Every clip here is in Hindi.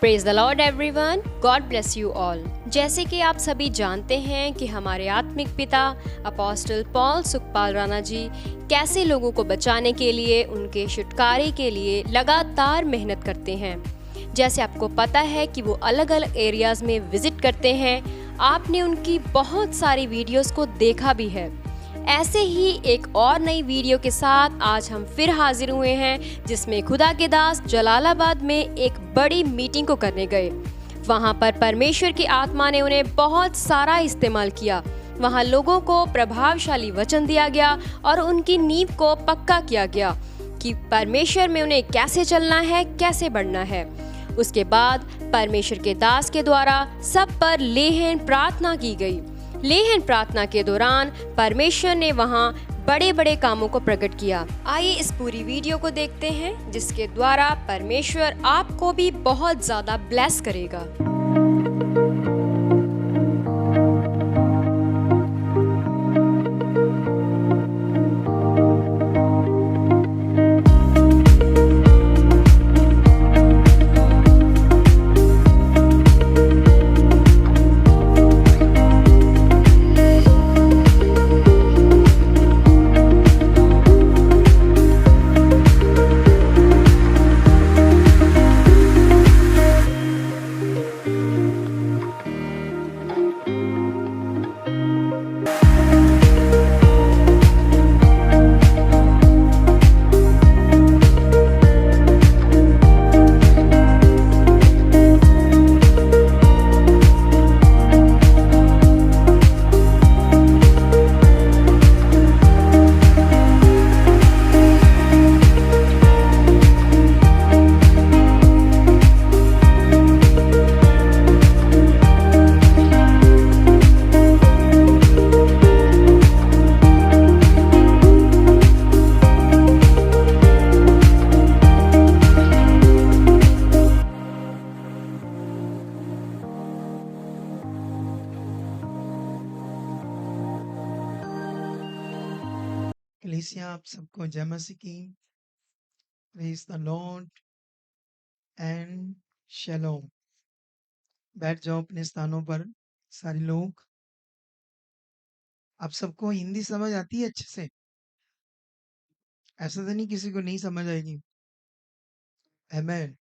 Praise the Lord everyone, God bless you all. जैसे कि आप सभी जानते हैं कि हमारे आत्मिक पिता अपोस्टल पॉल सुखपाल राणा जी कैसे लोगों को बचाने के लिए, उनके छुटकारे के लिए लगातार मेहनत करते हैं। जैसे आपको पता है कि वो अलग अलग एरियाज में विजिट करते हैं। आपने उनकी बहुत सारी वीडियोस को देखा भी है। ऐसे ही एक और नई वीडियो के साथ आज हम फिर हाजिर हुए हैं, जिसमें खुदा के दास जलालाबाद में एक बड़ी मीटिंग को करने गए। वहां पर परमेश्वर की आत्मा ने उन्हें बहुत सारा इस्तेमाल किया। वहां लोगों को प्रभावशाली वचन दिया गया और उनकी नींव को पक्का किया गया कि परमेश्वर में उन्हें कैसे चलना है, कैसे बढ़ना है। उसके बाद परमेश्वर के दास के द्वारा सब पर लेहन प्रार्थना की गई। लेहन प्रार्थना के दौरान परमेश्वर ने वहां बड़े बड़े कामों को प्रकट किया। आइए इस पूरी वीडियो को देखते हैं, जिसके द्वारा परमेश्वर आपको भी बहुत ज्यादा ब्लेस करेगा। कलीसिया आप सबको जय मसीह की। Praise the lord and shalom. बैठ जाओ अपने स्थानों पर सारे लोग। आप सबको हिंदी समझ आती है अच्छे से? ऐसा तो नहीं किसी को नहीं समझ आएगी? आमेन।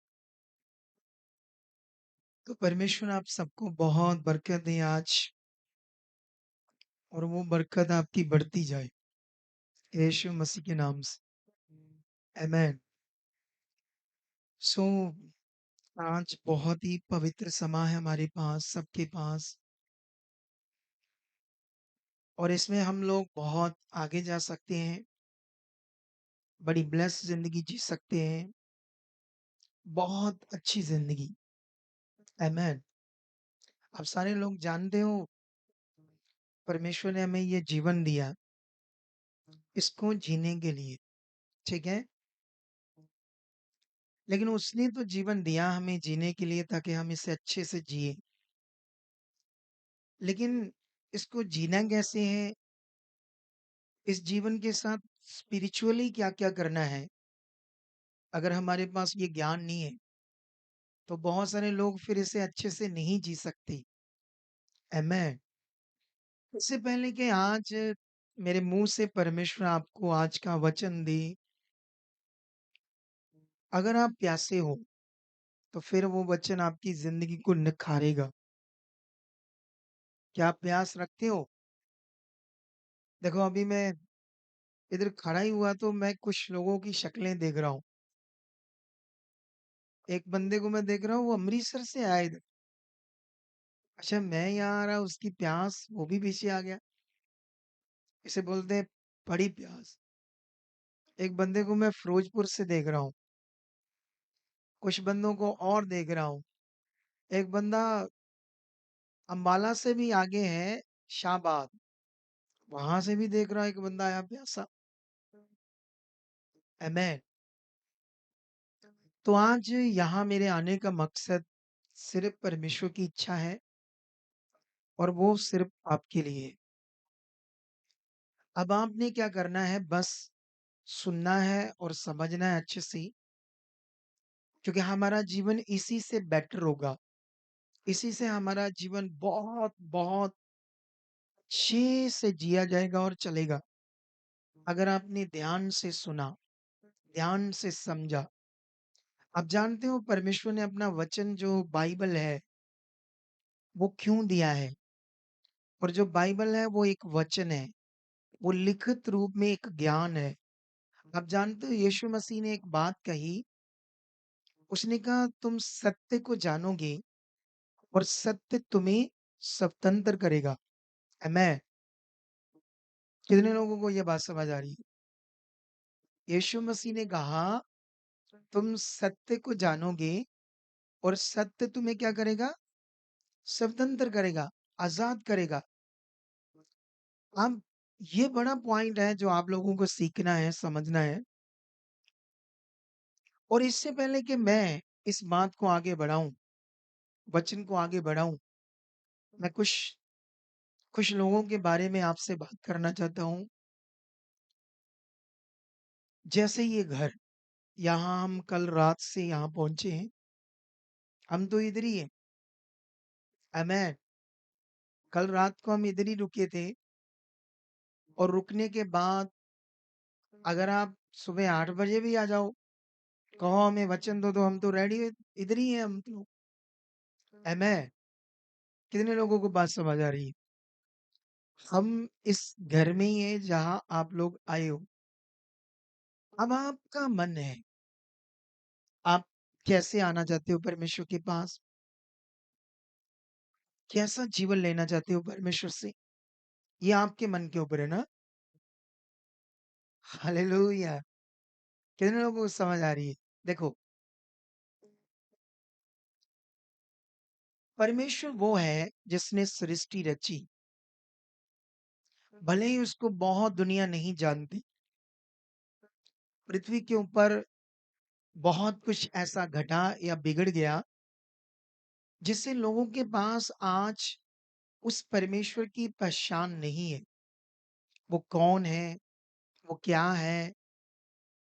तो परमेश्वर आप सबको बहुत बरकत दे आज, और वो बरकत आपकी बढ़ती जाए यीशु मसीह के नाम से। आमेन। सो आज बहुत ही पवित्र समय है हमारे पास, सबके पास, और इसमें हम लोग बहुत आगे जा सकते हैं, बड़ी ब्लेस जिंदगी जी सकते हैं, बहुत अच्छी जिंदगी। आमेन। आप सारे लोग जानते हो परमेश्वर ने हमें ये जीवन दिया इसको जीने के लिए, ठीक है? लेकिन उसने तो जीवन दिया हमें जीने के लिए ताकि हम इसे अच्छे से जिए। लेकिन इसको जीना कैसे है, इस जीवन के साथ स्पिरिचुअली क्या क्या करना है, अगर हमारे पास ये ज्ञान नहीं है तो बहुत सारे लोग फिर इसे अच्छे से नहीं जी सकते। आमेन। इससे पहले कि आज मेरे मुंह से परमेश्वर आपको आज का वचन दे, अगर आप प्यासे हो तो फिर वो वचन आपकी जिंदगी को निखारेगा। क्या आप प्यास रखते हो? देखो अभी मैं इधर खड़ा ही हुआ तो मैं कुछ लोगों की शक्लें देख रहा हूँ। एक बंदे को मैं देख रहा हूँ, वो अमृतसर से आया इधर। अच्छा, मैं यहाँ आ रहा, उसकी प्यास वो भी पीछे आ गया। इसे बोलते हैं बड़ी प्यास। एक बंदे को मैं फिरोजपुर से देख रहा हूँ, कुछ बंदों को और देख रहा हूँ। एक बंदा अम्बाला से भी आगे है, शाहबाद, वहां से भी देख रहा हूँ एक बंदा आया प्यासा। आमेन। तो आज यहाँ मेरे आने का मकसद सिर्फ परमेश्वर की इच्छा है, और वो सिर्फ आपके लिए है। अब आपने क्या करना है, बस सुनना है और समझना है अच्छे से, क्योंकि हमारा जीवन इसी से बेटर होगा। इसी से हमारा जीवन बहुत, बहुत अच्छे से जिया जाएगा और चलेगा। अगर आपने ध्यान से सुना, ध्यान से समझा। आप जानते हो परमेश्वर ने अपना वचन जो बाइबल है, वो क्यों दिया है? और जो बाइबल है वो एक वचन है, वो लिखित रूप में एक ज्ञान है। आप जानते हो यीशु मसीह ने एक बात कही, उसने कहा तुम सत्य को जानोगे और सत्य तुम्हें स्वतंत्र करेगा। आमेन। कितने लोगों को ये बात समझ आ रही है? यीशु मसीह ने कहा तुम सत्य को जानोगे और सत्य तुम्हें क्या करेगा? स्वतंत्र करेगा, आजाद करेगा। अब ये बड़ा पॉइंट है जो आप लोगों को सीखना है, समझना है। और इससे पहले कि मैं इस बात को आगे बढ़ाऊं, वचन को आगे बढ़ाऊं, मैं कुछ कुछ लोगों के बारे में आपसे बात करना चाहता हूं। जैसे ये घर, यहाँ हम कल रात से यहाँ पहुंचे हैं। हम तो इधर ही हैं। आमेन। कल रात को हम इधर ही रुके थे और रुकने के बाद अगर आप सुबह 8 बजे भी आ जाओ, कहो हमें वचन दो तो हम तो रेडी है, इधर ही हैं हम तो। आमेन। कितने लोगों को बात समझ आ रही है? हम इस घर में ही है जहां आप लोग आए हो। अब आपका मन है, आप कैसे आना चाहते हो परमेश्वर के पास? कैसा जीवन लेना चाहते हो परमेश्वर से? ये आपके मन के ऊपर है ना? हालेलुया। कितने लोगों को समझ आ रही है? देखो, परमेश्वर वो है जिसने सृष्टि रची। भले ही उसको बहुत दुनिया नहीं जानती, पृथ्वी के ऊपर बहुत कुछ ऐसा घटा या बिगड़ गया जिससे लोगों के पास आज उस परमेश्वर की पहचान नहीं है। वो कौन है? वो क्या है?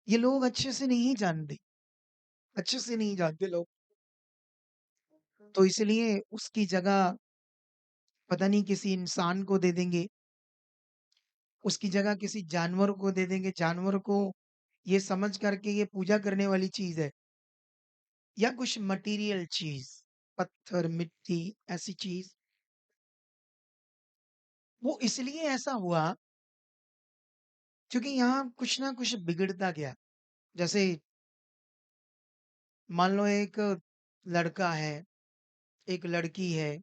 ये लोग अच्छे से नहीं जानते। अच्छे से नहीं जानते लोग। तो इसलिए उसकी जगह पता नहीं किसी इंसान को दे देंगे, उसकी जगह किसी जानवर को दे देंगे, जानवर को ये समझ करके ये पूजा करने वाली चीज़ है, या कुछ मटेरियल चीज़, पत्थर, मिट्टी, ऐसी चीज़। वो इसलिए ऐसा हुआ क्योंकि यहाँ कुछ ना कुछ बिगड़ता गया। जैसे मान लो एक लड़का है, एक लड़की है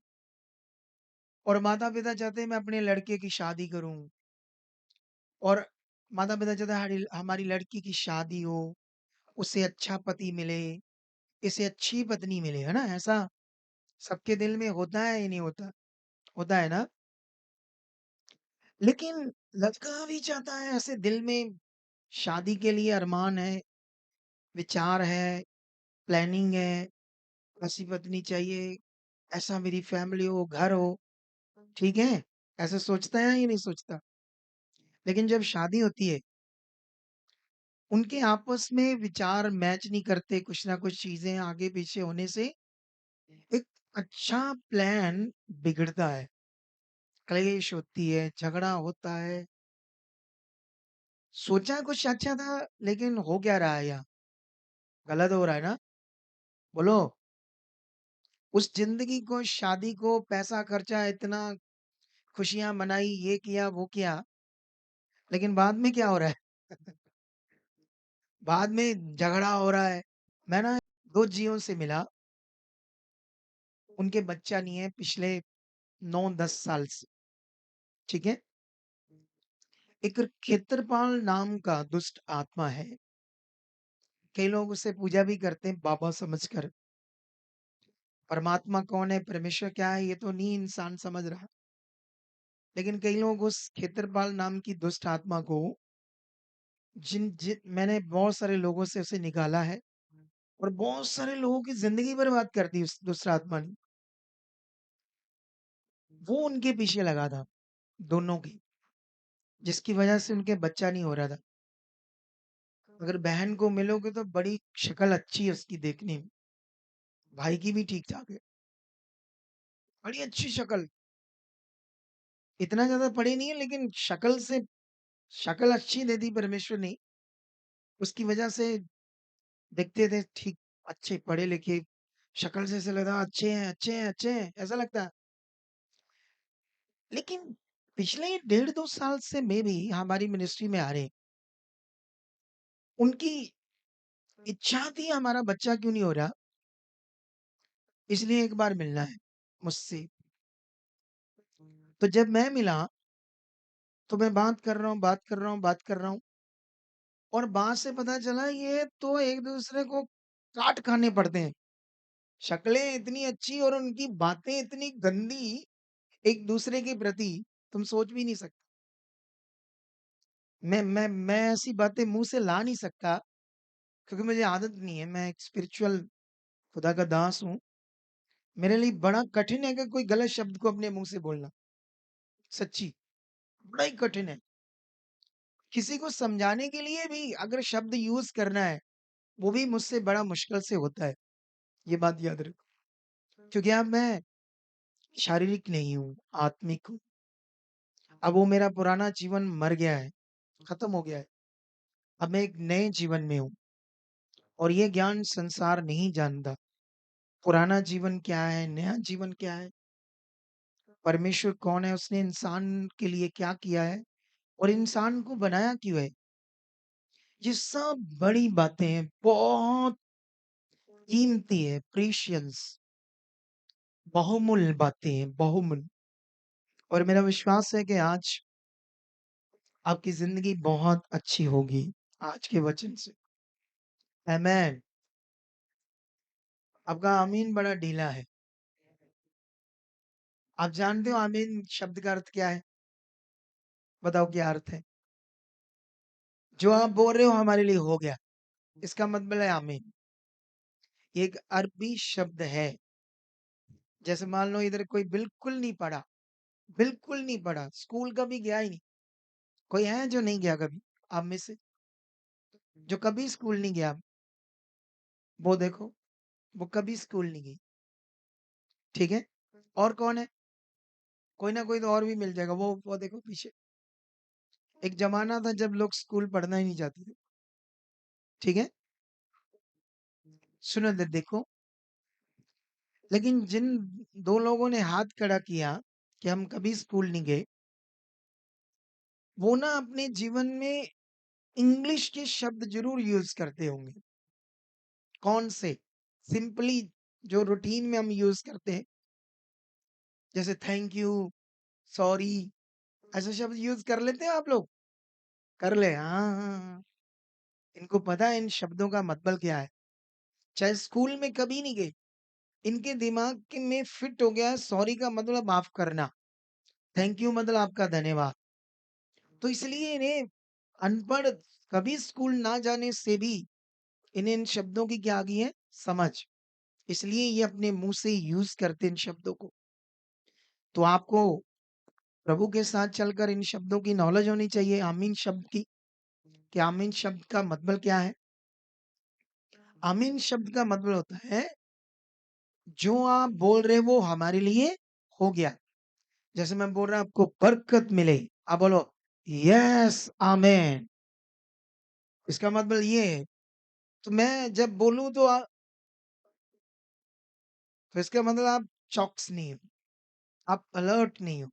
और माता-पिता चाहते हैं मैं अपने लड़के की शादी करूँ और माता-पिता चाहते हैं हमारी लड़की की शादी हो, उसे अच्छा पति मिले, इसे अच्छी पत्नी मिले, है ना? ऐसा सबके दिल में होता है या नहीं होता? होता है ना? लेकिन लड़का भी चाहता है ऐसे दिल में शादी के लिए अरमान है, विचार है, प्लानिंग है, ऐसी पत्नी चाहिए, ऐसा मेरी फैमिली हो, घर हो, ठीक है? ऐसे सोचता है या नहीं सोचता? लेकिन जब शादी होती है, उनके आपस में विचार मैच नहीं करते, कुछ ना कुछ चीज़ें आगे-पीछे होने से एक अच्छा प्लान बिगड़ता है, क्लेश होती है, झगड़ा होता है। सोचा कुछ अच्छा था, लेकिन हो क्या रहा है यहाँ? गलत हो रहा है ना? बोलो। उस ज़िंदगी को, शादी को, पैसा खर्चा, इतना खुशियाँ मनाई, ये किया, वो किया, लेकिन बाद में क्या हो रहा है? बाद में झगड़ा हो रहा है। मैं ना 2 जियों से मिला, उनके बच्चा नहीं है पिछले 9-10 साल से, ठीक है? एक खेत्रपाल नाम का दुष्ट आत्मा है। कई लोग उसे पूजा भी करते हैं बाबा समझकर। परमात्मा कौन है, परमेश्वर क्या है, ये तो नहीं इंसान समझ रहा। लेकिन कई लोग उस खेत्रपाल नाम की दुष्ट आत्मा को जिन जिन मैंने बहुत सारे लोगों से उसे निकाला है और बहुत सारे लोगों की ज़िंदगी बर्बाद कर दी उस दुष्ट आत्मा ने। वो उनके पीछे लगा था, दोनों की, जिसकी वजह से उनके बच्चा नहीं हो रहा था। अगर बहन को मिलोगे तो बड़ी शक्ल अच्छी है उसकी देखने में, भाई की भी ठीक-ठाक है, बड़ी अच्छी शक्ल, इतना ज़्यादा पढ़ी नहीं है लेकिन शक्ल अच्छी दे दी परमेश्वर ने, उसकी वजह से दिखते थे ठीक, अच्छे पढ़े-लिखे, शक्ल से ऐसा लगा अच्छे हैं, अच्छे हैं, अच्छे हैं, ऐसा लगता है। लेकिन पिछले 1.5-2 साल से मे बी हमारी मिनिस्ट्री में आ रहे हैं, उनकी इच्छा थी हमारा बच्चा क्यों नहीं हो रहा, इसलिए एक बार मिलना है मुझसे। तो जब मैं मिला, तो मैं बात कर रहा हूँ, बात कर रहा हूँ, बात कर रहा हूँ और बात से पता चला ये तो एक-दूसरे को काट खाने पड़ते हैं। शक्लें इतनी अच्छी और उनकी बातें इतनी गंदी एक-दूसरे के प्रति, तुम सोच भी नहीं सकते। मैं ऐसी बातें मुँह से ला नहीं सकता क्योंकि मुझे आदत नहीं है, मैं एक स्पिरिचुअल खुदा का दास हूँ। मेरे लिए बड़ा कठिन है कि कोई गलत शब्द को अपने मुँह से बोलना, सच्ची, बड़ा ही कठिन है। किसी को समझाने के लिए भी अगर शब्द यूज़ करना है, वो भी मुझसे बड़ा मुश्किल से होता है, ये बात याद रखो। क्योंकि अब मैं शारीरिक नहीं हूँ, आत्मिक हूँ। अब वो मेरा पुराना जीवन मर गया है, खत्म हो गया है। अब मैं एक नए जीवन में हूँ और ये ज्ञान संसार नहीं जानता। पुराना जीवन क्या है, नया जीवन क्या है, परमेश्वर कौन है, उसने इंसान के लिए क्या किया है और इंसान को बनाया क्यों है। ये सब बड़ी बातें हैं, बहुत कीमती है, प्रीशियस, बहुमूल्य बातें हैं, बहुमूल्य। और मेरा विश्वास है कि आज आपकी ज़िंदगी बहुत अच्छी होगी, आज के वचन से। आमीन। आपका आमीन बड़ा ढीला है। आप जानते हो आमीन शब्द का अर्थ क्या है? बताओ क्या अर्थ है? जो आप बोल रहे हो हमारे लिए हो गया, इसका मतलब है आमीन। ये एक अरबी शब्द है। जैसे मान लो इधर कोई बिल्कुल नहीं पढ़ा, स्कूल कभी गया ही नहीं। कोई है जो नहीं गया कभी? आप में से? जो कभी स्कूल नहीं गया, वो देखो, वो कभी स्कूल नहीं गई, ठीक है? और कौन है? कोई ना कोई तो और भी मिल जाएगा, वो देखो पीछे। एक ज़माना था जब लोग स्कूल पढ़ना ही नहीं चाहते थे, ठीक है? सुनो देखो, लेकिन जिन 2 लोगों ने हाथ खड़ा किया कि हम कभी स्कूल नहीं गए, वो ना अपने जीवन में इंग्लिश के शब्द ज़रूर यूज़ करते होंगे। कौन से? सिंपली जो रूटीन में हम यूज़ करते हैं, जैसे थैंक यू, सॉरी, ऐसे शब्द यूज़ कर लेते हैं आप लोग? कर ले, हाँ, हाँ, हाँ। इनको पता है इन शब्दों का मतलब क्या है। चाहे स्कूल में कभी नहीं गए, इनके दिमाग के में फिट हो गया है सॉरी का मतलब माफ़ करना, थैंक यू मतलब आपका धन्यवाद। तो इसलिए इन्हें अनपढ़ कभी स्कूल ना जाने से भी इन्हें इन शब्दों की क्या आ गई है? समझ। इसलिए ये अपने मुँह से यूज़ करते हैं इन शब्दों को। तो आपको प्रभु के साथ चलकर इन शब्दों की नॉलेज होनी चाहिए, आमीन शब्द की, कि आमीन शब्द का मतलब क्या है? आमीन शब्द का मतलब होता है, जो आप बोल रहे हो वो हमारे लिए हो गया। जैसे मैं बोल रहा हूँ आपको बरकत मिले, आप बोलो यस आमीन। इसका मतलब ये है, तो मैं जब बोलूँ तो इसका मतलब आप चॉक्स नहीं हो, आप अलर्ट नहीं हो,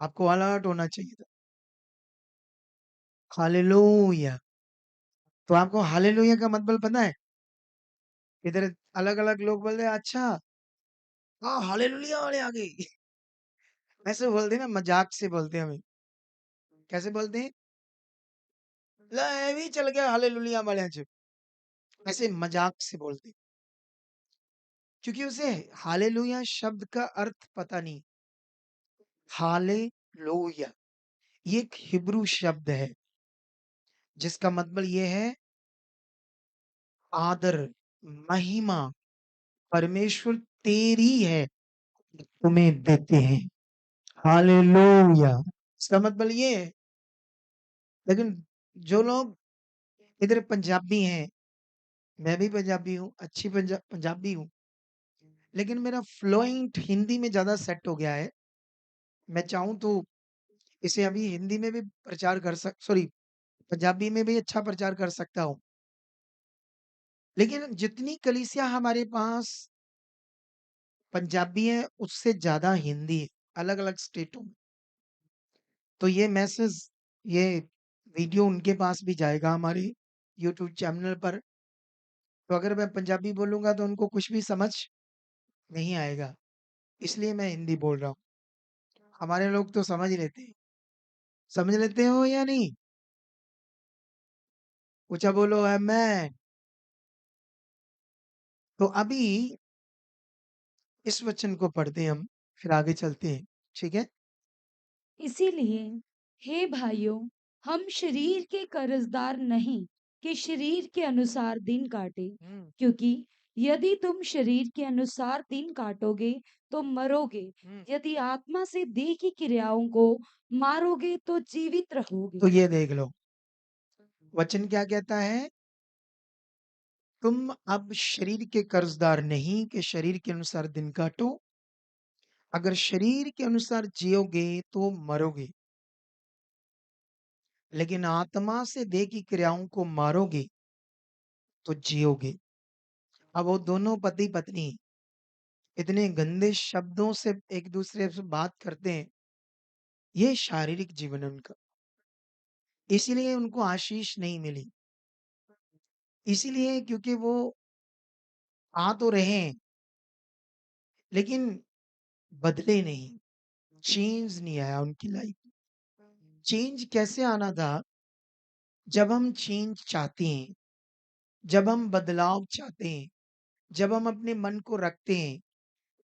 आपको अलर्ट होना चाहिए था। हालेलुया! तो आपको हालेलुया का मतलब पता है? इधर अलग-अलग लोग बोलते हैं अच्छा, हाँ हालेलुया वाले आ गए। ऐसे बोलते हैं ना, मजाक से बोलते हैं हमें। कैसे बोलते हैं? ले ये भी चल गया हालेलुया वाले च, ऐसे मजाक से बोलते हैं। क्योंकि उसे हालेलुया शब्द का अर्थ पता नहीं। हालेलुया ये एक हिब्रू शब्द है जिसका मतलब ये है आदर, महिमा, परमेश्वर तेरी है, तुम्हें देते हैं। हालेलुया! इसका मतलब ये है, लेकिन जो लोग इधर पंजाबी हैं, मैं भी पंजाबी हूँ, अच्छी पंजाबी हूँ, लेकिन मेरा फ्लुएंट हिंदी में ज़्यादा सेट हो गया है। मैं चाहूँ तो इसे अभी हिंदी में भी प्रचार कर सक सॉरी पंजाबी में भी अच्छा प्रचार कर सकता हूँ। लेकिन जितनी कलीसिया हमारे पास पंजाबी है, उससे ज़्यादा हिंदी है, अलग-अलग स्टेटों में। तो ये मैसेज, ये वीडियो उनके पास भी जाएगा हमारे यूट्यूब चैनल पर। तो अगर मैं पंजाबी बोलूँगा तो उनको कुछ भी समझ नहीं आएगा, इसलिए मैं हिंदी बोल रहा हूँ। हमारे लोग तो समझ लेते हैं। समझ लेते हो या नहीं? ऊँचा बोलो आमेन। तो अभी इस वचन को पढ़ते हैं हम, फिर आगे चलते हैं, ठीक है? इसीलिए हे भाइयों, हम शरीर के कर्जदार नहीं कि शरीर के अनुसार दिन काटे, हुँ, क्योंकि यदि तुम शरीर के अनुसार दिन काटोगे तो मरोगे, हुँ। यदि आत्मा से देह की क्रियाओं को मारोगे तो जीवित रहोगे। तो ये देख लो, वचन क्या कहता है? तुम अब शरीर के कर्जदार नहीं कि शरीर के अनुसार दिन काटो। अगर शरीर के अनुसार जियोगे तो मरोगे, लेकिन आत्मा से देह की क्रियाओं को मारोगे तो जियोगे। अब वो दोनों पति-पत्नी इतने गंदे शब्दों से एक दूसरे से बात करते हैं, ये शारीरिक जीवन है उनका। इसीलिए उनको आशीष नहीं मिली। इसीलिए क्योंकि वो आ तो रहे हैं, लेकिन बदले नहीं, चेंज नहीं आया उनकी लाइफ में। चेंज कैसे आना था? जब हम चेंज चाहते हैं, जब हम बदलाव चाहते हैं, जब हम अपने मन को रखते हैं।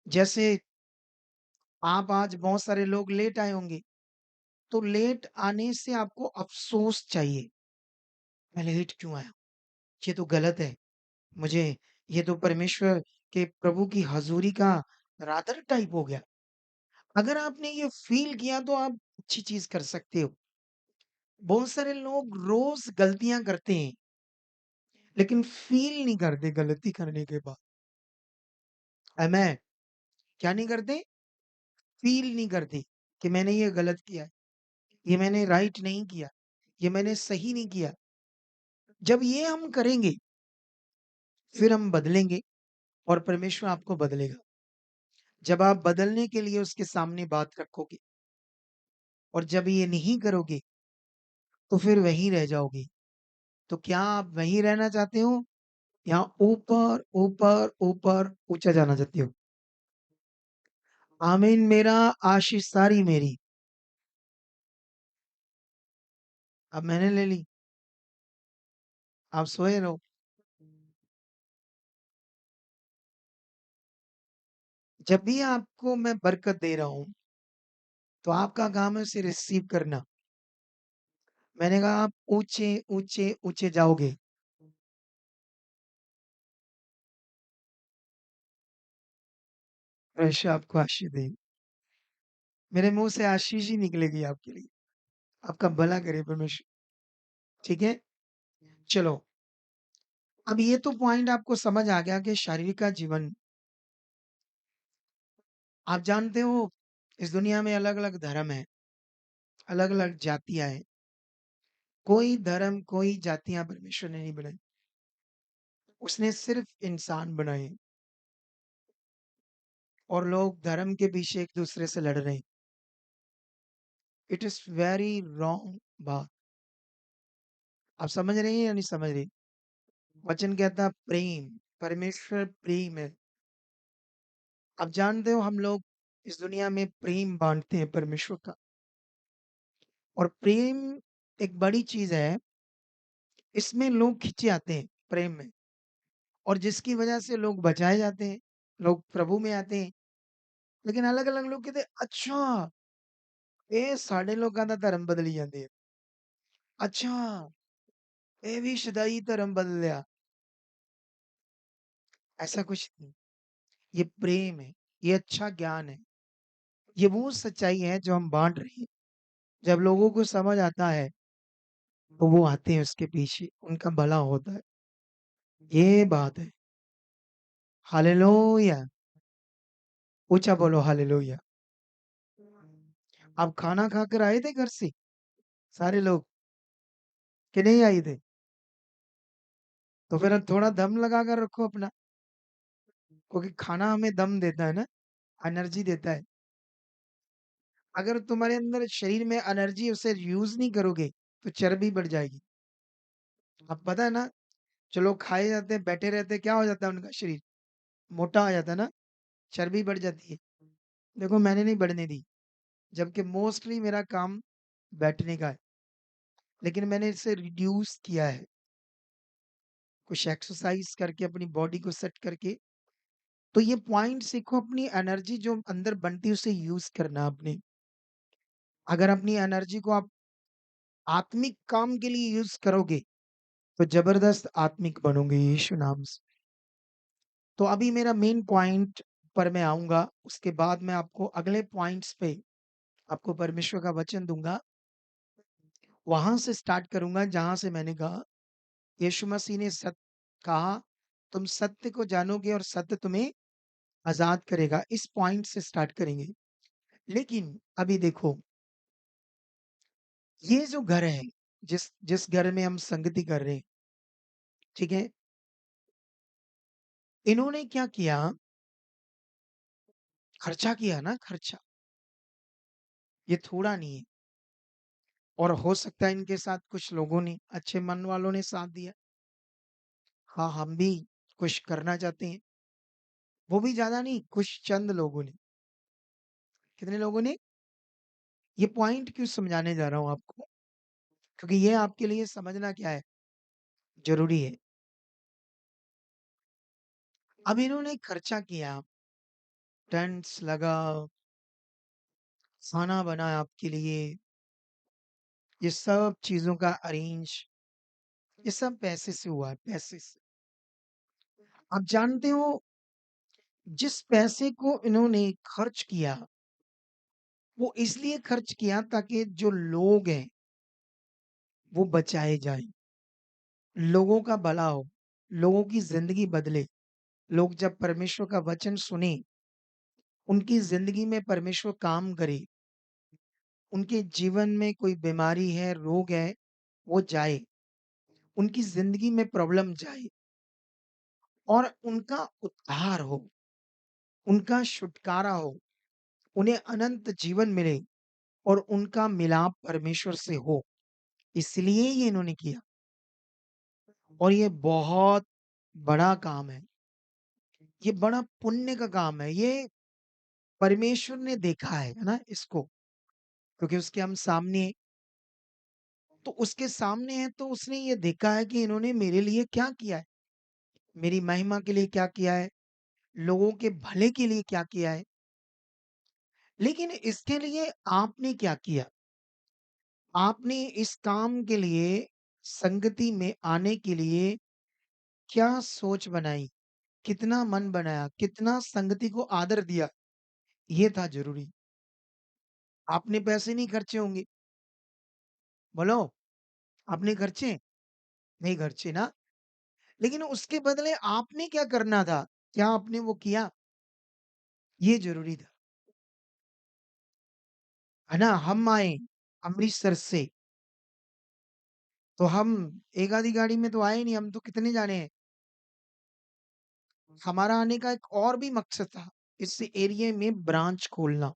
जैसे आप आज बहुत सारे लोग लेट आए होंगे, तो लेट आने से आपको अफ़सोस चाहिए, मैं लेट क्यों आया? ये तो गलत है। मुझे ये तो परमेश्वर के प्रभु की हज़ूरी का रादर टाइप हो गया। अगर आपने ये फ़ील किया तो आप अच्छी चीज़ कर सकते हो। बहुत सारे लोग रोज़ गलतियाँ करते हैं, लेकिन फ़ील नहीं करते गलती करने के बाद। आमेन। क्या नहीं करते? फ़ील नहीं करते कि मैंने ये गलत किया है, ये मैंने राइट नहीं किया, ये मैंने सही नहीं किया। जब ये हम करेंगे, फिर हम बदलेंगे और परमेश्वर आपको बदलेगा। जब आप बदलने के लिए उसके सामने बात रखोगे और जब ये नहीं करोगे, तो फिर वहीं रह जाओगे। तो क्या आप वहीं रहना चाहते हो या ऊपर, ऊपर, ऊपर ऊँचा जाना चाहते हो? आमीन मेरा, आशीष सारी मेरी। अब मैंने ले ली, आप सोए रहो। जब भी आपको मैं बरकत दे रहा हूँ, तो आपका काम है उसे रिसीव करना। मैंने कहा आप ऊँचे, ऊँचे, ऊँचे जाओगे। परमेश्वर आपको आशीष दे। मेरे मुँह से आशीष ही निकलेगी आपके लिए। आपका भला करे परमेश्वर, ठीक है? चलो, अब ये तो पॉइंट आपको समझ आ गया कि शारीरिक का जीवन, आप जानते हो इस दुनिया में अलग-अलग धर्म हैं, अलग-अलग जातियाँ हैं। कोई धर्म, कोई जातियाँ परमेश्वर ने नहीं बनाई। उसने सिर्फ़ इंसान बनाए हैं और लोग धर्म के पीछे एक-दूसरे से लड़ रहे हैं। इट इज़ वेरी रॉन्ग बात। आप समझ रहे हैं या नहीं समझ रहे? वचन कहता है प्रेम, परमेश्वर प्रेम है। आप जानते हो हम लोग इस दुनिया में प्रेम बाँटते हैं परमेश्वर का, और प्रेम एक बड़ी चीज़ है, इसमें लोग खींचे आते हैं प्रेम में, और जिसकी वजह से लोग बचाए जाते हैं, लोग प्रभु में आते हैं। लेकिन अलग-अलग लोग कहते हैं, अच्छा, ਇਹ ਸਾਡੇ ਲੋਕਾਂ ਦਾ ਧਰਮ ਬਦਲੀ ਜਾਂਦੇ ਆ। अच्छा, ਇਹ ਵੀ ਸ਼ਦਾਈ धर्म बदल लिया। ऐसा कुछ नहीं। ये प्रेम है, ये अच्छा ज्ञान है, ये वो सच्चाई है जो हम बाँट रहे हैं। जब लोगों को समझ आता है, तो वो आते हैं उसके पीछे, उनका भला होता है। ये बात है। हालेलुया! ऊँचा बोलो हालेलुया! आप खाना खाकर आए थे घर से? सारे लोग कि नहीं आए थे? तो फिर अब थोड़ा दम लगा कर रखो अपना, क्योंकि खाना हमें दम देता है ना, एनर्जी देता है। अगर तुम्हारे अंदर शरीर में एनर्जी उसे यूज़ नहीं करोगे, तो चर्बी बढ़ जाएगी। अब पता है ना, जो लोग खाए जाते हैं, बैठे रहते हैं, क्या हो जाता है उनका शरीर? मोटा हो जाता है ना, चर्बी बढ़ जाती है। देखो मैंने नहीं बढ़ने दी, जबकि मोस्टली मेरा काम बैठने का है, लेकिन मैंने इसे रिड्यूस किया है। कुछ एक्सरसाइज करके अपनी बॉडी को सेट करके, तो ये पॉइंट सीखो, अपनी एनर्जी जो अंदर बनती है उसे यूज़ करना आपने। अगर अपनी एनर्जी को आप आत्मिक काम के लिए यूज़ करोगे, तो ज़बरदस्त आत्मिक बनोगे यीशु नाम से। तो अभी मेरा मेन पॉइंट पर मैं आऊँगा, उसके बाद मैं आपको अगले पॉइंट्स पे आपको परमेश्वर का वचन दूँगा। वहाँ से स्टार्ट करूँगा जहाँ से मैंने कहा, यीशु मसीह ने कहा, तुम सत्य को जानोगे और सत्य तुम्हें आज़ाद करेगा। इस पॉइंट से स्टार्ट करेंगे। लेकिन अभी देखो, ये जो घर है, जिस जिस घर में हम संगति कर रहे हैं, ठीक है? इन्होंने क्या किया, खर्चा किया ना खर्चा, ये थोड़ा नहीं है। और हो सकता है इनके साथ कुछ लोगों ने, अच्छे मन वालों ने साथ दिया। हाँ, हम भी कुछ करना चाहते हैं। वो भी ज़्यादा नहीं, कुछ चंद लोगों ने। कितने लोगों ने? ये पॉइंट क्यों समझाने जा रहा हूँ आपको? क्योंकि ये आपके लिए समझना क्या है, ज़रूरी है। अब इन्होंने खर्चा किया, टेंट्स लगा, खाना बना आपके लिए, ये सब चीज़ों का अरेंज, ये सब पैसे से हुआ है, पैसे से। आप जानते हो, जिस पैसे को इन्होंने खर्च किया, वो इसलिए खर्च किया ताकि जो लोग हैं, वो बचाए जाएँ। लोगों का भला हो, लोगों की ज़िंदगी बदले। लोग जब परमेश्वर का वचन सुने, उनकी ज़िंदगी में परमेश्वर काम करे, उनके जीवन में कोई बीमारी है, रोग है, वो जाए, उनकी ज़िंदगी में प्रॉब्लम जाए और उनका उद्धार हो, उनका छुटकारा हो, उन्हें अनंत जीवन मिले और उनका मिलाप परमेश्वर से हो। इसलिए ये इन्होंने किया और ये बहुत बड़ा काम है। ये बड़ा पुण्य का काम है। ये परमेश्वर ने देखा है ना इसको, क्योंकि उसके हम सामने, तो उसके सामने है, तो उसने ये देखा है कि इन्होंने मेरे लिए क्या किया है, मेरी महिमा के लिए क्या किया है, लोगों के भले के लिए क्या किया है। लेकिन इसके लिए आपने क्या किया? आपने इस काम के लिए, संगति में आने के लिए क्या सोच बनाई? कितना मन बनाया? कितना संगति को आदर दिया? ये था ज़रूरी। आपने पैसे नहीं खर्चे होंगे। बोलो, आपने खर्चे? नहीं खर्चे ना? लेकिन उसके बदले आपने क्या करना था? क्या आपने वो किया? ये ज़रूरी था। है ना? हम आए अमृतसर से, तो हम एक आधी गाड़ी में तो आए नहीं, हम तो कितने जाने हैं। हमारा आने का एक और भी मकसद था, इस एरिये में ब्रांच खोलना।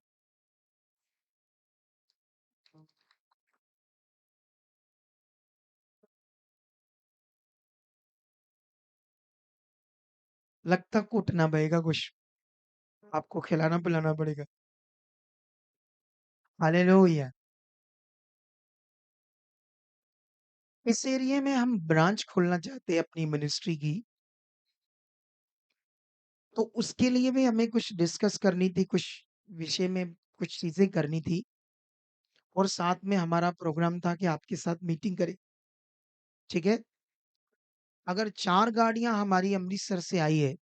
लगता कूटना पड़ेगा कुछ, आपको खिलाना-पिलाना पड़ेगा। हालेलुया! इस एरिये में हम ब्रांच खोलना चाहते हैं अपनी मिनिस्ट्री की, तो उसके लिए भी हमें कुछ डिस्कस करनी थी, कुछ विषय में कुछ चीज़ें करनी थी और साथ में हमारा प्रोग्राम था कि आपके साथ मीटिंग करें, ठीक है? अगर 4 गाड़ियाँ हमारी अमृतसर से आई है,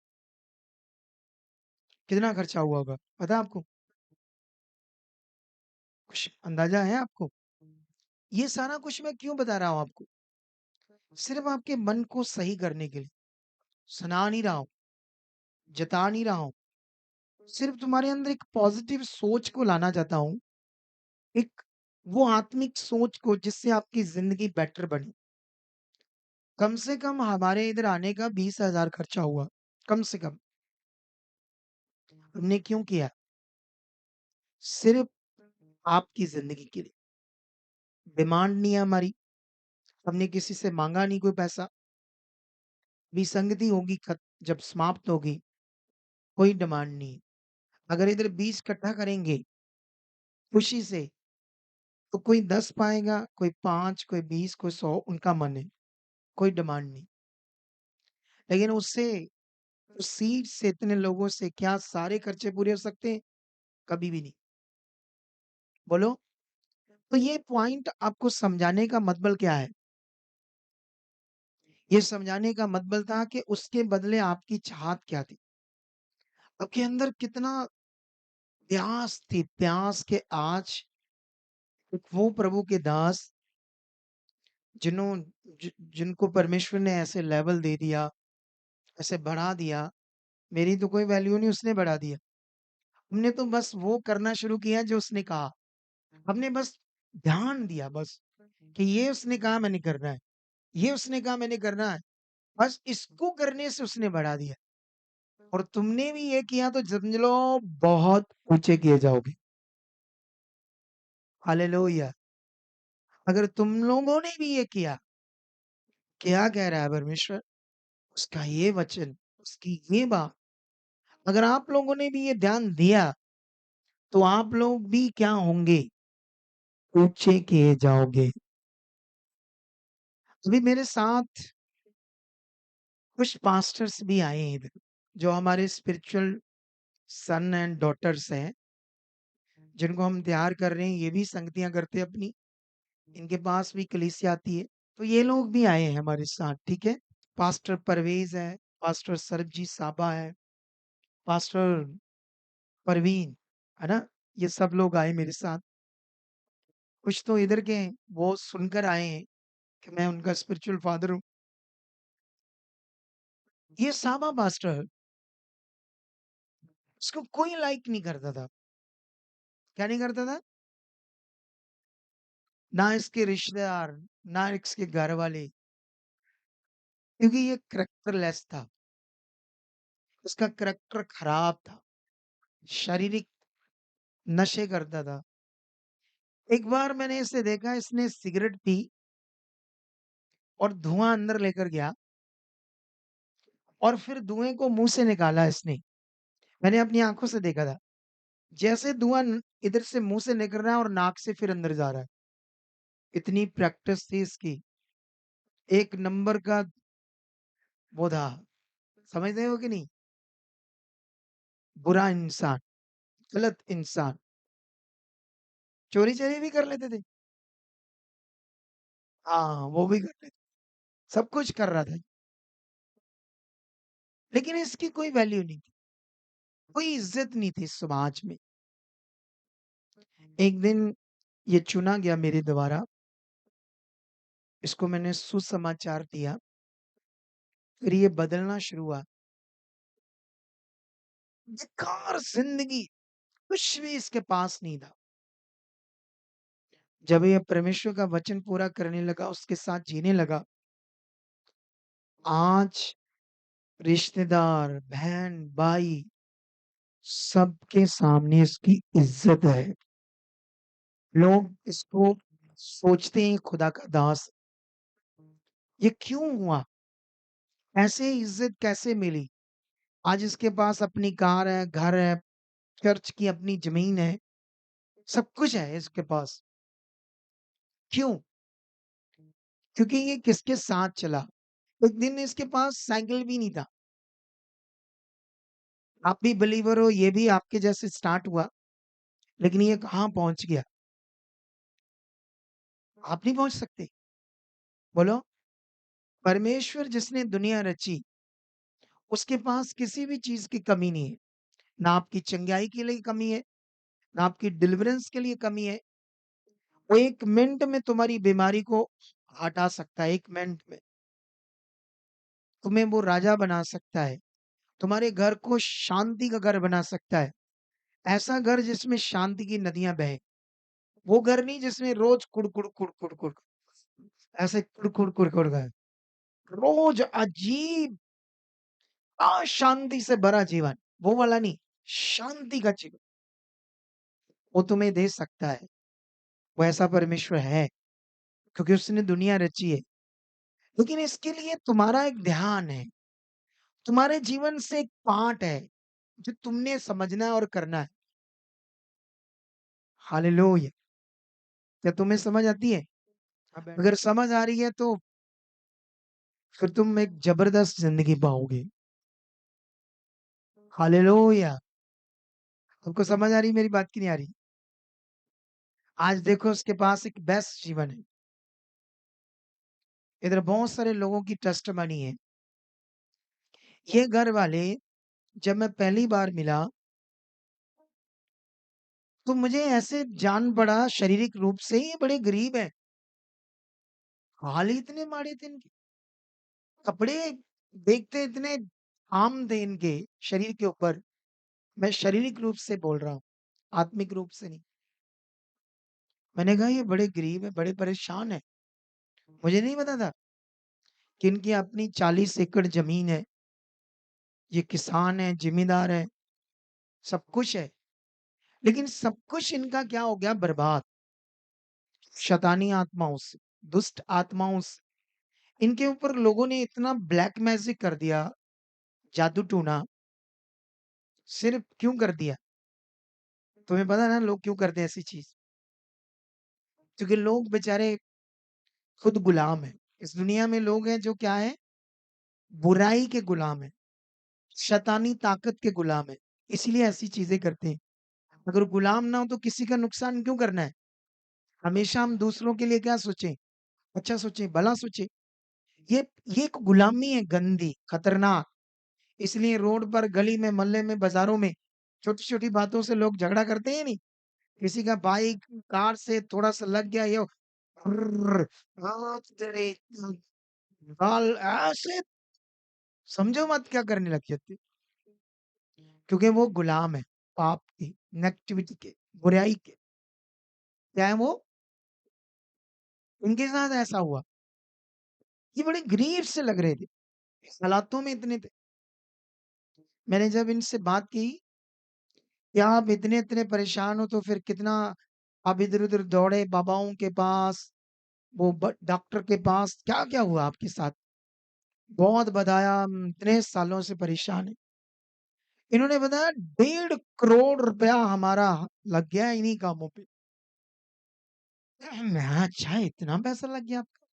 कितना खर्चा हुआ होगा, पता है आपको? कुछ अंदाज़ा है आपको? ये सारा कुछ मैं क्यों बता रहा हूँ आपको? सिर्फ आपके मन को सही करने के लिए। सुना नहीं रहा हूँ, जता नहीं रहा हूँ, सिर्फ तुम्हारे अंदर एक पॉजिटिव सोच को लाना चाहता हूँ, एक वो आत्मिक सोच को जिससे आपकी ज़िंदगी बेटर बने। कम से कम हमारे इधर आने का 20,000 खर्चा हुआ, कम से कम। हमने क्यों किया? सिर्फ आपकी ज़िंदगी के लिए। डिमांड नहीं है हमारी, हमने किसी से माँगा नहीं कोई पैसा। विसंगति होगी खत जब समाप्त होगी, कोई डिमांड नहीं। अगर इधर 20 इकट्ठा करेंगे खुशी से, तो कोई 10 पाएगा, कोई 5, कोई 20, कोई 100 उनका मन है, कोई डिमांड नहीं। लेकिन उससे उस सीट से इतने लोगों से क्या सारे खर्चे पूरे हो सकते हैं? कभी भी नहीं। बोलो? तो ये पॉइंट आपको समझाने का मतलब क्या है? ये समझाने का मतलब था कि उसके बदले आपकी चाहत क्या थी? आपके अंदर कितना प्यास थी, प्यास के आज वो प्रभु के दास जिन्हों जिनको परमेश्वर ने ऐसे लेवल दे दिया, ऐसे बढ़ा दिया, मेरी तो कोई वैल्यू नहीं, उसने बढ़ा दिया। हमने तो बस वो करना शुरू किया जो उसने कहा। हमने बस ध्यान दिया बस, कि ये उसने कहा मैंने करना है, ये उसने कहा मैंने करना है। बस इसको करने से उसने बढ़ा दिया और तुमने भी ये किया तो समझ लो बहुत ऊँचे किए जाओगे। हालेलुया! अगर तुम लोगों ने भी ये किया, क्या कह रहा है परमेश्वर? उसका ये वचन, उसकी ये बात, अगर आप लोगों ने भी ये ध्यान दिया, तो आप लोग भी क्या होंगे? ऊँचे किए जाओगे। अभी मेरे साथ कुछ पास्टर्स भी आए हैं इधर, जो हमारे स्पिरिचुअल सन एंड डॉटर्स हैं, जिनको हम तैयार कर रहे हैं, ये भी संगतियाँ करते हैं अपनी, इनके पास भी कलीसिया आती है। तो ये लोग भी आए हैं हमारे साथ, ठीक है? पास्टर परवेज़ है, पास्टर सरबजीत साबा है, पास्टर परवीन, है ना? ये सब लोग आए मेरे साथ। कुछ तो इधर के हैं, वो सुनकर आए हैं कि मैं उनका स्पिरिचुअल फादर हूँ। ये साबा पास्टर, इसको कोई लाइक नहीं करता था। क्या नहीं करता था? ना इसके रिश्तेदार, ना इसके घरवाले, क्योंकि ये करैक्टरलेस था। इसका करैक्टर खराब था, शारीरिक नशे करता था। एक बार मैंने इसे देखा, इसने सिगरेट पी और धुआँ अंदर लेकर गया और फिर धुएँ को मुँह से निकाला इसने। मैंने अपनी आँखों से देखा था। जैसे धुआँ इधर से मुँह से निकल रहा है और नाक से फिर अंदर जा रहा है। इतनी प्रैक्टिस थी इसकी। एक नंबर का वो था, समझते हो कि नहीं? बुरा इंसान, गलत इंसान। चोरी-चरी भी कर लेते थे। हाँ, वो भी कर लेते, सब कुछ कर रहा था। लेकिन इसकी कोई वैल्यू नहीं थी, कोई इज़्ज़त नहीं थी समाज में। एक दिन ये चुना गया मेरे द्वारा, इसको मैंने सुसमाचार दिया, फिर ये बदलना शुरू हुआ। बेकार ज़िंदगी, कुछ भी इसके पास नहीं था। जब ये परमेश्वर का वचन पूरा करने लगा, उसके साथ जीने लगा, आज रिश्तेदार, बहन-भाई सबके सामने इसकी इज़्ज़त है। लोग इसको सोचते हैं खुदा का दास। ये क्यों हुआ? ऐसे इज़्ज़त कैसे मिली? आज इसके पास अपनी कार है, घर है, चर्च की अपनी ज़मीन है, सब कुछ है इसके पास। क्यों? क्योंकि ये किसके साथ चला। एक दिन इसके पास साइकिल भी नहीं था। आप भी बिलीवर हो, ये भी आपके जैसे स्टार्ट हुआ, लेकिन ये कहाँ पहुँच गया? आप नहीं पहुँच सकते। बोलो, परमेश्वर जिसने दुनिया रची, उसके पास किसी भी चीज़ की कमी नहीं है। ना आपकी चंगाई के लिए कमी है, ना आपकी डिलीवरेंस के लिए कमी है। वो 1 मिनट में तुम्हारी बीमारी को हटा सकता है, 1 मिनट में। तुम्हें वो राजा बना सकता है, तुम्हारे घर को शांति का घर बना सकता है। ऐसा घर जिसमें शांति की नदियां बहें, वो घर नहीं जिसमें रोज कुड़-कुड़, कुड़-कुड़, कुड़ ऐसे कुड़-कुड़, कुड़-कुड़ का है। रोज अजीब अशांति से भरा जीवन, वो वाला नहीं, शांति का जीवन वो तुम्हें दे सकता है। वो ऐसा परमेश्वर है क्योंकि उसने दुनिया रची है। लेकिन इसके लिए तुम्हारा एक ध्यान है, तुम्हारे जीवन से एक पाठ है जो तुमने समझना है और करना है। हालेलुया! क्या तुम्हें समझ आती है? अगर समझ आ रही है तो फिर तुम एक जबरदस्त ज़िंदगी पाओगे। हालेलुया! तुमको समझ आ रही है मेरी बात की नहीं आ रही? आज देखो उसके पास एक बेस्ट जीवन है। इधर बहुत सारे लोगों की टेस्टिमनी है। ये घर वाले जब मैं पहली बार मिला तो मुझे ऐसे जान पड़ा शारीरिक रूप से ये बड़े गरीब हैं। हाल ही इतने माड़े थे इनके। कपड़े देखते इतने आम थे इनके शरीर के ऊपर। मैं शारीरिक रूप से बोल रहा हूँ, आत्मिक रूप से नहीं। मैंने कहा ये बड़े गरीब हैं, बड़े परेशान हैं। मुझे नहीं पता था कि इनकी अपनी 40 एकड़ ज़मीन है। ये किसान हैं, ज़िम्मेदार हैं, सब कुछ है। लेकिन सब कुछ इनका क्या हो गया बर्बाद। शैतानी आत्माओं से, दुष्ट आत्माओं से। इनके ऊपर लोगों ने इतना ब्लैक मैजिक कर दिया, जादू टूना। सिर्फ क्यों कर दिया? तुम्हें पता है ना लोग क्यों करते हैं ऐसी चीज़? क्योंकि लोग बेचारे खुद गुलाम हैं। इस दुनिया में लोग हैं जो क्या है? बुराई के गुलाम हैं, शैतानी ताकत के गुलाम हैं। इसीलिए ऐसी चीज़ें करते हैं। अगर गुलाम ना हो तो किसी का नुकसान क्यों करना है? हमेशा हम दूसरों के लिए क्या सोचें? अच्छा सोचें, भला सोचें। ये ये एक गुलामी है गंदी, खतरनाक। इसलिए रोड पर, गली में, मोहल्ले में, बाज़ारों में छोटी-छोटी बातों से लोग झगड़ा करते हैं नहीं? किसी का बाइक, कार से थोड़ा-सा लग गया ये फुर्र, तेरे बाल ऐसे समझो मत क्या करने लग जाते हैं। क्योंकि वो गुलाम है पाप के, नेगेटिविटी के, बुराई के। क्या है वो? उनके साथ ऐसा हुआ। ये बड़े गरीब से लग रहे थे। हालातों में इतने थे। मैंने जब इनसे बात की कि आप इतने-इतने परेशान हो तो फिर कितना आप इधर-उधर दौड़े बाबाओं के पास, वो ब डॉक्टर के पास, क्या-क्या हुआ आपके साथ? बहुत बताया हम इतने सालों से परेशान हैं। इन्होंने बताया 1.5 करोड़ रुपया हमारा लग गया इन्हीं कामों पे। मैं अच्छा इतना पैसा लग गया आपका?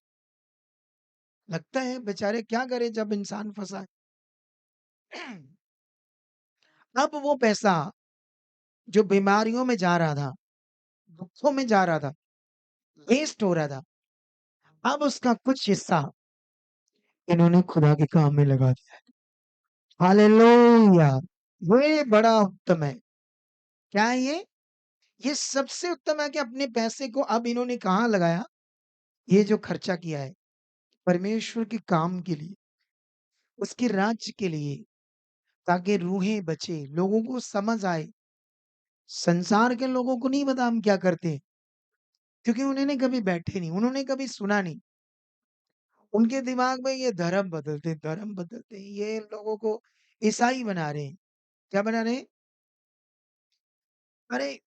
लगता है बेचारे क्या करें जब इंसान फँसा है। अब वो पैसा जो बीमारियों में जा रहा था, दुखों में जा रहा था, वेस्ट हो रहा था, अब उसका कुछ हिस्सा इन्होंने खुदा के काम में लगा दिया है। हालेलुया! ये बड़ा उत्तम है। क्या है ये? ये सबसे उत्तम है कि अपने पैसे को अब इन्होंने कहाँ लगाया? ये जो खर्चा किया है, परमेश्वर के काम के लिए, उसके राज्य के लिए, ताकि रूहें बचें, लोगों को समझ आए। संसार के लोगों को नहीं पता हम क्या करते हैं, क्योंकि उन्होंने कभी बैठे नहीं, उन्होंने कभी सुना नहीं। उनके दिमाग में ये धर्म बदलते हैं, ये लोगों को ईसाई बना रहे हैं। क्या बना रहे हैं? अरे!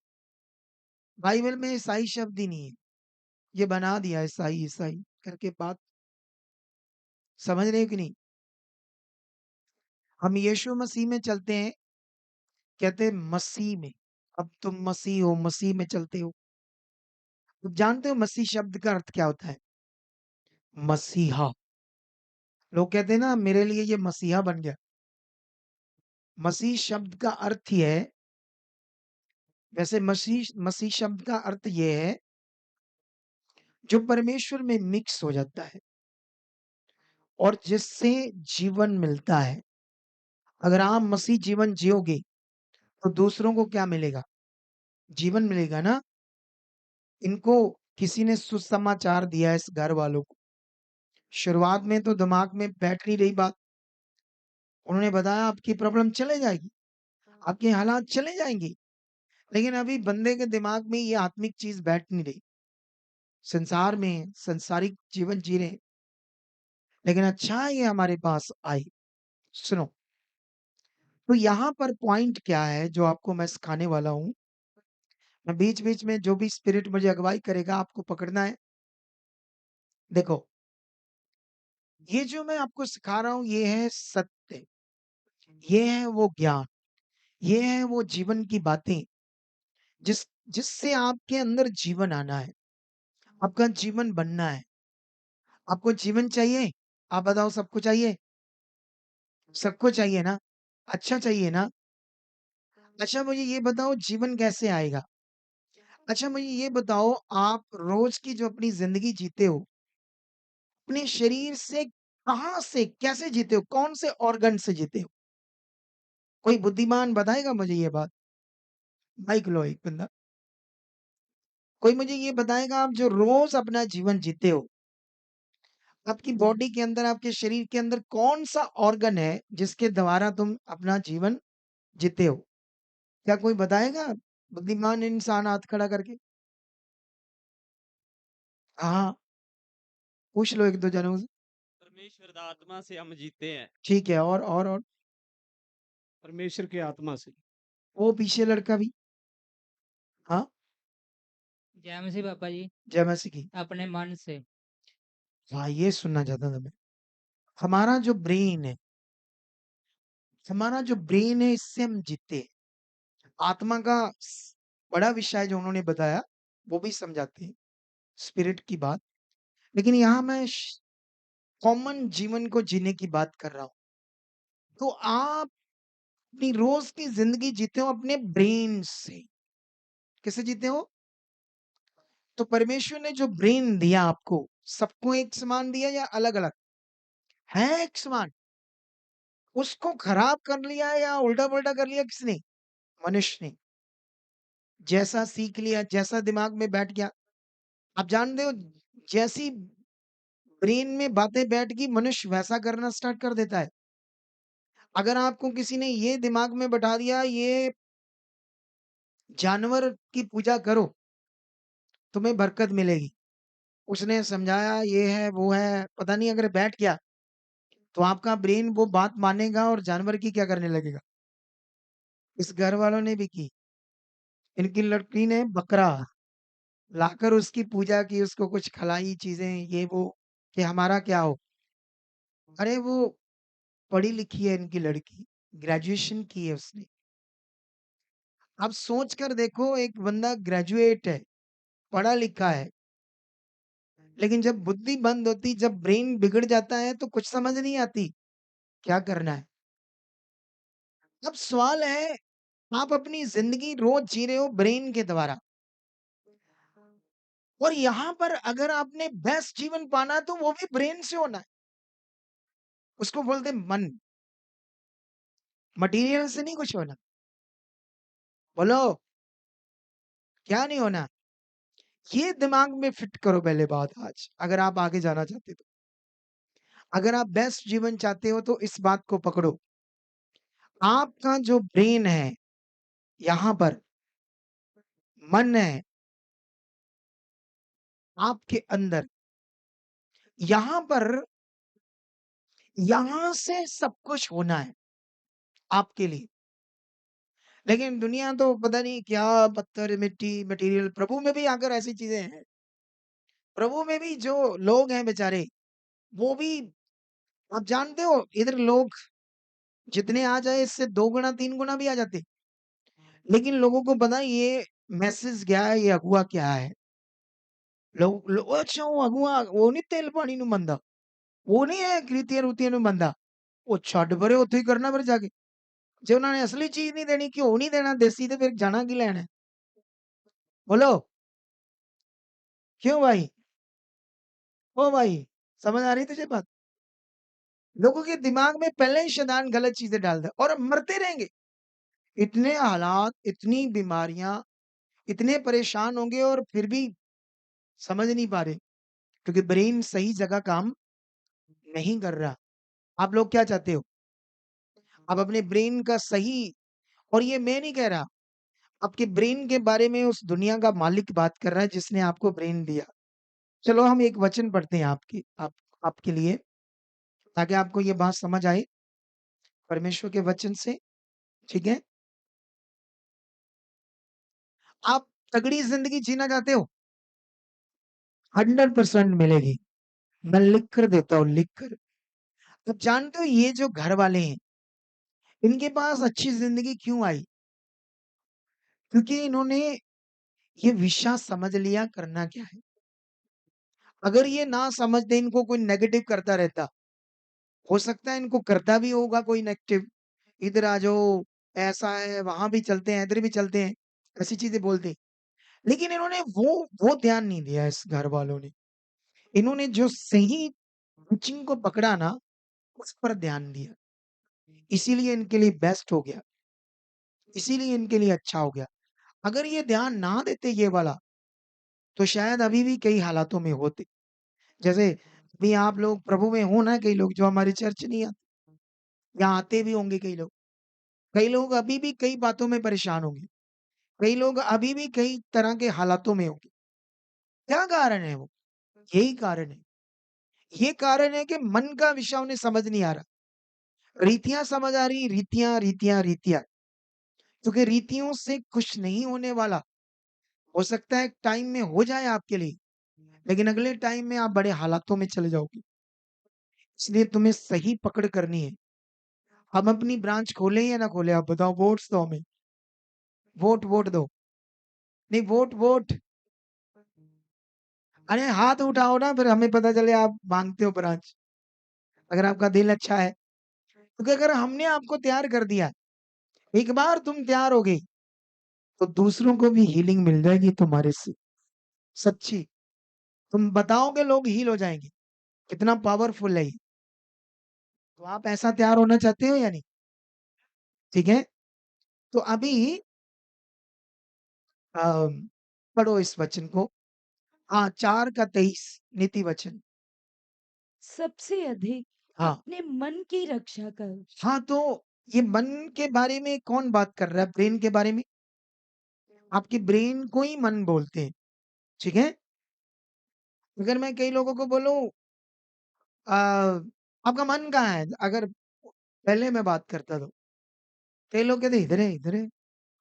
बाइबल में ईसाई शब्द ही नहीं है। ये बना दिया ईसाई, ईसाई करके बात समझ रहे हो कि नहीं? हम यीशु मसीह में चलते हैं, कहते हैं मसीह में। अब तुम मसीह हो, मसीह में चलते हो। तो जानते हो मसीह शब्द का अर्थ क्या होता है? मसीहा। लोग कहते हैं ना मेरे लिए ये मसीहा बन गया। मसीह शब्द का अर्थ ये है, वैसे मसीह मसीह शब्द का अर्थ ये है, जो परमेश्वर में मिक्स हो जाता है और जिससे जीवन मिलता है। अगर आप मसीह जीवन जियोगे, तो दूसरों को क्या मिलेगा? जीवन मिलेगा ना। इनको किसी ने सुसमाचार दिया है इस घर वालों को। शुरुआत में तो दिमाग में बैठ नहीं रही बात। उन्होंने बताया आपकी प्रॉब्लम चले जाएगी, आपके हालात चले जाएंगे। लेकिन अभी बंदे के दिमाग में ये आत्मिक चीज बैठ नहीं रही। संसार में संसारिक जीवन जी रहे हैं, लेकिन अच्छा है ये हमारे पास आई। सुनो, तो यहाँ पर पॉइंट क्या है जो आपको मैं सिखाने वाला हूँ। मैं बीच बीच में जो भी स्पिरिट मुझे अगुवाई करेगा आपको पकड़ना है। देखो, ये जो मैं आपको सिखा रहा हूँ ये है सत्य, ये है वो ज्ञान, ये है वो जीवन की बातें जिस जिससे आपके अंदर जीवन आना है, आपका जीवन बनना है। आपको जीवन चाहिए? आप बताओ, सबको चाहिए? सबको चाहिए ना? अच्छा चाहिए ना? अच्छा मुझे ये बताओ जीवन कैसे आएगा? अच्छा मुझे ये बताओ, आप रोज की जो अपनी जिंदगी जीते हो, अपने शरीर से कहाँ से कैसे जीते हो? कौन से ऑर्गन से जीते हो? कोई बुद्धिमान बताएगा मुझे ये बात? माइक लो एक बंदा। कोई मुझे ये बताएगा, आप जो रोज अपना जीवन जीते हो, आपकी बॉडी के अंदर, आपके शरीर के अंदर कौन सा ऑर्गन है जिसके द्वारा तुम अपना जीवन जीते हो? क्या कोई बताएगा? बुद्धिमान इंसान हाथ खड़ा करके। हाँ, पूछ लो एक दो जनों से। परमेश्वर दा आत्मा से हम जीते हैं। ठीक है, और परमेश्वर की आत्मा से। वो पीछे लड़का भी। हाँ, जय मसीह पापा जी। जय मसीह की। अपने मन से। हाँ, ये सुनना चाहता था मैं। हमारा जो ब्रेन है, हमारा जो ब्रेन है, इससे हम जीते हैं। आत्मा का बड़ा विषय जो उन्होंने बताया वो भी समझाते हैं, स्पिरिट की बात। लेकिन यहाँ मैं कॉमन जीवन को जीने की बात कर रहा हूँ। तो आप अपनी रोज की जिंदगी जीते हो अपने ब्रेन से। कैसे जीते हो? तो परमेश्वर ने जो ब्रेन दिया आपको, सबको एक समान दिया या अलग अलग? है एक समान। उसको खराब कर लिया या उल्टा पुल्टा कर लिया किसने? मनुष्य ने। जैसा सीख लिया, जैसा दिमाग में बैठ गया। आप जानते हो, जैसी ब्रेन में बातें बैठ गई, मनुष्य वैसा करना स्टार्ट कर देता है। अगर आपको किसी ने ये दिमाग में बैठा दिया, ये जानवर की पूजा करो, तुम्हें बरकत मिलेगी। उसने समझाया ये है, वो है, पता नहीं, अगर बैठ गया, तो आपका ब्रेन वो बात मानेगा और जानवर की क्या करने लगेगा। इस घर वालों ने भी की। इनकी लड़की ने बकरा लाकर उसकी पूजा की, उसको कुछ खिलाई चीजें, ये वो, कि हमारा क्या हो। अरे वो पढ़ी लिखी है इनकी लड़की, ग्रेजुएशन की है उसने। अब सोच कर देखो, एक बंदा ग्रेजुएट है, पढ़ा लिखा है, लेकिन जब बुद्धि बंद होती, जब ब्रेन बिगड़ जाता है तो कुछ समझ नहीं आती क्या करना है। अब सवाल है, आप अपनी जिंदगी रोज जी रहे हो ब्रेन के द्वारा, और यहाँ पर अगर आपने बेस्ट जीवन पाना है, तो वो भी ब्रेन से होना है। उसको बोलते हैं मन। मटेरियल से नहीं कुछ होना। बोलो, क्या नहीं होना? ये दिमाग में फिट करो पहले बात आज, अगर आप आगे जाना चाहते तो। अगर आप बेस्ट जीवन चाहते हो तो इस बात को पकड़ो। आपका जो ब्रेन है, यहाँ पर मन है आपके अंदर, यहाँ पर, यहाँ से सब कुछ होना है आपके लिए। लेकिन दुनिया तो पता नहीं क्या, पत्थर मिट्टी मटेरियल। प्रभु में भी आकर ऐसी चीजें हैं। प्रभु में भी जो लोग हैं बेचारे, वो भी, आप जानते हो, इधर लोग जितने आ जाए इससे 2 गुना 3 गुना भी आ जाते। लेकिन लोगों को पता है ये मैसेज क्या है, ये अगुआ क्या है। लोग अच्छा वो अगुआ, वो नहीं तेल पानी नु बंदा, वो नहीं है कृतिया रुतिया नु बंदा। ਉਹ ਛੱਡ ਪਰੇ, ਉੱਥੇ ਹੀ ਕਰਨਾ ਫਿਰ ਜਾ ਕੇ। ਜੇ ਉਹਨਾਂ ਨੇ ਅਸਲੀ ਚੀਜ਼ ਨਹੀਂ ਦੇਣੀ, ਘਿਓ ਨਹੀਂ ਦੇਣਾ ਦੇਸੀ, ਤੇ ਫਿਰ ਜਾਣਾ ਕੀ ਲੈਣਾ है? बोलो, क्यों भाई? ओ भाई, समझ आ रही तुझे बात? लोगों के दिमाग में पहले ही शैतान गलत चीजें डाल दे और अब मरते रहेंगे। इतने हालात, इतनी बीमारियां, इतने परेशान होंगे और फिर भी समझ नहीं पा रहे, क्योंकि ब्रेन सही जगह काम नहीं कर रहा। आप लोग क्या चाहते हो? आप अपने ब्रेन का सही, और ये मैं नहीं कह रहा, आपके ब्रेन के बारे में उस दुनिया का मालिक बात कर रहा है जिसने आपको ब्रेन दिया। चलो हम एक वचन पढ़ते हैं आपके लिए, ताकि आपको ये बात समझ आए परमेश्वर के वचन से, ठीक है? आप तगड़ी ज़िंदगी जीना चाहते हो? 100% मिलेगी। मैं लिख कर देता हूँ, लिख कर। आप जानते हो ये जो घर वाले हैं, इनके पास अच्छी ज़िंदगी क्यों आई? क्योंकि इन्होंने ये विषय समझ लिया करना क्या है। अगर ये ना समझते, इनको कोई नेगेटिव करता रहता, हो सकता है इनको करता भी होगा कोई नेगेटिव, इधर आ जाओ, ऐसा है, वहाँ भी चलते हैं, इधर भी चलते हैं, ऐसी चीज़ें बोलते। लेकिन इन्होंने वो ध्यान नहीं दिया इस घर वालों ने। इन्होंने जो सही टीचिंग को पकड़ा ना, उस पर ध्यान दिया। इसीलिए इनके लिए बेस्ट हो गया, इसीलिए इनके लिए अच्छा हो गया। अगर ये ध्यान ना देते ये वाला, तो शायद अभी भी कई हालातों में होते। जैसे अभी आप लोग प्रभु में हो ना, कई लोग जो हमारी चर्च नहीं आते, या आते भी होंगे कई लोग। कई लोग अभी भी कई बातों में परेशान होंगे। कई लोग अभी भी कई तरह के हालातों में होंगे। क्या कारण है वो? यही कारण है। ये कारण है कि मन का विषय उन्हें समझ नहीं आ रहा। रीतियाँ समझ आ रही, रीतियाँ, रीतियाँ, रीतियाँ। क्योंकि रीतियों से कुछ नहीं होने वाला। हो सकता है एक टाइम में हो जाए आपके लिए, लेकिन अगले टाइम में आप बड़े हालातों में चले जाओगे। इसलिए तुम्हें सही पकड़ करनी है। हम अपनी ब्रांच खोलें या ना खोलें, आप बताओ? वोट्स दो हमें, वोट दो। नहीं, वोट। अरे हाथ उठाओ ना, फिर हमें पता चले आप मांगते हो ब्रांच, अगर आपका दिल अच्छा है। क्योंकि अगर हमने आपको तैयार कर दिया, एक बार तुम तैयार हो गई, तो दूसरों को भी हीलिंग मिल जाएगी तुम्हारे से। सच्ची, तुम बताओगे, लोग हील हो जाएंगे। कितना पावरफुल है ये। तो आप ऐसा तैयार होना चाहते हो या नहीं? ठीक है, तो अभी पढ़ो इस वचन को। हाँ, 4 का 23 नीति वचन। सबसे अधिक हाँ, अपने मन की रक्षा कर। हाँ, तो ये मन के बारे में कौन बात कर रहा है? ब्रेन के बारे में। आपके ब्रेन को ही मन बोलते हैं, ठीक है? अगर मैं कई लोगों को बोलूं, आपका मन कहाँ है? अगर पहले मैं बात करता तो कई लोग कहते इधर है, इधर है,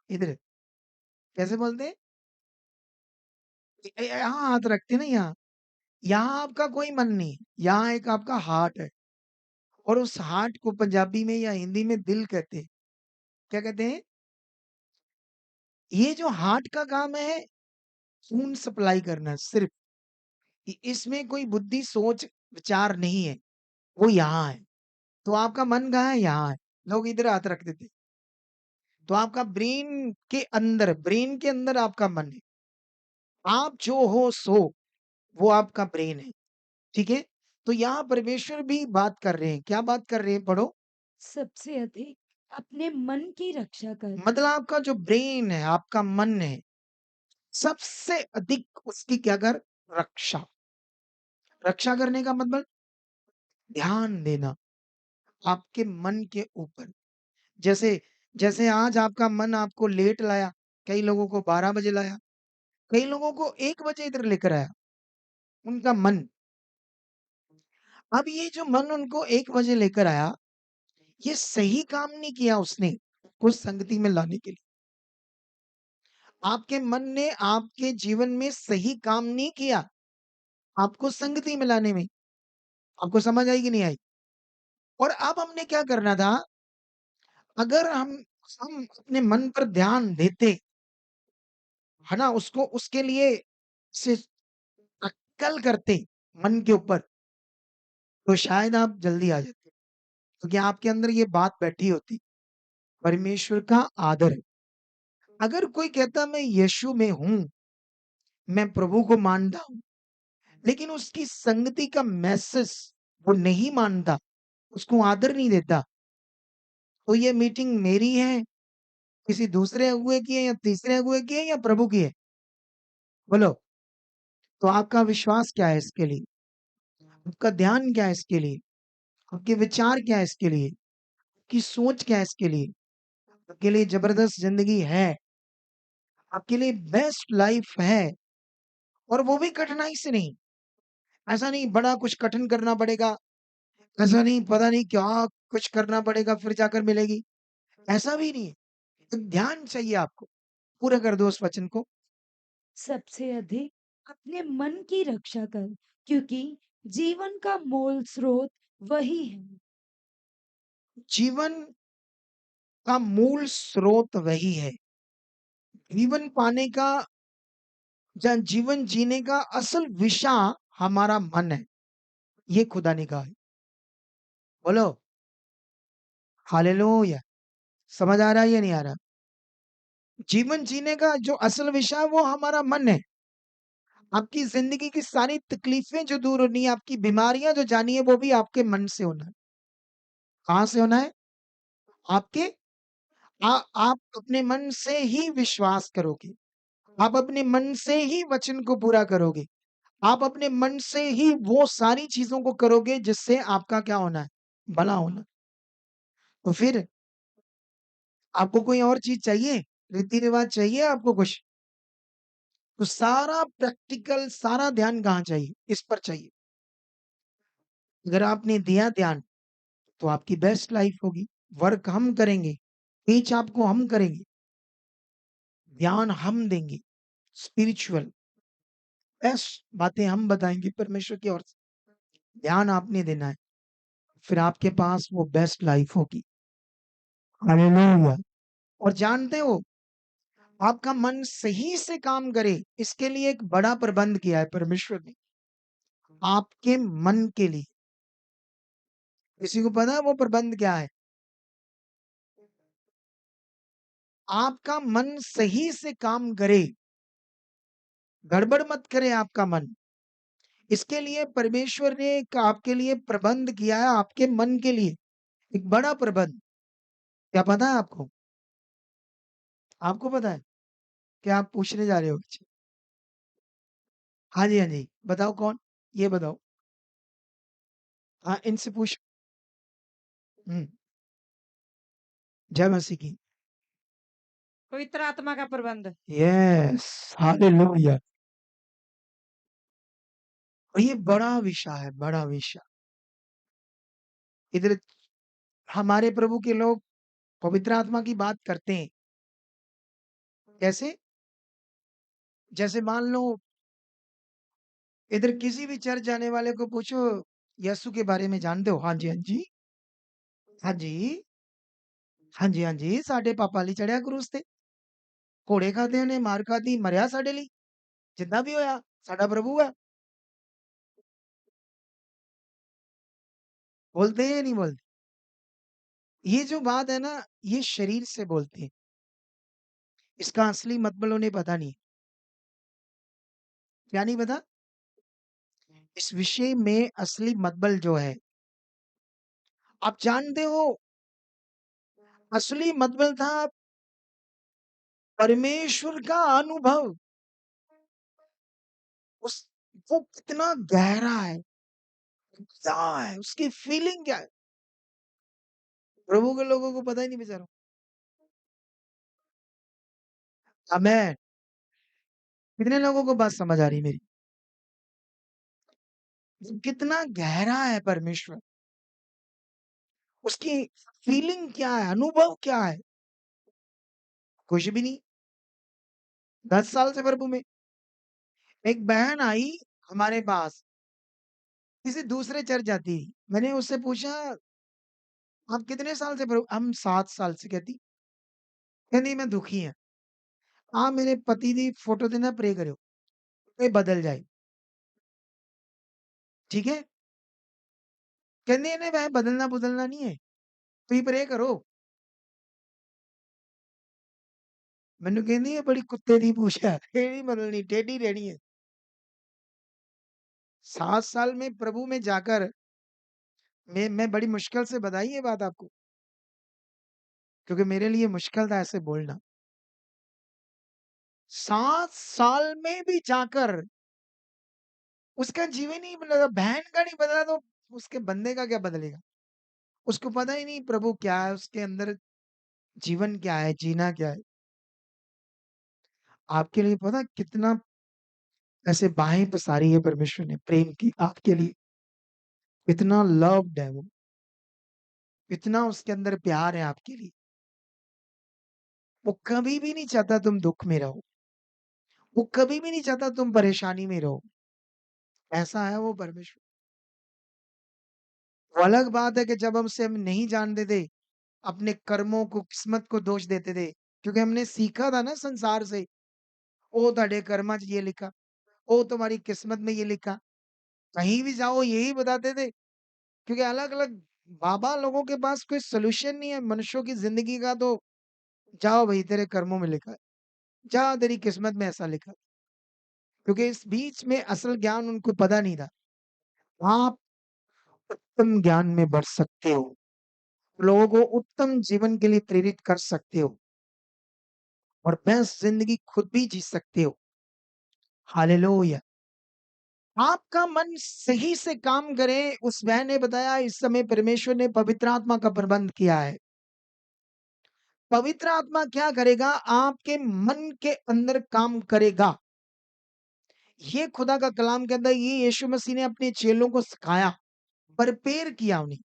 इधर है। कैसे बोलते हैं? यहाँ हाथ रखते ना, यहाँ। यहाँ आपका कोई मन नहीं है, यहाँ एक आपका हार्ट है, और उस हार्ट को पंजाबी में या हिंदी में दिल कहते हैं। क्या कहते हैं? ये जो हार्ट का काम है, खून सप्लाई करना सिर्फ। इसमें कोई बुद्धि, सोच, विचार नहीं है। वो यहाँ है। तो आपका मन कहाँ है? यहाँ है। लोग इधर हाथ रख देते। तो आपका ब्रेन के अंदर आपका मन है। आप जो हो सो, वो आपका ब्रेन है। ठीक है? तो यहाँ परमेश्वर भी बात कर रहे हैं। क्या बात कर रहे हैं? पढ़ो। सबसे अधिक अपने मन की रक्षा कर। मतलब आपका जो ब्रेन है, आपका मन है, सबसे अधिक उसकी क्या कर? रक्षा। रक्षा करने का मतलब ध्यान देना आपके मन के ऊपर। जैसे जैसे आज आपका मन आपको लेट लाया, कई लोगों को 12 बजे लाया, कई लोगों को 1 बजे इधर लेकर आया, उनका मन। अब ये जो मन उनको 1 बजे लेकर आया, ये सही काम नहीं किया उसने, कुछ संगति में लाने के लिए। आपके मन ने आपके जीवन में सही काम नहीं किया, आपको संगति में लाने में। आपको समझ आई कि नहीं आई? और अब हमने क्या करना था? अगर हम अपने मन पर ध्यान देते, है ना? उसको उसके लिए से अक्कल करते मन के ऊपर, तो शायद आप जल्दी आ जाते। क्योंकि आपके अंदर ये बात बैठी होती, परमेश्वर का आदर। अगर कोई कहता मैं यीशु में हूँ, मैं प्रभु को मानता हूँ, लेकिन उसकी संगति का मैसेज वो नहीं मानता, उसको आदर नहीं देता, तो ये मीटिंग मेरी है, किसी दूसरे अगुए की है, या तीसरे अगुए की है, या प्रभु की है? बोलो। तो आपका विश्वास क्या है इसके लिए? आपका ध्यान क्या है इसके लिए? आपके विचार क्या है इसके लिए? आपकी सोच क्या है इसके लिए? आपके लिए ज़बरदस्त ज़िंदगी है, आपके लिए बेस्ट लाइफ़ है और वो भी कठिनाई से नहीं। ऐसा नहीं बड़ा कुछ कठिन करना पड़ेगा, ऐसा नहीं पता नहीं क्या कुछ करना पड़ेगा फिर जाकर मिलेगी, ऐसा भी नहीं है। एक ध्यान चाहिए आपको, पूरा कर दो उस वचन को। सबसे अधिक अपने मन की रक्षा कर, क्योंकि जीवन का मूल स्रोत वही है। जीवन का मूल स्रोत वही है। जीवन पाने का या जीवन जीने का असल विषय हमारा मन है। ये खुदा ने कहा है। बोलो हालेलुया! समझ आ रहा है या नहीं आ रहा? जीवन जीने का जो असल विषय है वो हमारा मन है। आपकी ज़िंदगी की सारी तकलीफ़ें जो दूर होनी है, आपकी बीमारियाँ जो जानी है वो भी आपके मन से होना है। कहाँ से होना है? आपके आ आप अपने मन से ही विश्वास करोगे। आप अपने मन से ही वचन को पूरा करोगे। आप अपने मन से ही वो सारी चीज़ों को करोगे जिससे आपका क्या होना है? भला होना। तो फिर आपको कोई और चीज़ चाहिए? रीति-रिवाज चाहिए आपको कुछ? तो सारा प्रैक्टिकल सारा ध्यान कहाँ चाहिए? इस पर चाहिए। अगर आपने दिया ध्यान तो आपकी बेस्ट लाइफ़ होगी। वर्क हम करेंगे, टीच आपको हम करेंगे, ध्यान हम देंगे, स्पिरिचुअल बेस्ट बातें हम बताएँगे परमेश्वर की ओर से। ध्यान आपने देना है, फिर आपके पास वो बेस्ट लाइफ़ होगी। हालेलुया! और जानते हो आपका मन सही से काम करे, इसके लिए एक बड़ा प्रबंध किया है परमेश्वर ने, आपके मन के लिए। किसी को पता है वो प्रबंध क्या है? आपका मन सही से काम करे, गड़बड़ मत करे आपका मन। इसके लिए परमेश्वर ने एक आपके लिए प्रबंध किया है, आपके मन के लिए, एक बड़ा प्रबंध। क्या पता है आपको? आपको पता है? क्या आप पूछने जा रहे हो? अच्छा। हाँ जी, हाँ जी। बताओ कौन? ये बताओ। हाँ, इनसे पूछ हुँ, जय मसीह की। पवित्र आत्मा का प्रबंध। Yes, hallelujah! और ये बड़ा विषय है, बड़ा विषय। इधर हमारे प्रभु के लोग पवित्र आत्मा की बात करते हैं। कैसे? जैसे मान लो इधर किसी भी चर्च जाने वाले को पूछो यीशु के बारे में जानते हो? हाँ जी, हाँ जी। हाँ जी। हाँ जी, हाँ जी। साडे पापा ਲਈ ਚੜਿਆ ਕਰੂਸ ਤੇ। ਘੋੜੇ ਖਾਧੇ ਉਹਨੇ, ਮਾਰ ਖਾਧੀ, ਮਰਿਆ ਸਾਡੇ ਲਈ। ਜਿੱਦਾਂ ਵੀ ਹੋਇਆ, ਸਾਡਾ प्रभु है। बोलते हैं या नहीं बोलते? ये जो बात है ना, ये शरीर से बोलते हैं। इसका असली मतलब उन्हें पता नहीं। क्या नहीं पता? इस विषय में असली मतबल जो है, आप जानते हो असली मतबल था परमेश्वर का अनुभव। उस वो कितना गहरा है, क्या है, उसकी फीलिंग क्या है? प्रभु के लोगों को पता ही नहीं बेचारों। आमेन। कितने लोगों को बात समझ आ रही मेरी? कितना गहरा है परमेश्वर, उसकी फीलिंग क्या है, अनुभव क्या है? कुछ भी नहीं। 10 साल से प्रभु में। एक बहन आई हमारे पास, किसी दूसरे चर्च जाती थी। मैंने उससे पूछा, "आप कितने साल से प्रभु" "हम 7 साल से" कहती। कहती मैं दुखी हैं। "हाँ, मेरे पति दी फोटो ते ना प्रे करियो, ये बदल जाए।" ठीक है? कहंदी इन्हें वह बदलना-बुदलना नहीं है, ਤੁਸੀਂ प्रे करो। ਮੈਨੂੰ ਕਹਿੰਦੀ ਇਹ ਬੜੀ ਕੁੱਤੇ ਦੀ ਪੂਛ है, ਇਹ नहीं बदलनी, टेढ़ी रहनी है। 7 साल में प्रभु में जाकर मैं बड़ी मुश्किल से बताई ये बात आपको, क्योंकि मेरे लिए मुश्किल था ऐसे बोलना। 7 साल में भी जाकर उसका जीवन ही बदला, बहन का नहीं बदला तो उसके बंदे का क्या बदलेगा? उसको पता ही नहीं प्रभु क्या है, उसके अंदर जीवन क्या है, जीना क्या है। आपके लिए पता है कितना ऐसे बाहें पसारी है परमेश्वर ने प्रेम की आपके लिए, इतना लव्ड है वो, इतना उसके अंदर प्यार है आपके लिए। वो कभी भी नहीं चाहता तुम दुःख में रहो, वो कभी भी नहीं चाहता तुम परेशानी में रहो। ऐसा है वो परमेश्वर। वो अलग बात है कि जब हमसे हम नहीं जानते थे, अपने कर्मों को, किस्मत को दोष देते थे, क्योंकि हमने सीखा था ना संसार से, ओ ਤੁਹਾਡੇ कर्मां 'ਚ ये लिखा, ओ तुम्हारी किस्मत में ये लिखा। कहीं भी जाओ यही बताते थे, क्योंकि अलग-अलग बाबा लोगों के पास कोई सॉल्यूशन नहीं है मनुष्यों की ज़िंदगी का, तो जाओ भई तेरे कर्मों में लिखा है, जा तेरी किस्मत में ऐसा लिखा है। क्योंकि इस बीच में असल ज्ञान उनको पता नहीं था। आप उत्तम ज्ञान में बढ़ सकते हो, लोगों को उत्तम जीवन के लिए प्रेरित कर सकते हो और बेस्ट ज़िंदगी खुद भी जी सकते हो। हालेलुया! आपका मन सही से काम करे, उस वह ने बताया इस समय परमेश्वर ने पवित्र आत्मा का प्रबंध किया है। पवित्र आत्मा क्या करेगा? आपके मन के अंदर काम करेगा। ये खुदा का कलाम कहता है, ये यीशु मसीह ने अपने चेलों को सिखाया, प्रिपेयर किया उन्हें।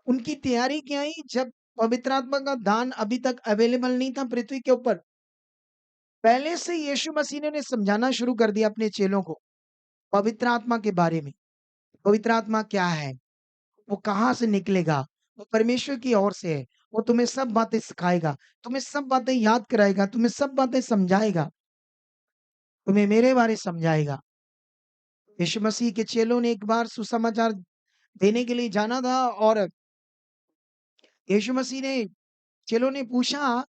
उनकी तैयारी क्या आई? जब पवित्र आत्मा का दान अभी तक अवेलेबल नहीं था पृथ्वी के ऊपर, पहले से यीशु मसीह ने उन्हें समझाना शुरू कर दिया अपने चेलों को, पवित्र आत्मा के बारे में। पवित्र आत्मा क्या है? वो कहाँ से निकलेगा? वो परमेश्वर की ओर से है। वो तुम्हें सब बातें सिखाएगा, तुम्हें सब बातें याद कराएगा, तुम्हें सब बातें समझाएगा, तुम्हें मेरे बारे समझाएगा। यीशु मसीह के चेलों ने एक बार सुसमाचार देने के लिए जाना था और यीशु मसीह ने चेलों ने पूछा,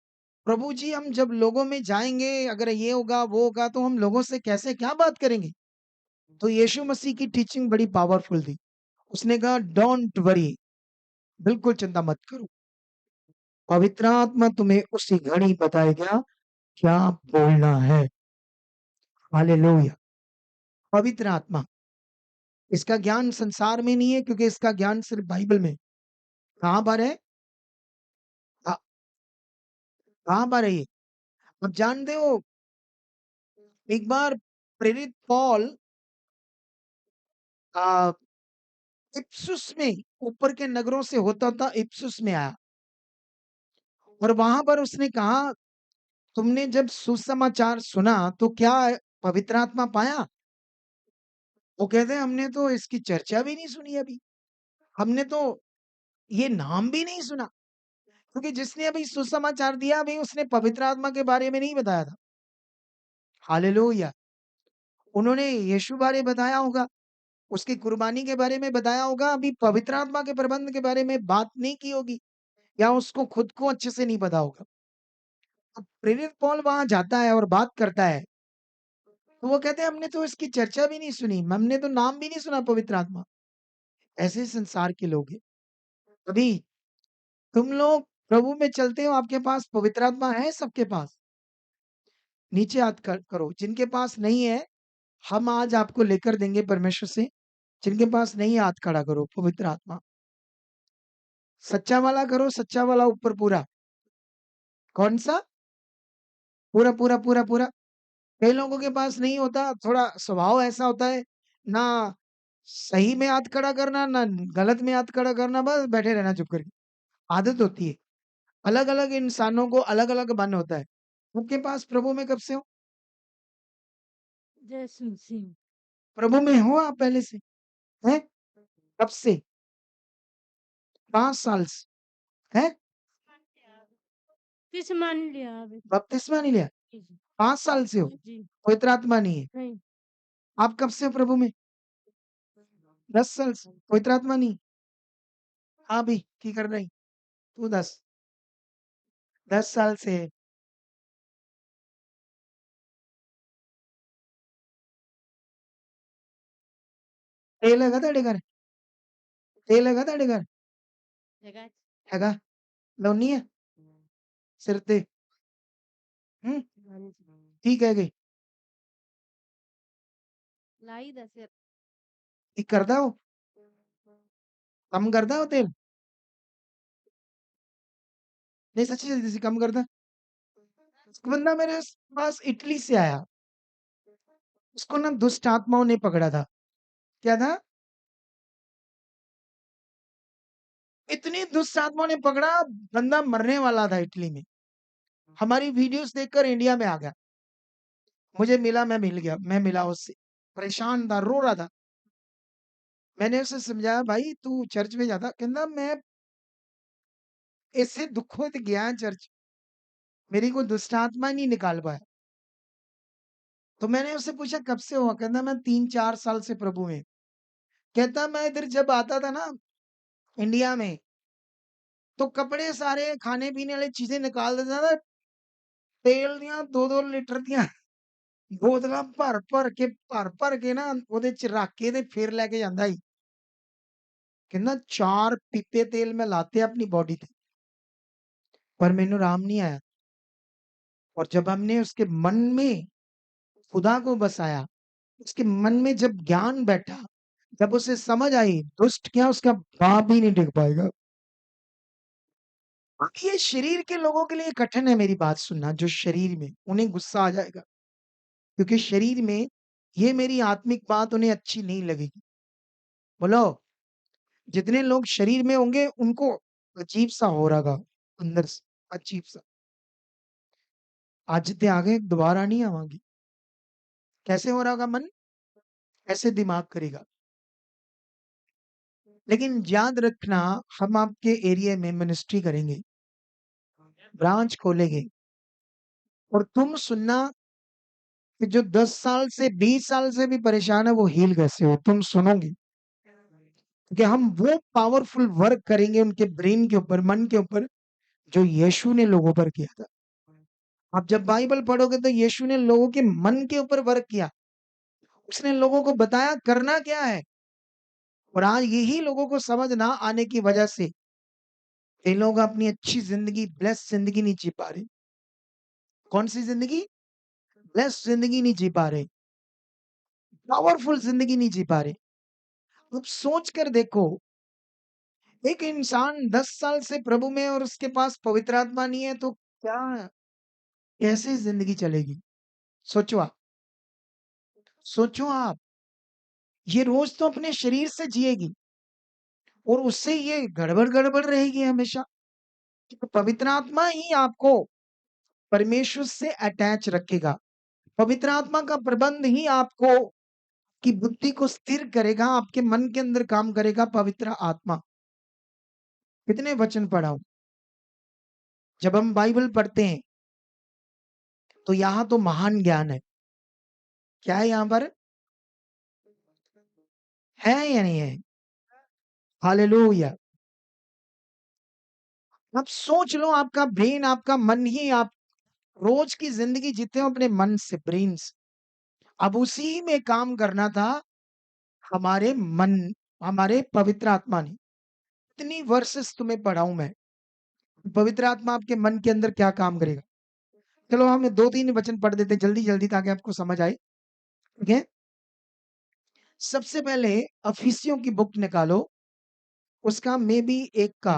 "प्रभु जी हम जब लोगों में जाएँगे, अगर ये होगा, वो होगा तो हम लोगों से कैसे क्या बात करेंगे?" तो यीशु मसीह की टीचिंग बड़ी पावरफुल थी। उसने कहा, "डोंट वरी, बिल्कुल चिंता मत करो। पवित्र आत्मा तुम्हें उसी घड़ी बताएगा क्या बोलना है।" हालेलुया! पवित्र आत्मा, इसका ज्ञान संसार में नहीं है क्योंकि इसका ज्ञान सिर्फ बाइबल में है। कहाँ पर है? हाँ, कहाँ पर है ये? आप जानते हो एक बार प्रेरित पौल अ, इफिसुस में ऊपर के नगरों से होता इफिसुस में आया और वहां पर उसने कहा, तुमने जब सुसमाचार सुना तो क्या पवित्र आत्मा पाया? वो कहते हैं हमने तो इसकी चर्चा भी नहीं सुनी अभी, हमने तो ये नाम भी नहीं सुना, क्योंकि जिसने अभी सुसमाचार दिया अभी उसने पवित्र आत्मा के बारे में नहीं बताया था। हालेलुया! उन्होंने यीशु बारे बताया होगा, उसकी कुर्बानी के बारे में बताया होगा, अभी पवित्र आत्मा के प्रबंध के बारे में बात नहीं की होगी या उसको खुद को अच्छे से नहीं पता होगा। अब प्रेरित पौल वहाँ जाता है और बात करता है, तो वो कहते हैं हमने तो इसकी चर्चा भी नहीं सुनी, हमने तो नाम भी नहीं सुना पवित्र आत्मा। ऐसे संसार के लोग हैं। अभी तुम लोग प्रभु में चलते हो, आपके पास पवित्र आत्मा है सबके पास? नीचे हाथ करो, जिनके पास नहीं है, हम आज आपको लेकर देंगे परमेश्वर से, जिनके पास नहीं है हाथ खड़ा करो, पवित्र आत्मा। सच्चा वाला करो, सच्चा वाला ऊपर पूरा। कौन-सा? पूरा, पूरा, पूरा, पूरा। कई लोगों के पास नहीं होता, थोड़ा स्वभाव ऐसा होता है, ना सही में हाथ खड़ा करना, ना गलत में हाथ खड़ा करना, बस बैठे रहना चुप करके। आदत होती है। अलग-अलग इंसानों को अलग-अलग मन होता है। आपके पास प्रभु में कब से हो? यीशु मसीह। प्रभु में हो आप पहले से? हैं? कब से? 5 साल से? हैं? किस मान लिया अभी? बपतिस्मा नहीं लिया? जी, जी। 5 साल से हो? जी, पवित्र आत्मा नहीं है? नहीं। आप कब से हो प्रभु में? 10 साल से? पवित्र आत्मा नहीं? हाँ भी, की कर रही? तू दस? 10 साल से है। तेल हैगा ਤੁਹਾਡੇ ਘਰ? तेल हैगा ਤੁਹਾਡੇ ਘਰ? जगह हैगा? ਲਾਉਣੀ ਹੈ ਸਿਰ ਤੇ? ਹੂੰ? ਕੀ ਕਹਿ ਗਏ? लाई दा सिर। ਕੀ ਕਰਦਾ ਉਹ? ਕੰਮ ਕਰਦਾ ਉਹ ਤੇਲ? नहीं सच्ची जल्दी कम कर दे। बंदा मेरे पास इटली से आया, उसको ना दुष्ट आत्माओं ने पकड़ा था। क्या था? इतनी दुष्ट आत्माओं ने पकड़ा, बंदा मरने वाला था इटली में। हमारी वीडियोस देखकर इंडिया में आ गया। मुझे मिला, मैं मिल गया, मैं मिला उससे, परेशान था, रो रहा था। मैंने उसे समझाया, भाई तू चर्च में जाता? कहता मैं ऐसे दुखों से गया चर्च, मेरी कोई दुष्ट आत्मा नहीं निकाल पाया। तो मैंने उससे पूछा कब से हुआ? कहता मैं 3-4 साल से प्रभु में। कहता मैं इधर जब आता था ना इंडिया में, तो कपड़े सारे खाने पीने वाली चीजें निकाल देता था, तेल दियां 2-2 लीटर दियां बोतलां भर भर के ना ਉਹਦੇ ਚ ਰੱਖ ਕੇ ਤੇ ਫਿਰ ਲੈ ਕੇ ਜਾਂਦਾ ਸੀ। ਕਹਿੰਦਾ 4 पीपे तेल में लाते अपनी बॉडी पे, पर मैंने राम नहीं आया। और जब हमने उसके मन में खुदा को बसाया, उसके मन में जब ज्ञान बैठा, जब उसे समझ आई दुष्ट क्या उसका बाप भी नहीं टिक पाएगा। ये शरीर के लोगों के लिए कठिन है मेरी बात सुनना, जो शरीर में उन्हें गुस्सा आ जाएगा, क्योंकि शरीर में ये मेरी आत्मिक बात उन्हें अच्छी नहीं लगेगी। बोलो, जितने लोग शरीर में होंगे उनको अजीब सा हो रहा अंदर से, अजीब सा, आज ते आगे दोबारा नहीं आवांगी। कैसे हो रहा होगा मन? ऐसे दिमाग करेगा। लेकिन याद रखना, हम आपके एरिया में मिनिस्ट्री करेंगे, ब्रांच खोलेंगे, और तुम सुनना कि जो 10 साल से 20 साल से भी परेशान है वो हील कैसे हो, तुम सुनोगे। क्योंकि हम वो पावरफुल वर्क करेंगे उनके ब्रेन के ऊपर, मन के ऊपर, जो यीशु ने लोगों पर किया था। आप जब बाइबल पढ़ोगे तो यीशु ने लोगों के मन के ऊपर वर्क किया, उसने लोगों को बताया करना क्या है। और आज यही लोगों को समझ ना आने की वजह से ये लोग अपनी अच्छी जिंदगी, ब्लेस जिंदगी नहीं जी पा रहे। कौन सी जिंदगी? ब्लेस जिंदगी नहीं जी पा रहे, पावरफुल जिंदगी नहीं जी पा रहे। अब सोच कर देखो, एक इंसान 10 साल से प्रभु में और उसके पास पवित्र आत्मा नहीं है, तो क्या, कैसे जिंदगी चलेगी? सोचो आप, सोचो आप, ये रोज तो अपने शरीर से जिएगी और उससे ये गड़बड़ रहेगी हमेशा। तो पवित्र आत्मा ही आपको परमेश्वर से अटैच रखेगा। पवित्र आत्मा का प्रबंध ही आपको की बुद्धि को स्थिर करेगा, आपके मन के अंदर काम करेगा पवित्र आत्मा। कितने वचन पढ़ाऊं? जब हम बाइबल पढ़ते हैं तो यहाँ तो महान ज्ञान है। क्या है यहाँ पर? है या नहीं है? हालेलुया। अब सोच लो, आपका ब्रेन, आपका मन ही, आप रोज की जिंदगी जीते हो अपने मन से, ब्रेन से। अब उसी में काम करना था हमारे मन, हमारे पवित्र आत्मा ने। इतनी वर्सेस तुम्हें पढ़ाऊं मैं, पवित्र आत्मा आपके मन के अंदर क्या काम करेगा। चलो हम 2-3 वचन पढ़ देते जल्दी जल्दी ताकि आपको समझ आए। ठीक है, सबसे पहले अफिसियों की बुक निकालो, उसका मे बी एक का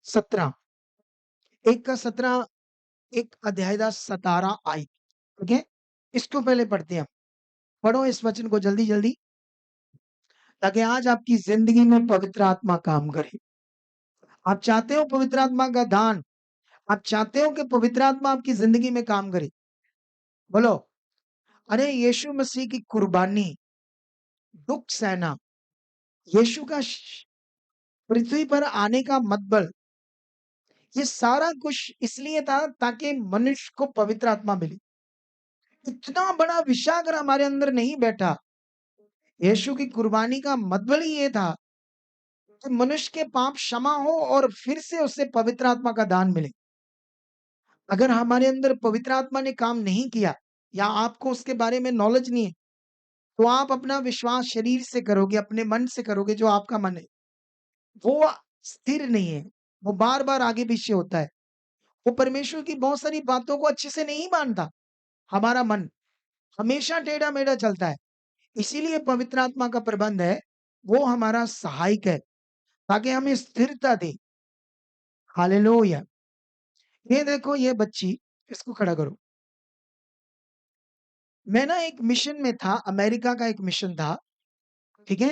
17, एक का 17, एक अध्याय का 17 आई। ठीक है, इसको पहले पढ़ते हैं। पढ़ो इस वचन को जल्दी जल्दी, ताकि आज आपकी जिंदगी में पवित्र आत्मा काम करे। आप चाहते हो पवित्र आत्मा का दान, आप चाहते हो कि पवित्र आत्मा आपकी जिंदगी में काम करे? बोलो, अरे यीशु मसीह की कुर्बानी, दुख सहना, यीशु का पृथ्वी पर आने का मतबल, ये सारा कुछ इसलिए था ताकि मनुष्य को पवित्र आत्मा मिले। इतना बड़ा विषय अगर हमारे अंदर नहीं बैठा, यीशु की कुर्बानी का मतबल ही ये था कि मनुष्य के पाप क्षमा हो और फिर से उसे पवित्र आत्मा का दान मिले। अगर हमारे अंदर पवित्र आत्मा ने काम नहीं किया, या आपको उसके बारे में नॉलेज नहीं है, तो आप अपना विश्वास शरीर से करोगे, अपने मन से करोगे। जो आपका मन है वो स्थिर नहीं है, वो बार-बार आगे पीछे होता है, वो परमेश्वर की बहुत सारी बातों को अच्छे से नहीं मानता। हमारा मन हमेशा टेढ़ा-मेढ़ा चलता है। इसीलिए पवित्र आत्मा का प्रबंध है, वो हमारा सहायक है, ताकि हमें स्थिरता दे, हालेलुया। ये देखो ये बच्ची, इसको खड़ा करो। मैं ना एक मिशन में था, अमेरिका का एक मिशन था, ठीक है?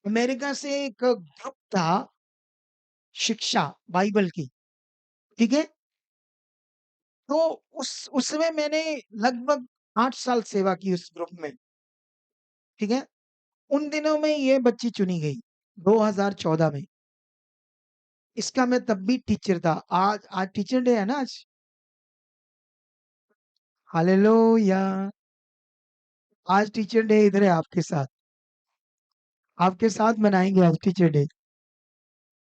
अमेरिका से एक ग्रुप था, शिक्षा बाइबल की, ठीक है? तो उसमें मैंने लगभग 8 साल सेवा की उस ग्रुप में, ठीक है? उन दिनों में ये बच्ची चुनी गई, 2014 में। इसका मैं तब भी टीचर था। आज टीचर डे है ना आज? हालेलुया! आज टीचर डे इधर है आपके साथ। आपके साथ मनाएँगे आज टीचर डे।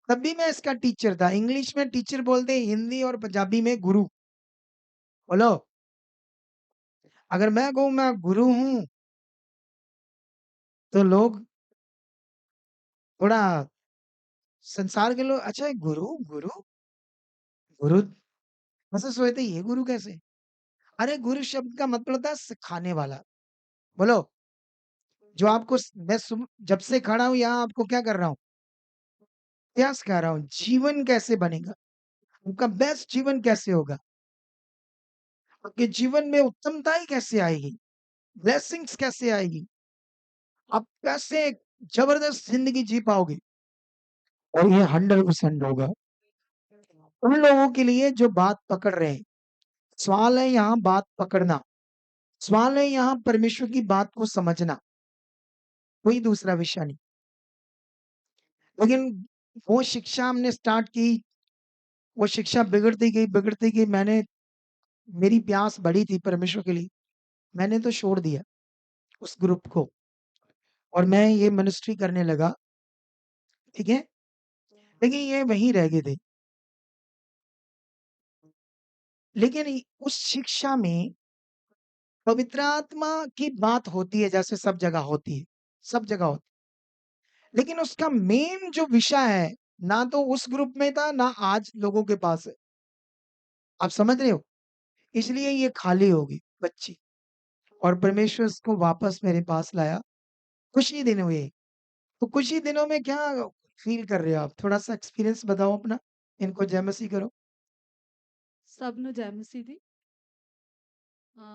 तब भी मैं इसका टीचर था। इंग्लिश में टीचर बोलते हैं, हिंदी और पंजाबी में गुरु। बोलो, अगर मैं कहूँ मैं गुरु हूँ, तो लोग थोड़ा संसार के लोग अच्छा ये गुरु गुरु गुरु ऐसे सोचते ये गुरु कैसे? अरे गुरु शब्द का मतलब होता है सिखाने वाला। बोलो, जो आपको मैं जब से खड़ा हूँ यहाँ आपको क्या कर रहा हूँ? क्या सिखा रहा हूँ? जीवन कैसे बनेगा? आपका बेस्ट जीवन कैसे होगा? आपके जीवन में उत्तमताएँ कैसे आएगी? ब्लेसिंग्स कैसे आएगी? आप कैसे जबरदस्त ज़िंदगी जी पाओगे? और ये 100% होगा। उन लोगों के लिए जो बात पकड़ रहे हैं। सवाल है यहाँ बात पकड़ना। सवाल है यहाँ परमेश्वर की बात को समझना। कोई दूसरा विषय नहीं। लेकिन वो शिक्षा हमने स्टार्ट की, वो शिक्षा बिगड़ती गई। मेरी प्यास बढ़ी थी परमेश्वर के लिए। मैंने तो छोड़ दिया उस ग्रुप को और मैं ये मिनिस्ट्री करने लगा, ठीक है? लेकिन ये वहीं रह गए थे। लेकिन उस शिक्षा में पवित्र आत्मा की बात होती है जैसे सब जगह होती है, सब जगह होती है। लेकिन उसका मेन जो विषय है, ना तो उस ग्रुप में था, ना आज लोगों के पास है। आप समझ रहे हो? इसलिए ये खाली हो गई बच्ची और परमेश्वर इसको वापस मेरे पास लाया। कुछ ही दिन हुए। तो कुछ ही दिनों में क्या फ़ील कर रहे हो आप? थोड़ा-सा एक्सपीरियंस बताओ अपना। इनको जय मसीह करो। ਸਭ ਨੂੰ ਜੈ ਮਸੀਹ ਦੀ।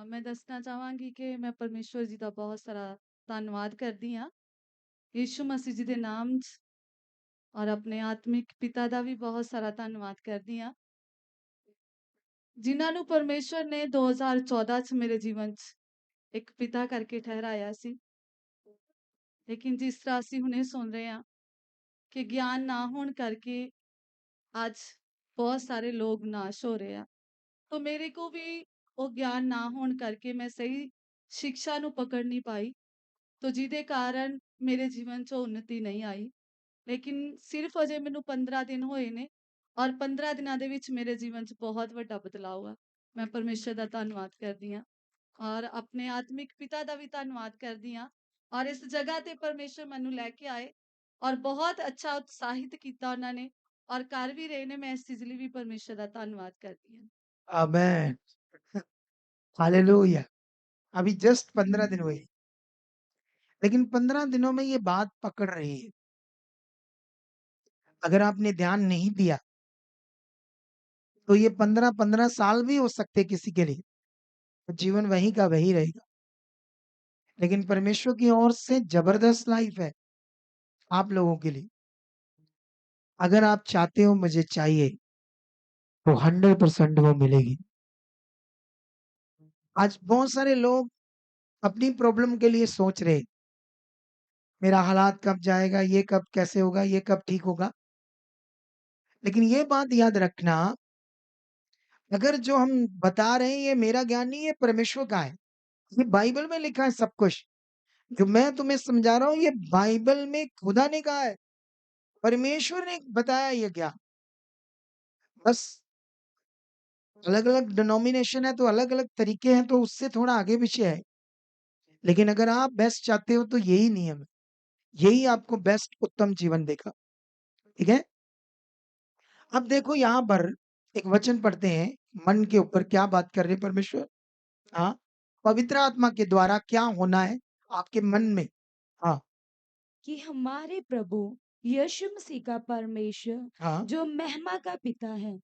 ਮੈਂ ਦੱਸਣਾ ਚਾਹਾਂਗੀ ਕਿ ਮੈਂ ਪਰਮੇਸ਼ਵਰ ਜੀ ਦਾ ਬਹੁਤ ਸਾਰਾ ਧੰਨਵਾਦ ਕਰਦੀ ਹਾਂ। ਯੀਸ਼ੂ ਮਸੀਹ ਜੀ ਦੇ ਨਾਮ 'ਚ ਔਰ ਆਪਣੇ ਆਤਮਿਕ ਪਿਤਾ ਦਾ ਵੀ ਬਹੁਤ ਸਾਰਾ ਧੰਨਵਾਦ ਕਰਦੀ ਹਾਂ, ਜਿਨ੍ਹਾਂ ਨੂੰ ਪਰਮੇਸ਼ਵਰ ਨੇ 2014 'ਚ ਮੇਰੇ ਜੀਵਨ 'ਚ ਇੱਕ ਪਿਤਾ ਕਰਕੇ ਠਹਿਰਾਇਆ ਸੀ। ਲੇਕਿਨ ਜਿਸ ਤਰ੍ਹਾਂ ਅਸੀਂ ਹੁਣੇ ਸੁਣ ਰਹੇ ਹਾਂ ਕਿ ਗਿਆਨ ਨਾ ਹੋਣ ਕਰਕੇ ਅੱਜ ਬਹੁਤ ਸਾਰੇ ਲੋਕ ਨਾਸ਼ ਹੋ ਰਹੇ ਆ। तो मेरे को भी वो ज्ञान ना होने करके मैं सही शिक्षा ਨੂੰ पकड़ नहीं पाई, तो ਜਿਹਦੇ ਕਾਰਨ ਮੇਰੇ ਜੀਵਨ 'ਚ ਉન્નਤੀ ਨਹੀਂ ਆਈ। ਲੇਕਿਨ ਸਿਰਫ ਅਜੇ ਮੈਨੂੰ 15 ਦਿਨ ਹੋਏ ਨੇ ਔਰ 15 ਦਿਨਾਂ ਦੇ ਵਿੱਚ ਮੇਰੇ ਜੀਵਨ 'ਚ ਬਹੁਤ ਵੱਡਾ ਬਦਲਾਅ ਹੋਇਆ। ਮੈਂ ਪਰਮੇਸ਼ਰ ਦਾ ਧੰਨਵਾਦ ਕਰਦੀ ਹਾਂ ਔਰ ਆਪਣੇ ਆਤਮਿਕ ਪਿਤਾ ਦਾ ਵੀ ਧੰਨਵਾਦ ਕਰਦੀ ਹਾਂ ਔਰ ਇਸ ਜਗ੍ਹਾ ਤੇ ਪਰਮੇਸ਼ਰ ਮੈਨੂੰ ਲੈ ਕੇ ਆਏ ਔਰ ਬਹੁਤ ਅੱਛਾ ਉਤਸ਼ਾਹਿਤ ਕੀਤਾ ਉਹਨਾਂ ਨੇ ਔਰ ਕਰ ਵੀ ਰਹੇ ਨੇ। ਮੈਂ ਇਸ ਚੀਜ਼ ਲਈ ਵੀ ਪਰਮੇਸ਼ਰ ਦਾ ਧੰਨਵਾਦ ਕਰਦੀ ਹਾਂ। आमेन। हालेलुया। अभी जस्ट 15 दिन हुए। लेकिन 15 दिनों में ये बात पकड़ रही है। अगर आपने ध्यान नहीं दिया, तो ये 15-15 साल भी हो सकते किसी के लिए। तो जीवन वहीं का वहीं रहेगा। लेकिन परमेश्वर की ओर से जबरदस्त लाइफ है आप लोगों के लिए। अगर आप चाहते हो मुझे चाहिए, तो 100% वो मिलेगी। आज बहुत सारे लोग अपनी प्रॉब्लम के लिए सोच रहे, मेरा हालात कब जाएगा, ये कब कैसे होगा, ये कब ठीक होगा। लेकिन ये बात याद रखना, अगर जो हम बता रहे हैं ये मेरा ज्ञान नहीं है, परमेश्वर का है। ये बाइबल में लिखा है सब कुछ। जो मैं तुम्हें समझा रहा हूँ ये बाइबल में खुदा ने कहा है। परमेश्वर ने बताया ये ज्ञान। बस अलग-अलग डिनोमिनेशन है तो अलग-अलग तरीके हैं तो उससे थोड़ा आगे पीछे है। लेकिन अगर आप बेस्ट चाहते हो तो यही नियम है। यही आपको बेस्ट उत्तम जीवन देगा। ठीक है? अब देखो यहाँ पर एक वचन पढ़ते हैं, मन के ऊपर क्या बात कर रहे हैं परमेश्वर? हाँ, पवित्र आत्मा के द्वारा क्या होना है आपके मन में? हाँ, कि हमारे प्रभु यीशु मसीह का परमेश्वर हाँ जो महिमा का पिता है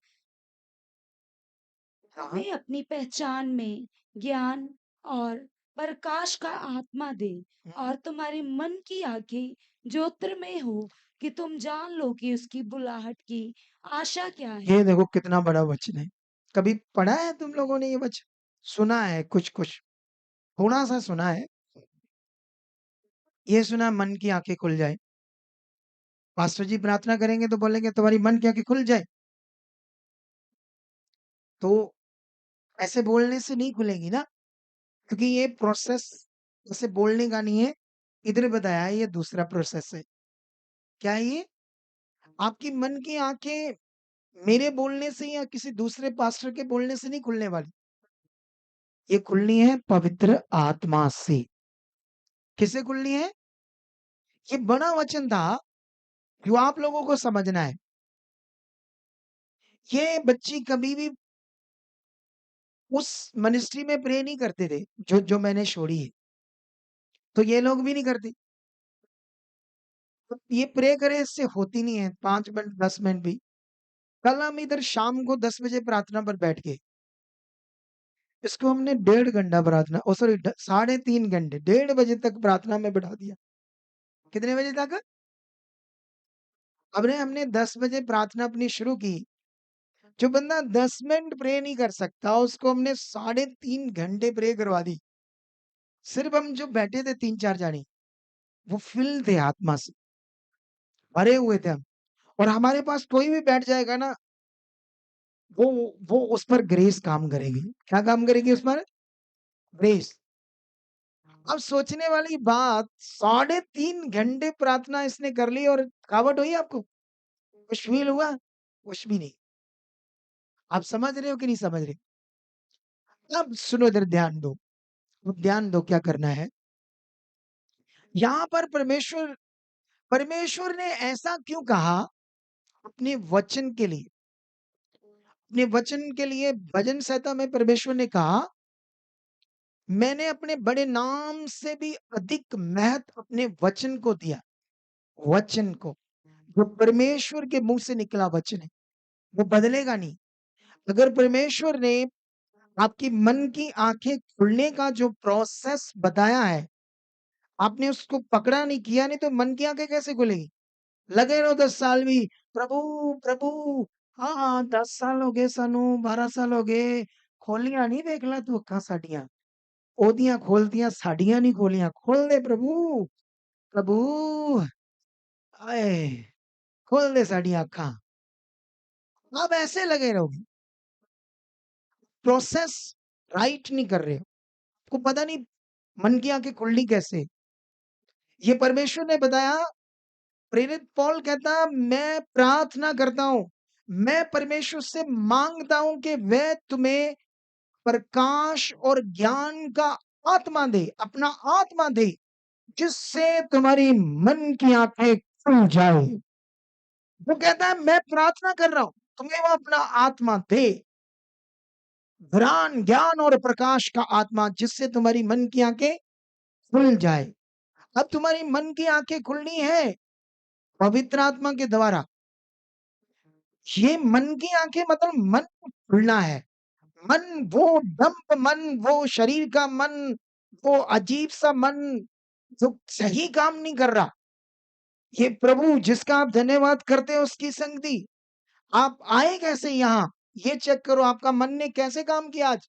हाँ तुम्हें अपनी पहचान में ज्ञान और प्रकाश का आत्मा दे और तुम्हारे मन की आंखें ज्योतिर्मय हो कि तुम जान लो कि उसकी बुलाहट की आशा क्या है। ये देखो कितना बड़ा वचन है। कभी पढ़ा है तुम लोगों ने ये वचन? सुना है कुछ कुछ, थोड़ा सा सुना है। ये सुना मन की आंखें खुल जाए। पास्टर जी प्रार्थना करेंगे तो बोलेंगे तुम्हारी मन की आंखें खुल जाए, तो ऐसे बोलने से नहीं खुलेगी ना, क्योंकि ये प्रोसेस ऐसे बोलने का नहीं है। इधर बताया है ये दूसरा प्रोसेस है। क्या है ये? आपकी मन की आंखें मेरे बोलने से या किसी दूसरे पास्टर के बोलने से नहीं खुलने वाली। ये खुलनी है पवित्र आत्मा से। किससे खुलनी है? ये बड़ा वचन था जो आप लोगों को समझना है। ये बच्ची कभी भी उस मिनिस्ट्री में प्रे नहीं करते थे जो जो मैंने छोड़ी है, तो ये लोग भी नहीं करते। तो ये प्रे करे इससे होती नहीं है 5 मिनट 10 मिनट भी। कल हम इधर शाम को 10 बजे प्रार्थना पर बैठ गए। इसको हमने 1.5 घंटा प्रार्थना, ओ सॉरी 3.5 घंटे, 1:30 बजे तक प्रार्थना में बिठा दिया। कितने बजे तक? अब हमने 10 बजे प्रार्थना अपनी शुरू की। जो बंदा 10 मिनट प्रे नहीं कर सकता उसको हमने 3.5 घंटे प्रे करवा दी। सिर्फ हम जो बैठे थे 3-4 जाने, वो फिल थे आत्मा से, भरे हुए थे हम। और हमारे पास कोई भी बैठ जाएगा ना, वो वो उस पर ग्रेस काम करेगी। क्या काम करेगी उस पर? ग्रेस। अब सोचने वाली बात, 3.5 घंटे प्रार्थना इसने कर ली और थकावट हुई आपको? कुछ फील हुआ? कुछ भी नहीं। आप समझ रहे हो कि नहीं समझ रहे? अब सुनो, इधर ध्यान दो। अब ध्यान दो क्या करना है। यहाँ पर परमेश्वर परमेश्वर ने ऐसा क्यों कहा? अपने वचन के लिए, अपने वचन के लिए भजन संहिता में परमेश्वर ने कहा, मैंने अपने बड़े नाम से भी अधिक महत्व अपने वचन को दिया। वचन को, जो परमेश्वर के मुंह से निकला वचन है, वो बदलेगा नहीं। अगर परमेश्वर ने आपकी मन की आंखें खुलने का जो प्रोसेस बताया है, आपने उसको पकड़ा नहीं, किया नहीं, तो मन की आंखें कैसे खुलेगी? लगे रहो 10 साल भी, प्रभु प्रभु, हाँ 10 साल हो गए, सानू 12 साल हो गए, खोलियां नहीं देख ला तू अखा साडियां, ओदियां खोलतियां साडियां नहीं खोलियां, खोल दे प्रभु, प्रभु आए, खोल दे साडियां अखा। आप ऐसे लगे रहोगे, प्रोसेस राइट नहीं कर रहे हो, आपको पता नहीं मन की आंखें खुलनी कैसे। ये परमेश्वर ने बताया। प्रेरित पौल कहता, मैं प्रार्थना करता हूं, मैं परमेश्वर से मांगता हूं कि वह तुम्हें प्रकाश और ज्ञान का आत्मा दे, अपना आत्मा दे, जिससे तुम्हारी मन की आंखें खुल जाए। वो कहता है मैं प्रार्थना कर रहा हूं, तुम्हें वो अपना आत्मा दे, ज्ञान ज्ञान और प्रकाश का आत्मा, जिससे तुम्हारी मन की आंखें खुल जाए। अब तुम्हारी मन की आंखें खुलनी है पवित्र आत्मा के द्वारा। ये मन की आंखें मतलब मन खुलना है। मन, वो डंप मन, वो शरीर का मन, वो अजीब सा मन जो सही काम नहीं कर रहा। ये प्रभु जिसका आप धन्यवाद करते हो उसकी संगति। आप आए कैसे यहाँ? ये चेक करो आपका मन ने कैसे काम किया आज।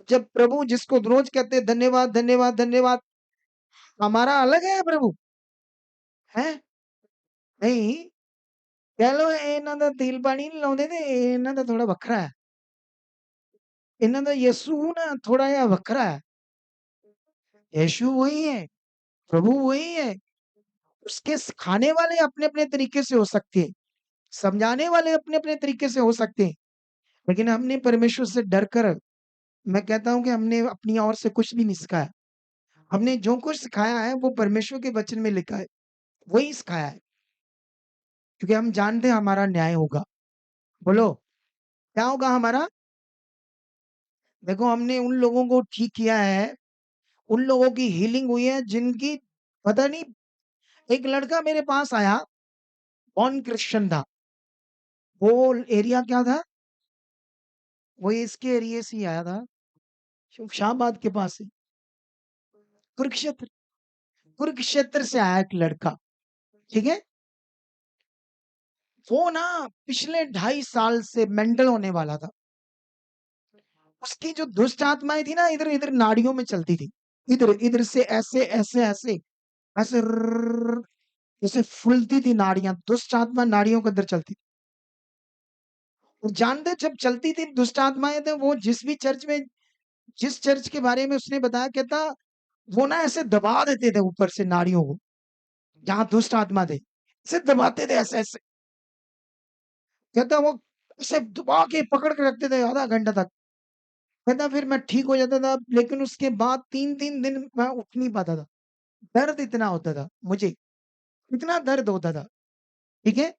जब प्रभु जिसको रोज कहते हैं धन्यवाद धन्यवाद धन्यवाद, हमारा अलग है प्रभु है नहीं। कह लो इन्हां दा तेल पानी नहीं लाਉਂਦੇ ਤੇ ਇਹਨਾਂ ਦਾ थोड़ा ਵੱਖਰਾ है। इन्हां दा यीशु ना थोड़ा या ਵੱਖਰਾ है। यीशु वही है, प्रभु वही है। उसके सिखाने वाले अपने-अपने तरीके से हो सकते हैं, समझाने वाले अपने-अपने तरीके से हो सकते हैं, लेकिन हमने परमेश्वर से डर कर, मैं कहता हूँ कि हमने अपनी ओर से कुछ भी नहीं सिखाया। हमने जो कुछ सिखाया है वो परमेश्वर के वचन में लिखा है, वही सिखाया है, क्योंकि हम जानते हैं हमारा न्याय होगा। बोलो, क्या होगा हमारा? देखो हमने उन लोगों को ठीक किया है, उन लोगों की हीलिंग हुई है जिनकी पता नहीं एक लड़का मेरे पास आया, बॉर्न क्रिश्चियन था। वो एरिया क्या था? वो इसके एरिया से ही आया था, शाहबाद के पास से, कुरुक्षेत्र। कुरुक्षेत्र से आया एक लड़का, ठीक है? वो ना पिछले 2.5 साल से मेंटल होने वाला था। उसकी जो दुष्ट आत्माएं थी ना, इधर इधर नाड़ियों में चलती थी, इधर इधर से ऐसे ऐसे ऐसे ऐसे रर्रर्र, जैसे फूलती थी नाड़ियां। दुष्ट आत्मा नाड़ियों के अंदर चलती थी। और जानते, जब चलती थी दुष्ट आत्माएं, थे वो जिस भी चर्च में, जिस चर्च के बारे में उसने बताया, कहता वो ना ऐसे दबा देते थे ऊपर से नाड़ियों को, जहां दुष्ट आत्मा थे, ऐसे दबाते थे, ऐसे ऐसे। कहता वो ऐसे दबा के पकड़ के रखते थे आधा घंटा तक। कहता फिर मैं ठीक हो जाता था, लेकिन उसके बाद 3-3 दिन मैं उठ नहीं पाता था। दर्द इतना होता था मुझे, इतना दर्द होता था, ठीक है?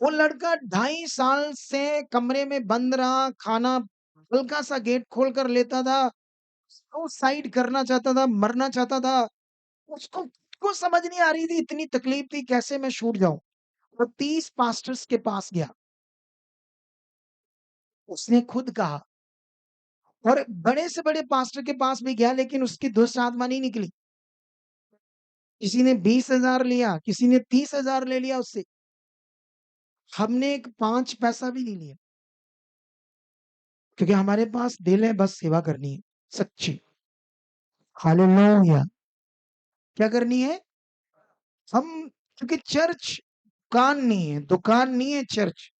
वो लड़का 2.5 साल से कमरे में बंद रहा, खाना हल्का सा गेट खोल कर लेता था, सुसाइड करना चाहता था, मरना चाहता था। उसको को समझ नहीं आ रही थी, इतनी तकलीफ थी, कैसे मैं छूट जाऊं। वो 30 पास्टर्स के पास गया, उसने खुद कहा, और बड़े से बड़े पास्टर के पास भी गया, लेकिन उसकी दुष्ट आत्मा नहीं निकली। किसी ने 20,000 लिया, किसी ने 30,000 ले लिया उससे। हमने एक 5 पैसा भी नहीं लिया, क्योंकि हमारे पास दिल है बस सेवा करनी है, सच्ची। हालेलुया। क्या करनी है? हम, क्योंकि चर्च दुकान नहीं है, दुकान नहीं है चर्च।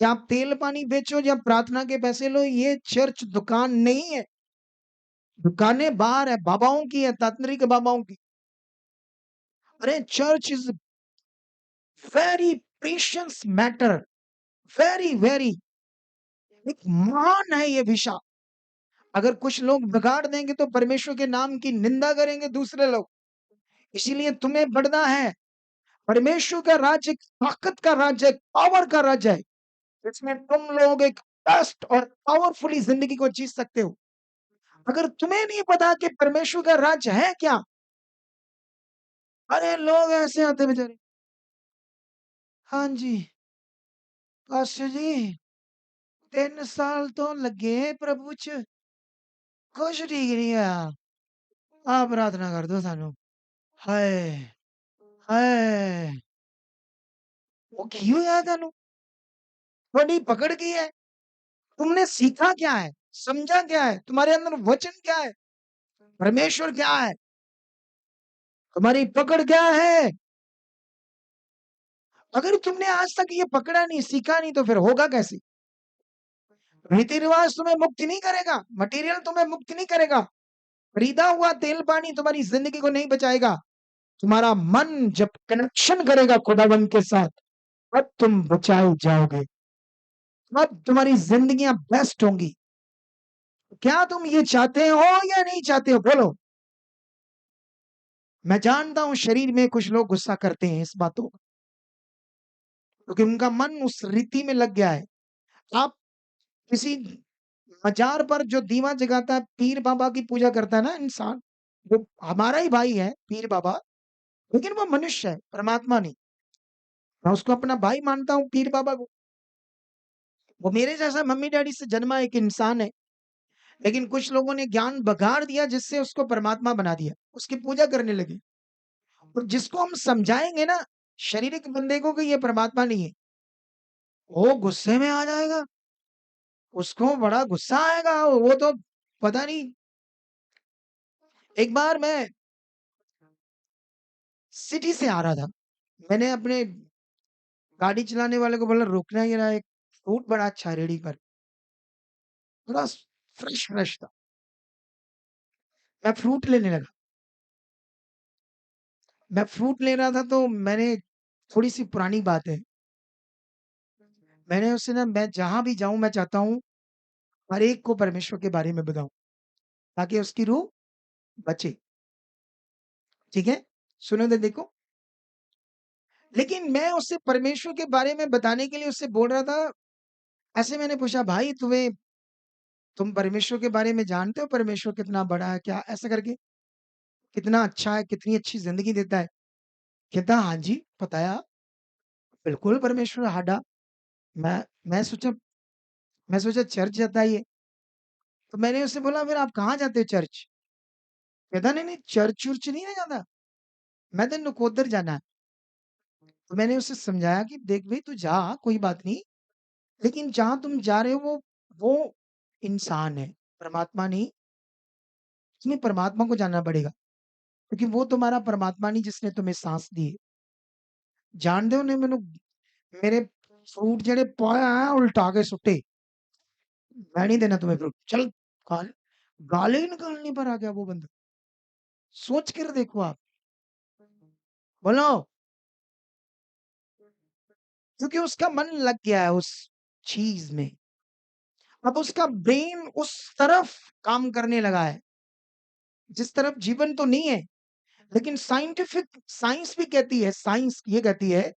क्या आप तेल पानी बेचो या प्रार्थना के पैसे लो, ये चर्च दुकान नहीं है। दुकानें बाहर है, बाबाओं की है, तांत्रिक बाबाओं की। अरे church is very precious matter, very very एक महान है ये विषय। अगर कुछ लोग बिगाड़ देंगे तो परमेश्वर के नाम की निंदा करेंगे दूसरे लोग। इसीलिए तुम्हें बढ़ना है। परमेश्वर का राज्य एक ताकत का राज्य है, पावर का राज्य है, इसमें तुम लोग एक बेस्ट और पावरफुली जिंदगी को जी सकते हो। अगर तुम्हें नहीं पता कि परमेश्वर का राज्य है क्या, अरे लोग ऐसे आते बेचारे, हाँ जी पास्टर जी 3 साल तो लगे प्रभु च, कुछ ठीक नहीं है, आप प्रार्थना कर दो सानू। हाय हाय, वो क्यों है थानू? बड़ी पकड़ की है। तुमने सीखा क्या है, समझा क्या है, तुम्हारे अंदर वचन क्या है, परमेश्वर क्या है, तुम्हारी पकड़ क्या है? अगर तुमने आज तक ये पकड़ा नहीं, सीखा नहीं, तो फिर होगा कैसे? रीति रिवाज तुम्हें मुक्त नहीं करेगा, मटेरियल तुम्हें मुक्त नहीं करेगा, खरीदा हुआ तेल पानी तुम्हारी जिंदगी को नहीं बचाएगा। तुम्हारा मन जब कनेक्शन करेगा खुदावन के साथ, तब तुम बचाए जाओगे, तब तुम्हारी जिंदगियां बेस्ट होंगी। क्या तुम ये चाहते हो या नहीं चाहते हो? बोलो। मैं जानता हूं शरीर में कुछ लोग गुस्सा करते हैं इस बातों का, क्योंकि उनका मन उस रीति में लग गया है। आप किसी मजार पर जो दीवा जगाता है, पीर बाबा की पूजा करता है ना इंसान, वो हमारा ही भाई है पीर बाबा, लेकिन वो मनुष्य है, परमात्मा नहीं। मैं उसको अपना भाई मानता हूँ पीर बाबा को। वो मेरे जैसा मम्मी डैडी से जन्मा एक इंसान है, लेकिन कुछ लोगों ने ज्ञान बगाड़ दिया, जिससे उसको परमात्मा बना दिया, उसकी पूजा करने लगे। और जिसको हम समझाएंगे ना शारीरिक बंदे को कि ये परमात्मा नहीं है, वो गुस्से में आ जाएगा, उसको बड़ा गुस्सा आएगा, वो तो पता नहीं। एक बार मैं सिटी से आ रहा था, मैंने अपने गाड़ी चलाने वाले को बोला रुकना, ही रहा, एक फ्रूट बड़ा अच्छा है रेडी पर, बड़ा फ्रेश फ्रेश था। मैं फ्रूट लेने लगा, मैं फ्रूट ले रहा था, तो मैंने थोड़ी सी पुरानी बात है, मैंने उससे ना, मैं जहां भी जाऊं मैं चाहता हूं हर एक को परमेश्वर के बारे में बताऊं, ताकि उसकी रूह बचे। ठीक है, सुनो तो देखो। लेकिन मैं उससे परमेश्वर के बारे में बताने के लिए उससे बोल रहा था, ऐसे मैंने पूछा भाई तुम परमेश्वर के बारे में जानते हो, परमेश्वर कितना बड़ा है क्या, ऐसा करके। कितना अच्छा है, कितनी अच्छी ज़िंदगी देता है। कहता हाँ जी, बताया, बिल्कुल परमेश्वर हाडा। मैं मैं सोचा मैं सोचा चर्च जाता है ये। तो मैंने उससे बोला फिर आप कहाँ जाते हो चर्च? कहता नहीं, नहीं चर्च-वर्च नहीं ना जाता, मैं तो नकोदर जाना है। तो मैंने उसे समझाया कि देख भई तू जा, कोई बात नहीं, लेकिन जहाँ तुम जा रहे हो वो इंसान है, परमात्मा नहीं। तुम्हें परमात्मा को जानना पड़ेगा, क्योंकि वो तुम्हारा परमात्मा नहीं जिसने तुम्हें साँस दी है। जाणदे हो ने मैनू मेरे फ्रूट जेड़े पाए हैं उल्टा के सुट्टे। मैं नहीं देना तुम्हें फ्रूट, चल गाली ही निकालने पर आ गया वो बंदा। सोच कर देखो आप, बोलो, क्योंकि उसका मन लग गया है उस चीज़ में। अब उसका ब्रेन उस तरफ काम करने लगा है, जिस तरफ जीवन तो नहीं है, लेकिन साइंस भी कहती है, साइंस ये कहती है,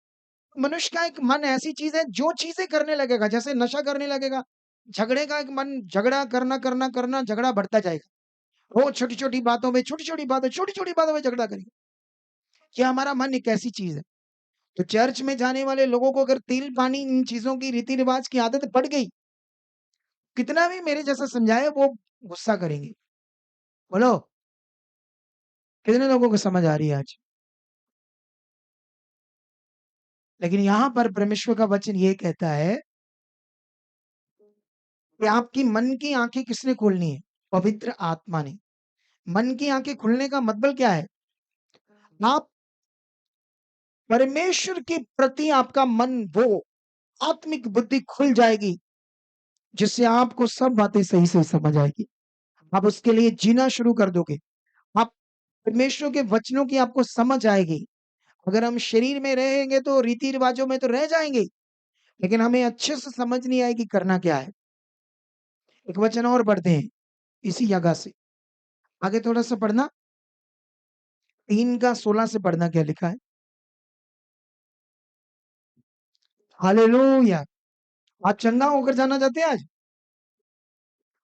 मनुष्य का एक मन ऐसी चीज़ है, जो चीज़ें करने लगेगा, जैसे नशा करने लगेगा, झगड़े का एक मन, झगड़ा करना, झगड़ा बढ़ता जाएगा। रोज़ छोटी-छोटी बातों में झगड़ा करेंगे। ये हमारा मन एक ऐसी चीज़ है। तो चर्च में जाने वाले लोगों को अगर तेल-पानी इन चीज़ों की रीति-रिवाज की आदत पड़ गई, कितना भी मेरे जैसा समझाए वो गुस्सा करेंगे। बोलो, कितने लोगों को समझ आ रही है आज? लेकिन यहाँ पर परमेश्वर का वचन ये कहता है कि आपकी मन की आँखें किसने खोलनी है? पवित्र आत्मा ने। मन की आँखें खुलने का मतलब क्या है? आप परमेश्वर के प्रति आपका मन वो आत्मिक बुद्धि खुल जाएगी, जिससे आपको सब बातें सही-सही समझ आएगी। आप उसके लिए जीना शुरू कर दोगे। आप परमेश्वर के वचनों की आपको समझ आएगी। अगर हम शरीर में रहेंगे तो रीति-रिवाजों में तो रह जाएंगे, लेकिन हमें अच्छे से समझ नहीं आएगी करना क्या है। एक वचन और पढ़ते हैं इसी जगह से। आगे थोड़ा-सा पढ़ना, 3 का 16 से पढ़ना क्या लिखा है? हालेलुया! आप चंगा होकर जाना चाहते हैं आज?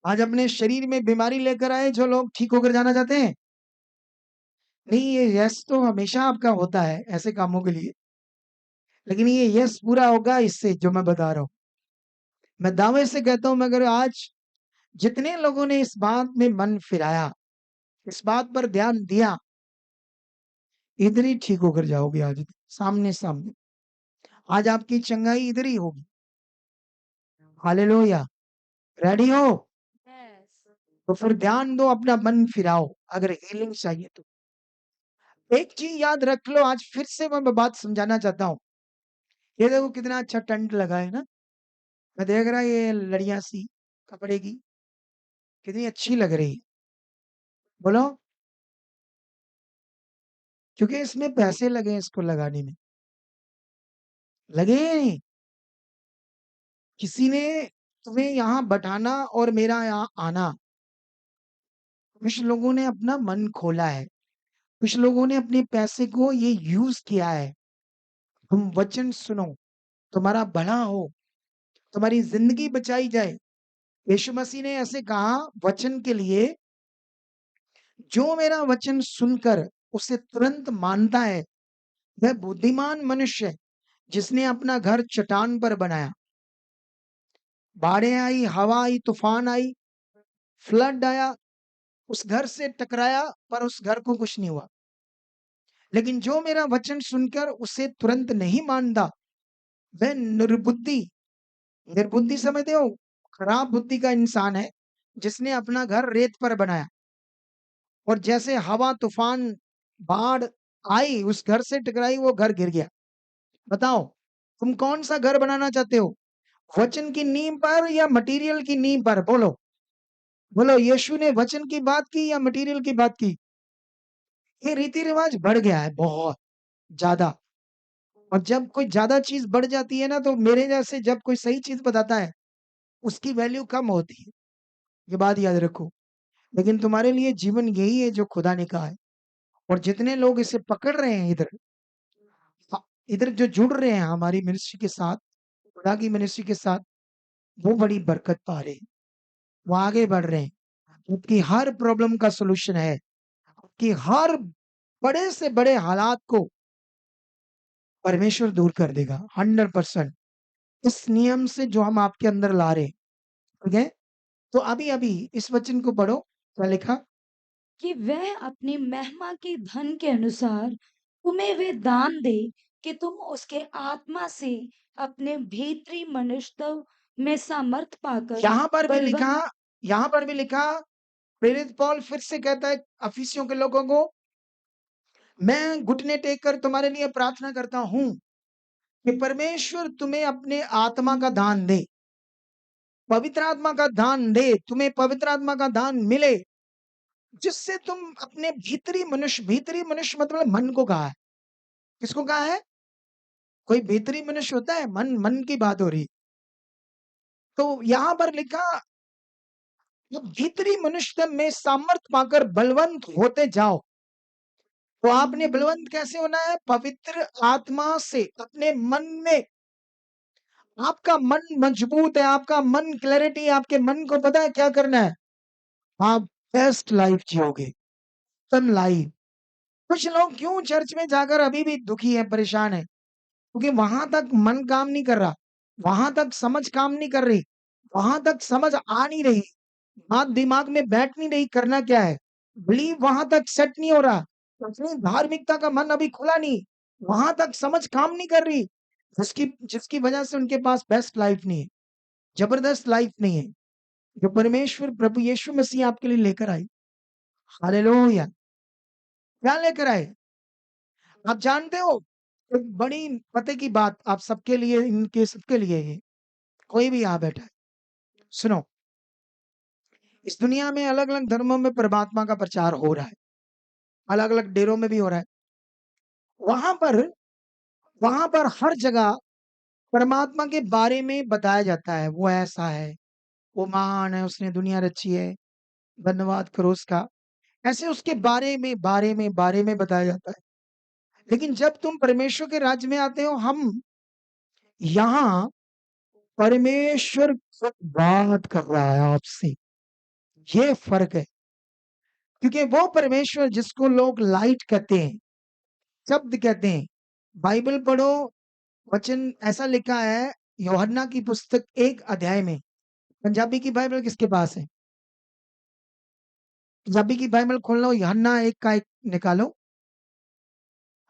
आज अपने शरीर में बीमारी लेकर आए जो लोग ठीक होकर जाना चाहते हैं? नहीं, ये यस तो हमेशा आपका होता है ऐसे कामों के लिए, लेकिन ये यस पूरा होगा इससे जो मैं बता रहा हूँ। मैं दावे से कहता हूँ मगर आज जितने लोगों ने इस बात में मन फिराया, इस बात पर ध्यान दिया, इधर ही ठीक होकर जाओगे आज, सामने-सामने। आज आपकी चंगाई इधर ही होगी। हालेलुया! रेडी हो? यस। तो फिर ध्यान दो, अपना मन फिराओ, अगर हीलिंग चाहिए तो। एक चीज़ याद रख लो, आज फिर से मैं बात समझाना चाहता हूँ। ये देखो कितना अच्छा टेंट लगा है ना? मैं देख रहा ये लड़ियाँ सी कपड़े की, कितनी अच्छी लग रही है। बोलो, क्योंकि इसमें पैसे लगे हैं इसको लगाने में। लगे हैं नहीं? किसी ने तुम्हें यहाँ बैठाना और मेरा यहाँ आना, कुछ लोगों ने अपना मन खोला है, कुछ लोगों ने अपने पैसे को ये यूज़ किया है। तुम वचन सुनो, तुम्हारा भला हो, तुम्हारी ज़िंदगी बचाई जाए। यीशु मसीह ने ऐसे कहा वचन के लिए, जो मेरा वचन सुनकर उसे तुरंत मानता है, वह बुद्धिमान मनुष्य है, जिसने अपना घर चट्टान पर बनाया। बाढ़ें आई, हवा आई, तूफान आई, फ्लड आया, उस घर से टकराया पर उस घर को कुछ नहीं हुआ। लेकिन जो मेरा वचन सुनकर उसे तुरंत नहीं मानता, वह निर्बुद्धि, निर्बुद्धि समझते हो? खराब बुद्धि का इंसान है, जिसने अपना घर रेत पर बनाया और जैसे हवा, तूफान, बाढ़ आई, उस घर से टकराई, वो घर गिर गया। बताओ, तुम कौन-सा घर बनाना चाहते हो? वचन की नींव पर या मटीरियल की नींव पर? बोलो। बोलो, यीशु ने वचन की बात की या मटीरियल की बात की? ये रीति-रिवाज बढ़ गया है बहुत ज़्यादा, और जब कोई ज़्यादा चीज़ बढ़ जाती है ना, तो मेरे जैसे जब कोई सही चीज़ बताता है, उसकी वैल्यू कम होती है। ये बात याद रखो। लेकिन तुम्हारे लिए जीवन यही है जो खुदा ने कहा है, और जितने लोग इसे पकड़ रहे हैं इधर, इधर जो जुड़ रहे हैं हमारी मिनिस्ट्री के साथ, खुदा की मिनिस्ट्री के साथ, वो बड़ी बरकत पा रहे हैं, वो आगे बढ़ रहे हैं, क्योंकि हर प्रॉब्लम का सॉल्यूशन है। कि हर बड़े से बड़े हालात को परमेश्वर दूर कर देगा 100%। इस नियम से जो हम आपके अंदर ला रहे हैं, ठीक है? तो अभी-अभी इस वचन को पढ़ो, क्या लिखा? कि वह अपनी महिमा के धन के अनुसार तुम्हें वे दान दे कि तुम उसके आत्मा से अपने भीतरी मनुष्यत्व में सामर्थ पाकर यहाँ पर भी लिखा, बलवन्त यहाँ पर भी लिखा, प्रेरित पौल फिर से कहता है अफिसियों के लोगों को, मैं घुटने टेक कर तुम्हारे लिए प्रार्थना करता हूँ कि परमेश्वर तुम्हें अपने आत्मा का दान दे, पवित्र आत्मा का दान दे, तुम्हें पवित्र आत्मा का दान मिले, जिससे तुम अपने भीतरी मनुष्य मतलब मन को कहा है। किसको कहा है? कोई भीतरी मनुष्य होता है? मन की बात हो रही। तो यहाँ पर लिखा, जब भीतरी मनुष्य में सामर्थ पाकर बलवंत होते जाओ। तो आपने बलवंत कैसे होना है? पवित्र आत्मा से। अपने मन में, आपका मन मजबूत है, आपका मन क्लैरिटी, आपके मन को पता है क्या करना है, आप बेस्ट लाइफ जियोगे, उत्तम लाइफ। कुछ लोग क्यों चर्च में जाकर अभी भी दुखी है, परेशान है? क्योंकि वहां तक मन काम नहीं कर रहा, वहां तक समझ काम नहीं कर रही, वहां तक समझ आ नहीं रही, बात दिमाग में बैठ नहीं रही, करना क्या है, बिलीव वहां तक सेट नहीं हो रहा, अपनी धार्मिकता का मन अभी खुला नहीं, वहां तक समझ काम नहीं कर रही, जिसकी जिसकी वजह से उनके पास बेस्ट लाइफ नहीं है, जबरदस्त लाइफ नहीं है, जो परमेश्वर प्रभु यीशु मसीह आपके लिए लेकर आई। हालेलुया! क्या लेकर आए? आप जानते हो, एक बड़ी पते की बात आप सबके लिए, इनके सबके लिए है, कोई भी यहाँ बैठा है, सुनो, इस दुनिया में अलग-अलग धर्मों में परमात्मा का प्रचार हो रहा है, अलग-अलग डेरों में भी हो रहा है। वहां पर वहां पर हर जगह परमात्मा के बारे में बताया जाता है, वो ऐसा है, वो महान है, उसने दुनिया रची है, धन्यवाद करो उसका। ऐसे उसके बारे में बताया जाता है। लेकिन जब तुम परमेश्वर के राज्य में आते हो, हम यहाँ परमेश्वर खुद बात कर रहा है आपसे, ये फर्क है। क्योंकि वो परमेश्वर जिसको लोग लाइट कहते हैं, शब्द कहते हैं, बाइबल पढ़ो, वचन ऐसा लिखा है यूहन्ना की पुस्तक 1 अध्याय में। पंजाबी की बाइबल किसके पास है? पंजाबी की बाइबल खोल लो, यूहन्ना 1 का 1 निकालो।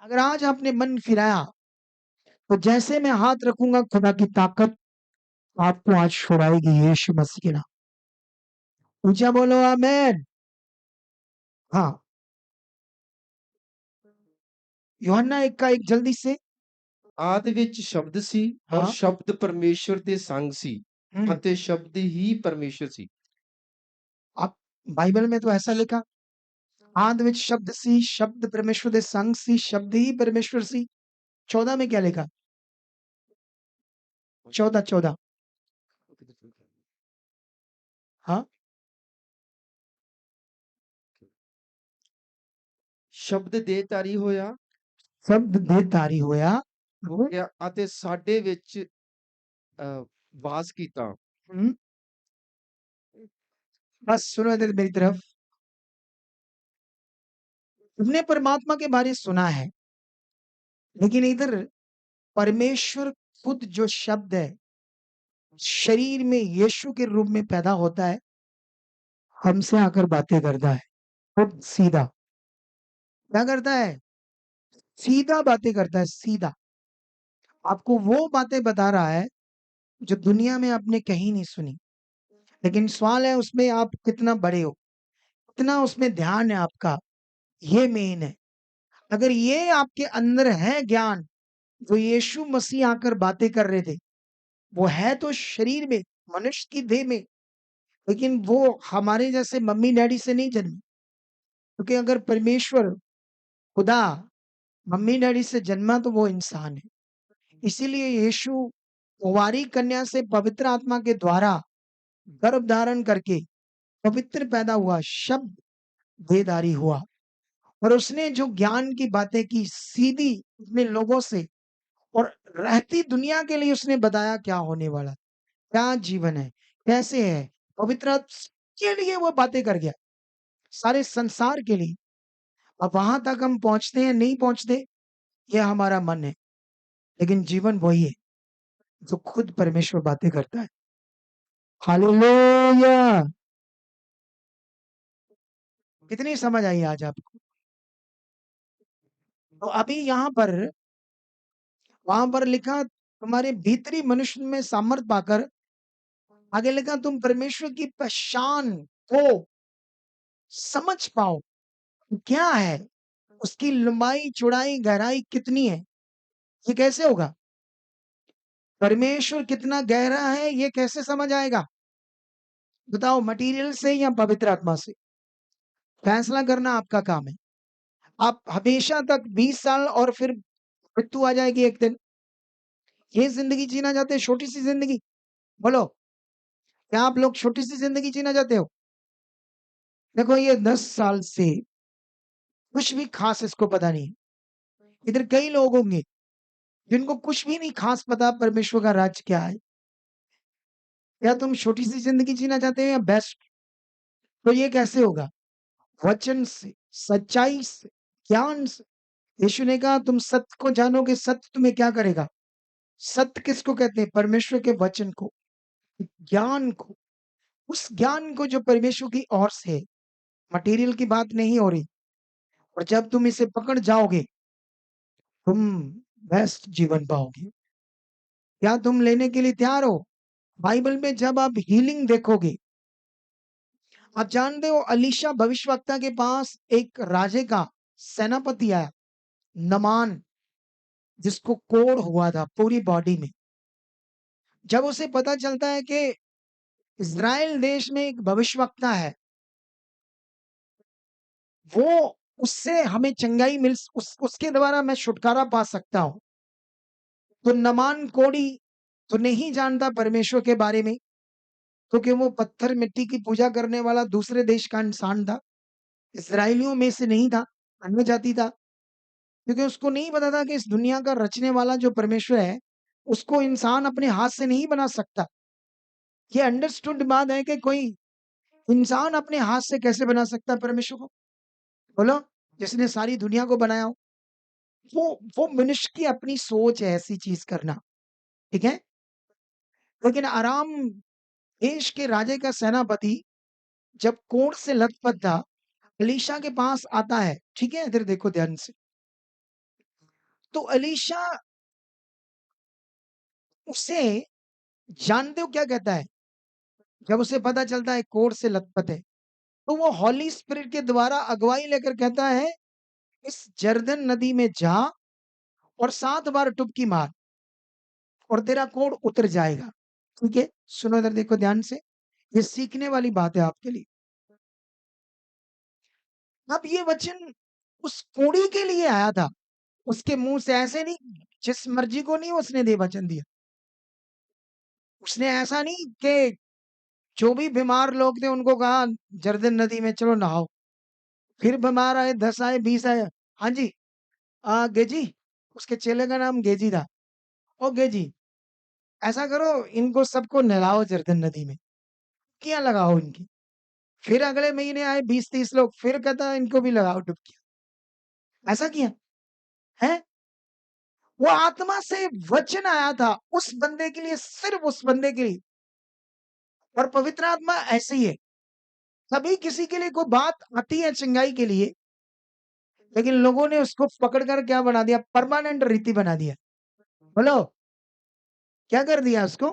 अगर आज आपने मन फिराया, तो जैसे मैं हाथ रखूंगा, खुदा की ताकत आपको आज छुड़ाएगी यीशु मसीह के नाम। ऊंचा बोलो आमेन। हाँ, यूहन्ना 1 का 1 जल्दी से। ਆਦਿ ਵਿੱਚ ਸ਼ਬਦ ਸੀ ਔਰ हाँ, ਸ਼ਬਦ ਪਰਮੇਸ਼ਵਰ ਦੇ ਸੰਗ ਸੀ ਅਤੇ ਸ਼ਬਦ ही परमेश्वर ਸੀ। आप बाइबल में तो ऐसा लिखा, आद विच शब्द सी, शब्द परमेश्वर दे संग सी, शब्द ही परमेश्वर सी। 14 में क्या लिखा? 14 हाँ, ਸ਼ਬਦ ਦੇਹਧਾਰੀ ਹੋਇਆ शब्द देहधारी होया, ਹੋ ਗਿਆ ਅਤੇ ਸਾਡੇ ਵਿੱਚ ਵਾਸ ਕੀਤਾ। हम्म, बस सुनो इधर मेरी तरफ। तुमने परमात्मा के बारे सुना है, लेकिन इधर परमेश्वर खुद जो शब्द है, शरीर में यीशु के रूप में पैदा होता है, हमसे आकर बातें करता है, खुद सीधा। क्या करता है? सीधा बातें करता है, सीधा। आपको वो बातें बता रहा है जो दुनिया में आपने कहीं नहीं सुनी। लेकिन सवाल है उसमें आप कितना बड़े हो, कितना उसमें ध्यान है आपका, ये मेन है। अगर ये आपके अंदर है ज्ञान, जो यीशु मसीह आकर बातें कर रहे थे, वो है तो शरीर में, मनुष्य की देह में, लेकिन वो हमारे जैसे मम्मी डैडी से नहीं जन्मे। क्योंकि अगर परमेश्वर खुदा मम्मी डैडी से जन्मा तो वो इंसान है। इसीलिए यीशु कुंवारी कन्या से पवित्र आत्मा के द्वारा गर्भ धारण करके पवित्र पैदा हुआ, शब्द देहधारी हुआ, और उसने जो ज्ञान की बातें की सीधी अपने लोगों से, और रहती दुनिया के लिए उसने बताया क्या होने वाला, क्या जीवन है, कैसे है, पवित्र के लिए वो बातें कर गया, सारे संसार के लिए। अब वहां तक हम पहुंचते हैं नहीं पहुंचते, यह हमारा मन है, लेकिन जीवन वही है जो खुद परमेश्वर बातें करता है। हालेलुया! कितनी समझ आई आज आपको? तो अभी यहाँ पर वहां पर लिखा तुम्हारे भीतरी मनुष्य में सामर्थ पाकर, आगे लिखा तुम परमेश्वर की पहचान को समझ पाओ। क्या है उसकी लंबाई चौड़ाई गहराई कितनी है, ये कैसे होगा? परमेश्वर कितना गहरा है ये कैसे समझ आएगा? बताओ, मटेरियल से या पवित्र आत्मा से? फैसला करना आपका काम है। आप हमेशा तक 20 साल और फिर मृत्यु आ जाएगी एक दिन, ये जिंदगी जीना चाहते हैं? छोटी सी जिंदगी? बोलो, क्या आप लोग छोटी सी जिंदगी जीना चाहते हो? देखो, ये 10 साल से कुछ भी खास इसको पता नहीं। इधर कई लोग होंगे जिनको कुछ भी नहीं खास पता परमेश्वर का राज क्या है। या तुम छोटी सी जिंदगी जीना चाहते हो या बेस्ट? तो ये कैसे होगा? वचन से, सच्चाई से, ज्ञान से। यीशु ने कहा तुम सत्य को जानोगे, सत्य तुम्हें क्या करेगा? सत्य किसको कहते हैं? परमेश्वर के वचन को, ज्ञान को। उस ज्ञान को जो परमेश्वर की ओर से है, मटेरियल की बात नहीं हो रही। और जब तुम इसे पकड़ जाओगे, तुम बेस्ट जीवन पाओगे। क्या तुम लेने के लिए तैयार हो? बाइबल में जब आप हीलिंग देखोगे, आप जानते हो अलीशा भविष्यवक्ता के पास एक राजे का सेनापति आया, नमान, जिसको कोढ़ हुआ था पूरी बॉडी में। जब उसे पता चलता है कि इज़राइल देश में एक भविष्यवक्ता है, वो उससे हमें चंगाई उसके द्वारा मैं छुटकारा पा सकता हूं, तो नमान कोढ़ी तो नहीं जानता परमेश्वर के बारे में, क्योंकि वो पत्थर मिट्टी की पूजा करने वाला दूसरे देश का इंसान था, इस्राएलियों में से नहीं था, अन्य जाति था। क्योंकि उसको नहीं पता था कि इस दुनिया का रचने वाला जो परमेश्वर है, उसको इंसान अपने हाथ से नहीं बना सकता। ये अंडरस्टूड बात है कि कोई इंसान अपने हाथ से कैसे बना सकता है परमेश्वर को? बोलो, जिसने सारी दुनिया को बनाया हो। वो मनुष्य की अपनी सोच है ऐसी चीज करना, ठीक है? लेकिन आराम देश के राजे का सेनापति जब कोढ़ से लथपथ था, अलीशा के पास आता है, ठीक है? इधर देखो ध्यान से। तो अलीशा उसे, जानते हो क्या कहता है? जब उसे पता चलता है कोढ़ से लथपथ है, तो वो हॉली स्पिरिट के द्वारा अगुवाई लेकर कहता है, इस जर्दन नदी में जा और 7 बार डुबकी मार और तेरा कोढ़ उतर जाएगा। ठीक है? सुनो इधर देखो ध्यान से, ये सीखने वाली बात है आपके लिए। अब ये वचन उस कोढ़ी के लिए आया था, उसके मुंह से ऐसे नहीं, जिस मर्जी को नहीं उसने दे वचन दिया। उसने ऐसा नहीं कि जो भी बीमार लोग थे उनको कहा जर्दन नदी में चलो नहाओ, फिर बीमार आए, 10 आए, 20 आए, हाँ जी, गेजी, उसके चेले का नाम गेजी था, ओ गेजी, ऐसा करो इनको सबको नहलाओ जर्दन नदी में, क्या लगाओ इनकी। फिर अगले महीने आए 20-30 लोग, फिर कहता इनको भी लगाओ डुबकी। ऐसा किया है? वो आत्मा से वचन आया था उस बंदे के लिए, सिर्फ उस बंदे के लिए। और पवित्र आत्मा ऐसे ही है, कभी किसी के लिए कोई बात आती है चंगाई के लिए, लेकिन लोगों ने उसको पकड़कर क्या बना दिया? परमानेंट रीति बना दिया। बोलो, क्या कर दिया उसको?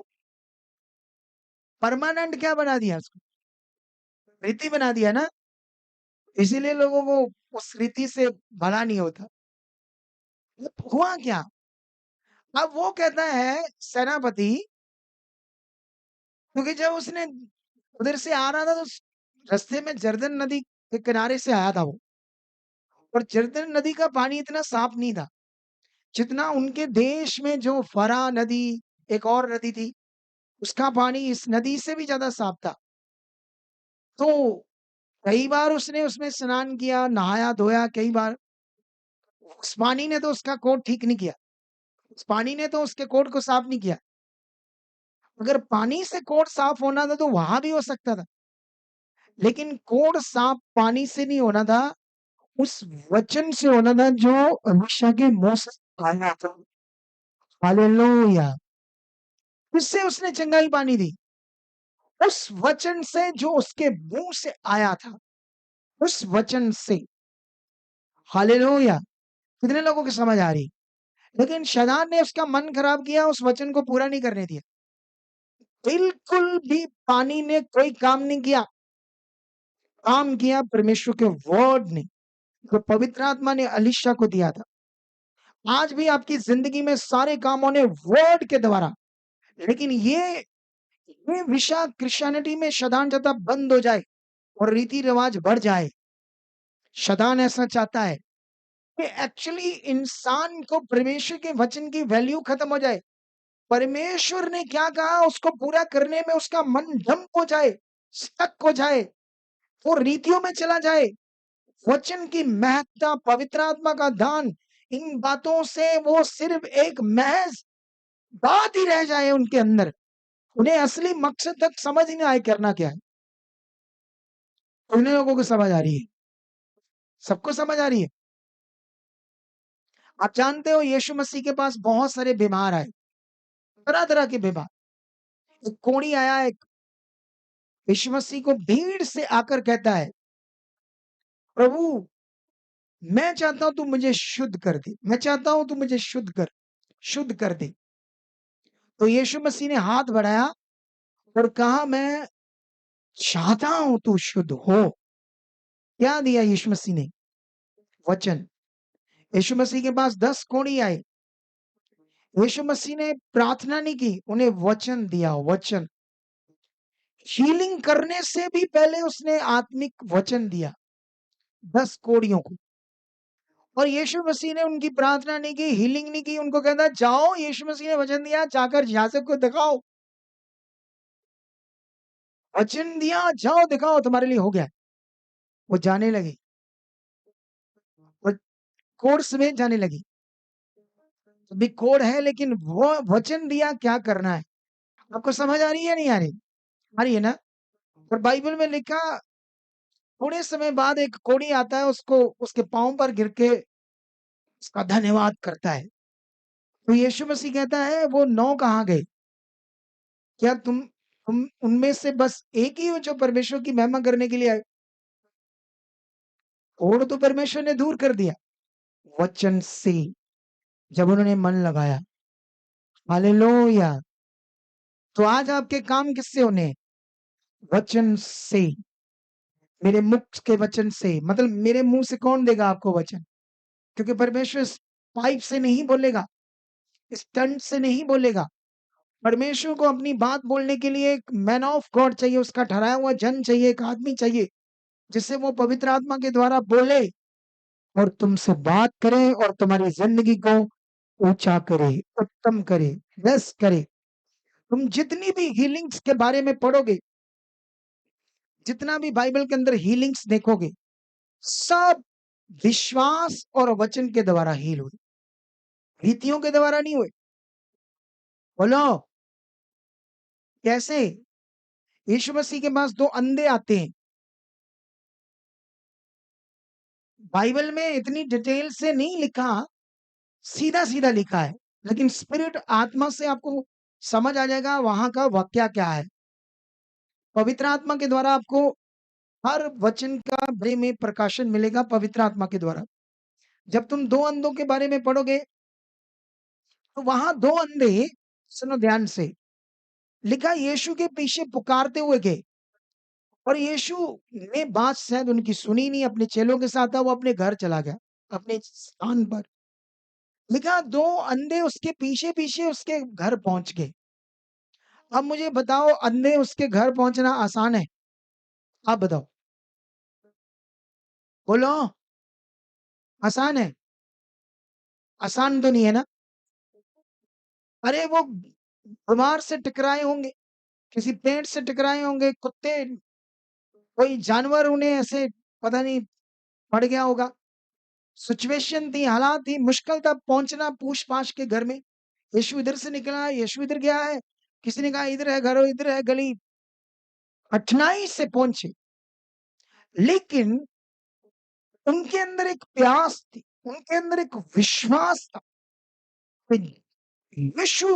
परमानेंट क्या बना दिया उसको? रीति बना दिया ना। इसीलिए लोगों को उस रीति से भला नहीं होता। हुआ क्या? अब वो कहता है सेनापति, क्योंकि जब उसने उधर से आ रहा था तो रास्ते में जर्दन नदी के किनारे से आया था वो, और जर्दन नदी का पानी इतना साफ नहीं था जितना उनके देश में जो फरा नदी, एक और नदी थी, उसका पानी इस नदी से भी ज्यादा साफ था। तो कई बार उसने उसमें स्नान किया, नहाया धोया कई बार। उस पानी ने तो उसका कोट ठीक नहीं किया, उस पानी ने तो उसके कोट को साफ नहीं किया। अगर पानी से कोट साफ होना था तो वहां भी हो सकता था, लेकिन कोट साफ पानी से नहीं होना था, उस वचन से होना था जो अलीशा के मुंह से आया था। हालेलुया। किससे उसने चंगाई पानी दी? उस वचन से जो उसके मुंह से आया था, उस वचन से। हालेलुया। कितने लोगों की समझ आ रही? लेकिन शैतान ने उसका मन खराब किया, उस वचन को पूरा नहीं करने दिया। बिल्कुल भी पानी ने कोई काम नहीं किया। काम किया परमेश्वर के वर्ड ने, जो पवित्र आत्मा ने अलीशा को दिया था। आज भी आपकी जिंदगी में सारे काम होने वर्ड के द्वारा। लेकिन ये विषय क्रिश्चियनिटी में शैतान चाहता बंद हो जाए और रीति रिवाज बढ़ जाए। शैतान ऐसा चाहता है कि एक्चुअली इंसान को परमेश्वर के वचन की वैल्यू खत्म हो जाए। परमेश्वर ने क्या कहा उसको पूरा करने में उसका मन डंप हो जाए, स्टक हो जाए, वो रीतियों में चला जाए। वचन की महत्ता, पवित्र आत्मा का दान, इन बातों से वो सिर्फ एक महज बात ही रह जाए उनके अंदर। उन्हें असली मकसद तक समझ ही नहीं आए करना क्या है। उन्हें लोगों को समझ आ रही है? सबको समझ आ रही है? आप जानते हो यीशु मसीह के पास बहुत सारे बीमार आए, तरह तरह के बीमार। एक कोढ़ी आया, एक यीशु मसीह को भीड़ से आकर कहता है, प्रभु मैं चाहता हूं तू मुझे शुद्ध कर दे, मैं चाहता हूं तू मुझे शुद्ध कर दे। तो यीशु मसीह ने हाथ बढ़ाया और कहा मैं चाहता हूं तू शुद्ध हो। क्या दिया यीशु मसीह ने? वचन। यीशु मसीह के पास 10 कोढ़ी आए, यीशु मसीह ने प्रार्थना नहीं की, उन्हें वचन दिया। वचन हीलिंग करने से भी पहले उसने आत्मिक वचन दिया 10 कोढ़ियों को। और यीशु मसीह ने उनकी प्रार्थना नहीं की, हीलिंग नहीं की, उनको कहता जाओ, यीशु मसीह ने वचन दिया, जाकर याजक को दिखाओ। वचन दिया, जाओ दिखाओ, तुम्हारे लिए हो गया। वो जाने लगी, वो कोढ़ समेत जाने लगी। अभी कोढ़ है लेकिन वो वचन दिया क्या करना है। आपको समझ आ रही है नहीं आ रही? आ रही है ना? और बाइबल में लिखा थोड़े समय बाद एक कोढ़ी आता है, उसको उसके पांव पर गिर के उसका धन्यवाद करता है। तो यीशु मसीह कहता है वो 9 कहाँ गए? क्या तुम उनमें से बस एक ही हो जो परमेश्वर की महिमा करने के लिए आए? और तो परमेश्वर ने दूर कर दिया वचन से, जब उन्होंने मन लगाया। हालेलुया। तो आज आपके काम किससे होने? वचन से। मेरे मुख के वचन से, मतलब मेरे मुंह से कौन देगा आपको वचन? क्योंकि परमेश्वर इस पाइप से नहीं बोलेगा, इस टंट से नहीं बोलेगा। परमेश्वर को अपनी बात बोलने के लिए एक मैन ऑफ गॉड चाहिए, उसका ठहराया हुआ जन चाहिए, एक आदमी चाहिए, जिससे वो पवित्र आत्मा के द्वारा बोले और तुमसे बात करे और तुम्हारी जिंदगी को ऊंचा करे, उत्तम करे, ब्लेस करे। तुम जितनी भी हीलिंग्स के बारे में पढ़ोगे, जितना भी बाइबल के अंदर हीलिंग्स देखोगे, सब विश्वास और वचन के द्वारा हील हुए, रीतियों के द्वारा नहीं हुए। बोलो कैसे? यीशु मसीह के पास 2 अंधे आते हैं। बाइबल में इतनी डिटेल से नहीं लिखा, सीधा-सीधा लिखा है, लेकिन स्पिरिट आत्मा से आपको समझ आ जाएगा वहां का वाक्य क्या है। पवित्र आत्मा के द्वारा आपको हर वचन का बारे में प्रकाशन मिलेगा पवित्र आत्मा के द्वारा। जब तुम 2 अंधों के बारे में पढ़ोगे, तो वहां 2 अंधे, सुनो ध्यान से, लिखा यीशु के पीछे पुकारते हुए गए और यीशु ने बात शायद उनकी सुनी नहीं, अपने चेलों के साथ था, वो अपने घर चला गया, अपने स्थान पर। लिखा 2 अंधे उसके पीछे-पीछे उसके घर पहुंच गए। अब मुझे बताओ अंधे उसके घर पहुंचना आसान है? आप बताओ। बोलो आसान है? आसान तो नहीं है ना? अरे वो बीमार से टकराए होंगे, किसी पेड़ से टकराए होंगे, कुत्ते, कोई जानवर उन्हें ऐसे पता नहीं पड़ गया होगा। सिचुएशन थी, हालात थी, मुश्किल था पहुंचना पूछ-पाछ के घर में। यीशु इधर से निकला है, यीशु इधर गया है, किसी ने कहा इधर है घर, इधर है गली, कठिनाई से पहुंचे। लेकिन उनके अंदर एक प्यास थी, उनके अंदर एक विश्वास था कि यीशु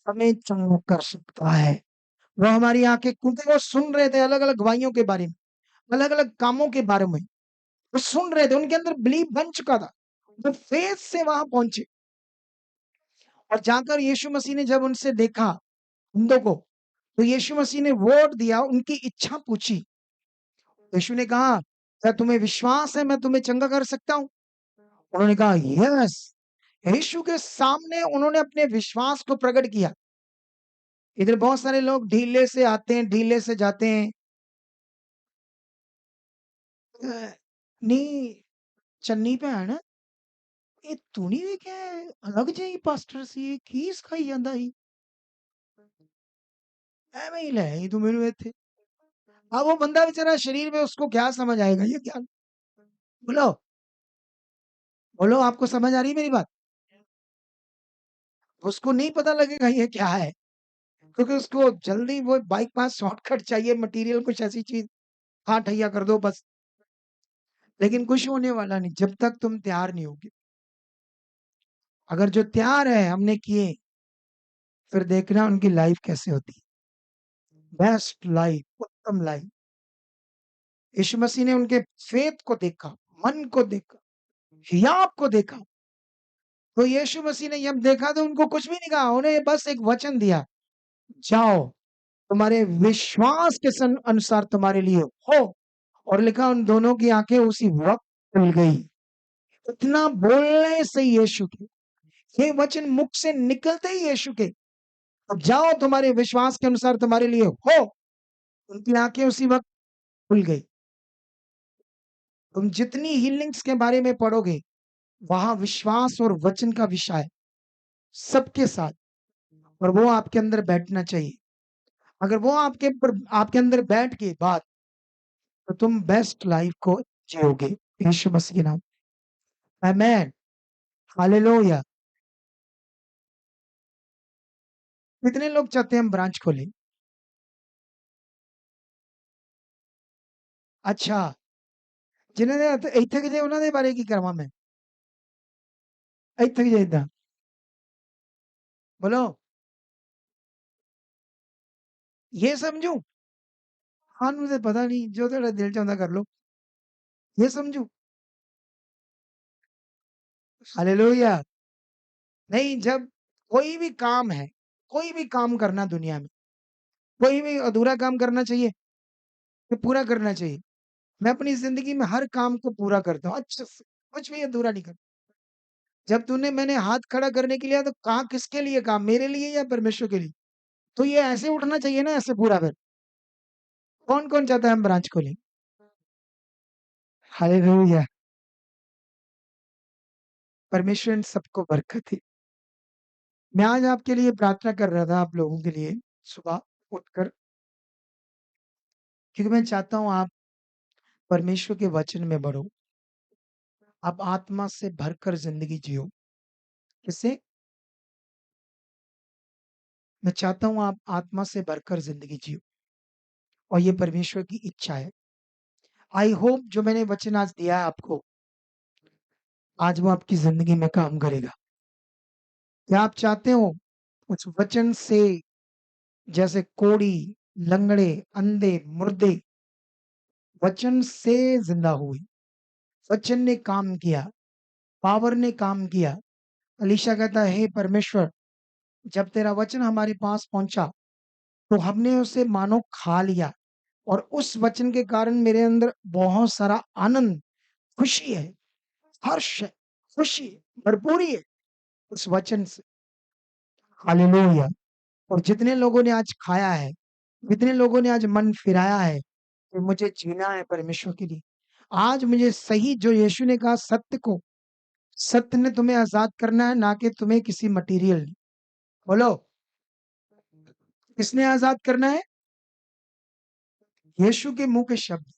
हमें चंगा कर सकता है। वो हमारी आंखें, क्योंकि वो सुन रहे थे अलग अलग गवाहियों के बारे में, अलग अलग कामों के बारे में, वो सुन रहे थे, उनके अंदर बिलीव बन चुका था, वो फेथ से वहां पहुंचे। और जाकर यीशु मसीह ने जब उनसे देखा अंधों को, तो यीशु मसीह ने वर्ड दिया, उनकी इच्छा पूछी। यीशु ने कहा, क्या तुम्हें विश्वास है मैं तुम्हें चंगा कर सकता हूं? उन्होंने कहा यस। यीशु के सामने उन्होंने अपने विश्वास को प्रकट किया। इधर बहुत सारे लोग ढीले से आते हैं, ढीले से जाते हैं। नी चन्नी भैन, ਇਹ ਤੂੰ ਨਹੀਂ ਵੇਖਿਆ ਅਲੱਗ ਜਿਹੀ ਪਾਸਟਰ ਸੀ, ਇਹ ਕੀ ਸਿਖਾਈ ਜਾਂਦਾ ਸੀ, ਐਵੇਂ ਹੀ ਲੈ ਆਈ ਤੂੰ ਮੈਨੂੰ ਇੱਥੇ। अब वो बंदा बेचारा शरीर में, उसको क्या समझ आएगा ये ज्ञान? बोलो बोलो, आपको समझ आ रही है मेरी बात? उसको नहीं पता लगेगा ये क्या है, क्योंकि उसको जल्दी वो बाइक पास शॉर्टकट चाहिए, मटेरियल कुछ ऐसी चीज, हाँ ठैया कर दो बस। लेकिन कुछ होने वाला नहीं जब तक तुम तैयार नहीं होगे। अगर जो तैयार है, हमने किए, फिर देखना उनकी लाइफ कैसे होती है, बेस्ट लाइफ, उत्तम लाइफ। यीशु मसीह ने उनके फेथ को देखा, मन को देखा, हियाव को देखा। तो यीशु मसीह ने जब देखा तो उनको कुछ भी नहीं कहा, उन्हें बस एक वचन दिया, जाओ तुम्हारे विश्वास के अनुसार तुम्हारे लिए हो। और लिखा उन दोनों की आंखें उसी वक्त खुल गई। इतना बोलने से यीशु के, ये वचन मुख से निकलते ही यीशु के, अब जाओ तुम्हारे विश्वास के अनुसार तुम्हारे लिए हो, उनकी आंखें उसी वक्त खुल गई। तुम जितनी हीलिंग्स के बारे में पढ़ोगे, वहां विश्वास और वचन का विषय सबके साथ, और वो आपके अंदर बैठना चाहिए। अगर वो आपके अंदर बैठ के बात, तो तुम बेस्ट लाइफ को जियोगे। यीशु मसीह के नाम, आमेन, हालेलुया। कितने लोग चाहते हैं हम ब्रांच खोलें? अच्छा, जिन्हों ने ਇੱਥੇ ਕਿਤੇ ਉਹਨਾਂ ਦੇ ਬਾਰੇ ਕੀ ਕਰਾਂ मैं? ਇੱਥੇ ਕਿਤੇ ਇਦਾਂ बोलो, ये समझू, ਸਾਨੂੰ ਤੇ पता नहीं, जो ਤੁਹਾਡਾ दिल चाहता कर लो, ये समझू, हालेलुया। नहीं, जब कोई भी काम है, कोई भी काम करना दुनिया में, कोई भी अधूरा काम करना चाहिए तो पूरा करना चाहिए। मैं अपनी जिंदगी में हर काम को पूरा करता हूँ अच्छे से, कुछ भी अधूरा नहीं करता। जब मैंने हाथ खड़ा करने के लिए, तो कहा किसके लिए काम, मेरे लिए या परमेश्वर के लिए? तो ये ऐसे उठना चाहिए ना, ऐसे पूरा। फिर कौन कौन चाहता है हम ब्रांच खोलें? हालेलुया। परमेश्वर इन सबको बरकत है। मैं आज आपके लिए प्रार्थना कर रहा था, आप लोगों के लिए, सुबह उठकर, क्योंकि मैं चाहता हूं आप परमेश्वर के वचन में बढ़ो, आप आत्मा से भरकर जिंदगी जियो। किससे? मैं चाहता हूं आप आत्मा से भरकर जिंदगी जियो, और ये परमेश्वर की इच्छा है। आई होप जो मैंने वचन आज दिया है आपको, आज वो आपकी जिंदगी में काम करेगा। क्या आप चाहते हो उस वचन से, जैसे कोढ़ी, लंगड़े, अंधे, मुर्दे वचन से जिंदा हुए, वचन ने काम किया, पावर ने काम किया। अलीशा कहता है, हे परमेश्वर, जब तेरा वचन हमारे पास पहुंचा तो हमने उसे मानो खा लिया, और उस वचन के कारण मेरे अंदर बहुत सारा आनंद, खुशी है, हर्ष है, खुशी है, भरपूरी है उस वचन से। हालेलुया। और जितने लोगों ने आज खाया है, जितने लोगों ने आज मन फिराया है कि मुझे जीना है परमेश्वर के लिए, आज मुझे सही, जो यीशु ने कहा, सत्य को, सत्य ने तुम्हें आजाद करना है, ना कि तुम्हें किसी मटेरियल ने। बोलो, किसने आजाद करना है? यीशु के मुंह के शब्द,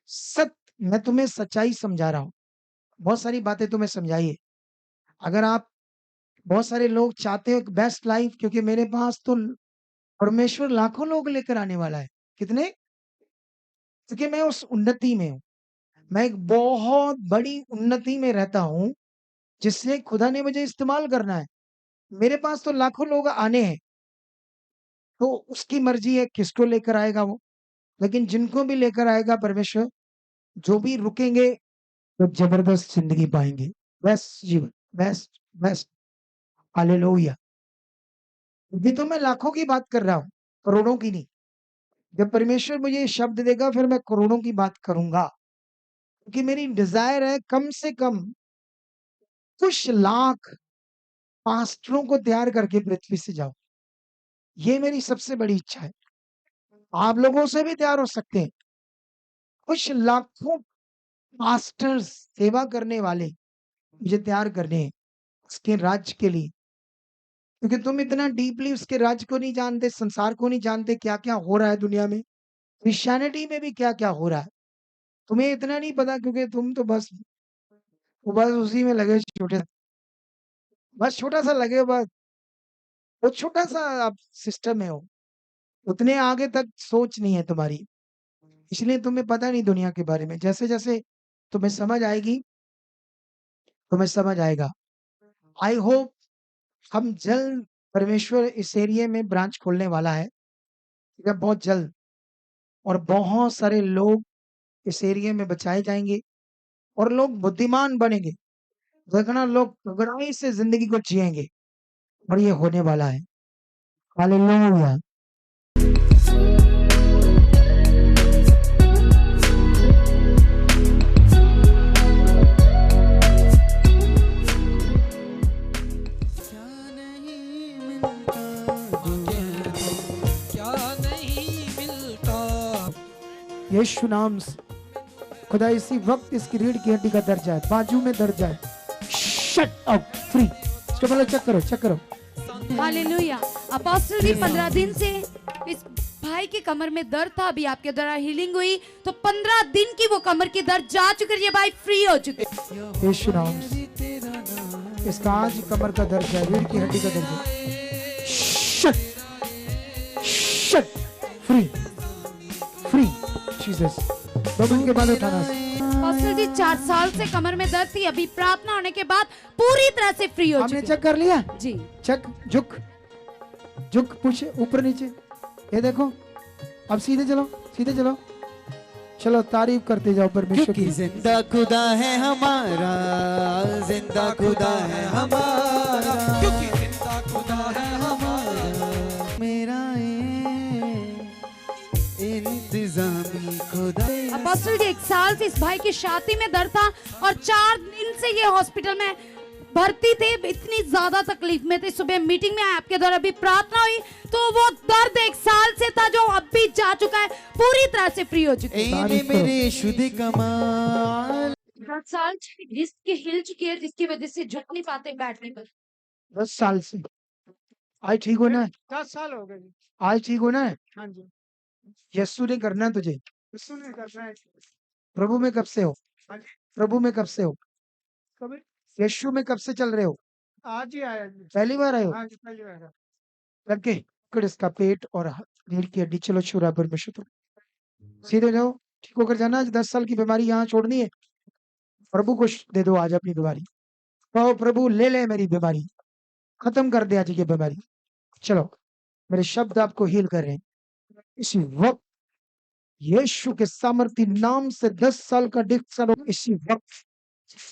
सत्य। मैं तुम्हें सच्चाई समझा रहा हूं, बहुत सारी बातें तुम्हें समझाई है। अगर आप, बहुत सारे लोग चाहते हो एक बेस्ट लाइफ, क्योंकि मेरे पास तो परमेश्वर लाखों लोग लेकर आने वाला है। कितने? क्योंकि मैं उस उन्नति में हूं, मैं एक बहुत बड़ी उन्नति में रहता हूँ, जिससे खुदा ने मुझे इस्तेमाल करना है। मेरे पास तो लाखों लोग आने हैं, तो उसकी मर्ज़ी है किसको लेकर आएगा वो। लेकिन जिनको भी लेकर आएगा परमेश्वर, जो भी रुकेंगे तो ज़बरदस्त ज़िंदगी पाएँगे। बेस्ट जीवन, बेस्ट, बेस्ट। हालेलुया! अभी तो मैं लाखों की बात कर रहा हूँ, करोड़ों की नहीं। जब परमेश्वर मुझे ये शब्द देगा फिर मैं करोड़ों की बात करूँगा। क्योंकि मेरी डिज़ायर है कम से कम कुछ लाख पास्टरों को तैयार करके पृथ्वी से जाऊँ। ये मेरी सबसे बड़ी इच्छा है। आप लोगों से भी तैयार हो सकते हैं। कुछ लाखों पास्टर्स, सेवा करने वाले मुझे तैयार करने हैं, उसके राज्य के लिए। क्योंकि तुम इतना डीपली उसके राज्य को नहीं जानते, संसार को नहीं जानते, क्या-क्या हो रहा है दुनिया में। क्रिश्चियनिटी में भी क्या-क्या हो रहा है। तुम्हें इतना नहीं पता क्योंकि तुम तो बस उसी में लगे बस छोटा-सा लगे हो बस। वो छोटा-सा आप सिस्टम में हो। उतने आगे तक सोच नहीं है तुम्हारी। इसलिए तुम्हें पता नहीं दुनिया के बारे में। जैसे-जैसे तुम्हें समझ आएगी, तुम्हें समझ आएगा। आई होप हम जल्द परमेश्वर इस एरिया में ब्रांच खोलने वाला है। ठीक है, बहुत जल्द। और बहुत सारे लोग इस एरिया में बचाए जाएँगे और लोग बुद्धिमान बनेंगे। देखना लोग तगड़ाई से ज़िंदगी को जिएँगे और ये होने वाला है। हालेलुया! यीशु नाम से खुदा इसी वक्त इसकी रीढ़ की हड्डी का दर्द जाए, बाजू में दर्द जाए। Shut up free. इसको पहले चेक करो। हालेलुया। अपोस्टल जी 15 दिन से इस भाई की कमर में दर्द था, अभी आपके द्वारा हीलिंग हुई तो 15 दिन की वो कमर की दर्द जा चुकी है, ये भाई फ्री हो चुके। यीशु नाम से इसका आज कमर का दर्द जाए, रीढ़ की हड्डी का दर्द जाए। Shut free Jesus. 2 दिन के बाद उठाना। अपोस्टल जी 4 साल से कमर में दर्द थी, अभी प्रार्थना होने के बाद पूरी तरह से फ्री हो हमने चुके। चेक कर लिया जी। चेक। झुक पूछे ऊपर नीचे। ये देखो अब सीधे चलो। चलो तारीफ करते जाओ परमेश्वर की। जिंदा खुदा है हमारा, जिंदा खुदा है हमारा, क्योंकि जिंदा खुदा है हमारा, मेरा इंतजामी खुदा। अपोस्टल जी 1 साल से इस भाई की छाती में दर्द था और 4 दिन से ये हॉस्पिटल में भर्ती थे, इतनी ज्यादा तकलीफ में थे। सुबह मीटिंग में आपके द्वारा भी प्रार्थना हुई तो वो दर्द 1 साल से था जो अब भी जा चुका है, पूरी तरह से फ्री हो चुका है। मेरे शुद्ध कमाल। 10 साल से डिस्क के हिल चुकी है, जिसकी वजह से झुक नहीं पाते बैठने पर। 10 साल से आज ठीक होना है। 10 साल हो गए। आज ठीक होना है। हाँ जी, यीशु ने करना है तुझे। यीशु ने करना है। प्रभु में कब से हो? हाँ जी, प्रभु में कब से हो? कभी यीशु में कब से चल रहे हो? आज ही आया जी। पहली बार आए हो? हाँ जी, पहली बार आया। करके कर इसका पेट और रीढ़ की हड्डी। चलो छुरा परमेश्वर तो सीधे जाओ, ठीक होकर जाना। आज 10 साल की बीमारी यहाँ छोड़नी है। प्रभु को दे दो आज अपनी बीमारी। कहो प्रभु ले ले मेरी बीमारी, खत्म कर दे आज ये बीमारी। चलो मेरे शब्द आपको हील कर रहे हैं इसी वक्त यीशु के सामर्थी नाम से। 10 साल का डिस्क का रोग इसी वक्त,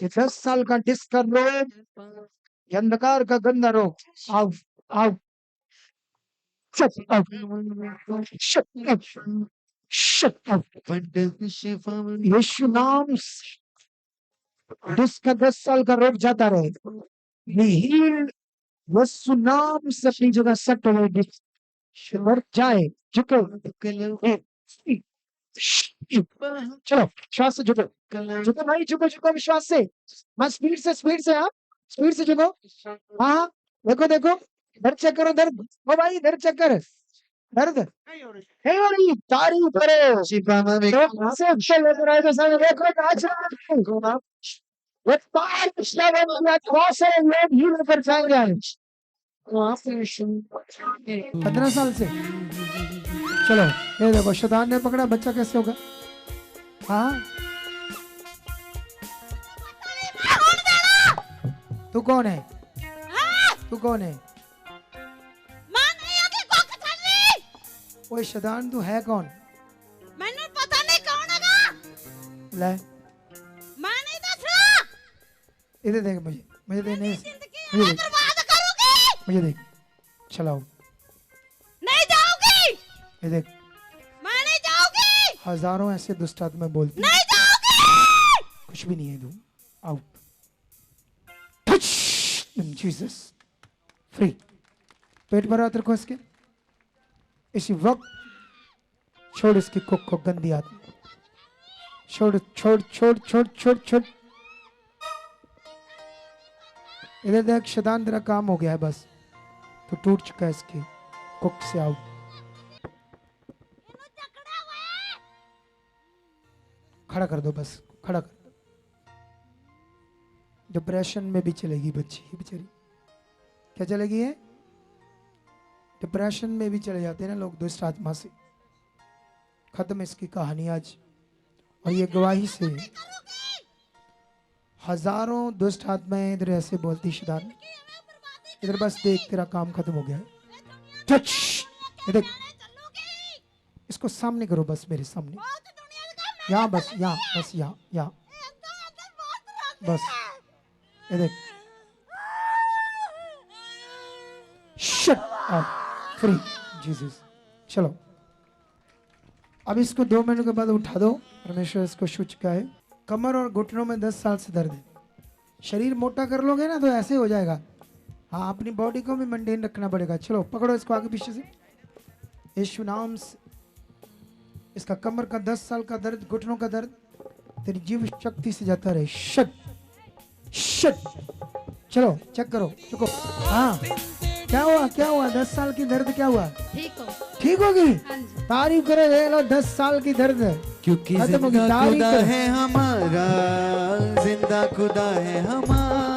ये 10 साल का डिस्क का रोग, ये अंधकार का गंदा रोग आओ आओ shut up shut up shut up. यीशु नाम से डिस्क का 10 साल का रोग जाता रहे। ये हील यीशु नाम से अपनी जगह सेट हो गई। मर जाए झुको। चलो श्वास से झुको भाई, झुको विश्वास से। बस स्पीड से हाँ, स्पीड से झुको। हाँ देखो दर्द चेक करो। दर्द ओ भाई दर्द चेक कर। दर्द नहीं हो रही। हे वाली तारीफ करो। से अक्षर लेकर आए तो सामने देखो नाच रहा है। वो पार पिछला बहुत सारे लोग ही लेकर जाएंगे आज। 15 साल से। चलो ये देखो शैतान ने पकड़ा, बच्चा कैसे होगा? हाँ तू कौन है? तू कौन है? मां नहीं होगी कुक करनी। ओए शैतान तू है कौन? मैंने पता नहीं कौन हैगा। ले मां नहीं दसना। इधर देख, मुझे देख, नहीं जिंदगी मैं बर्बाद करूंगी। मुझे देख, चलाओ। नहीं जाऊंगी। ये देख, मैं नहीं जाऊंगी। हजारों ऐसे दुष्ट आत्मा बोलती नहीं जाऊंगी। कुछ भी नहीं है तू, out. Touch in Jesus, free. पेट भरा तेरे को इसके, इसी वक्त छोड़ इसकी कुक को, गंदी आत्मा। छोड़ छोड़ छोड़ छोड़ छोड़ छोड़। इधर देख, शैतान तेरा काम हो गया है, बस तो टूट चुका है इसकी कुक से, आउट। खड़ा कर दो, बस खड़ा कर दो। डिप्रेशन में भी चलेगी बच्ची ये बेचारी। क्या चलेगी है? डिप्रेशन में भी चले जाते हैं ना लोग दुष्ट आत्मा से। खत्म इसकी कहानी आज। और ये गवाही से हजारों दुष्ट आत्माएं इधर ऐसे बोलती, शैतान इधर बस देख तेरा काम खत्म हो गया है। टच, ये देख, इसको सामने करो, बस मेरे सामने, यहाँ बस, यहाँ बस, यहाँ बस, ये देख। Shut up, free Jesus. चलो अब इसको 2 मिनट के बाद उठा दो। परमेश्वर इसको छू चुका है। कमर और घुटनों में 10 साल से दर्द है। शरीर मोटा कर लोगे ना तो ऐसे हो जाएगा। हाँ, अपनी बॉडी को भी मेंटेन रखना पड़ेगा। चलो पकड़ो इसको आगे पीछे से, यीशु नाम से। इसका कमर का 10 साल का दर्द, घुटनों का दर्द तेरी जीव शक्ति से जाता रहे। Shut shut. चलो चेक करो, चुको। हाँ, क्या हुआ, क्या हुआ? 10 साल की दर्द क्या हुआ? ठीक होगी। तारीफ करे, ले लो 10 साल की दर्द क्योंकि खत्म होगी। जिंदा तारीफ खुदा करो। है हमारा, जिंदा खुदा है हमारा।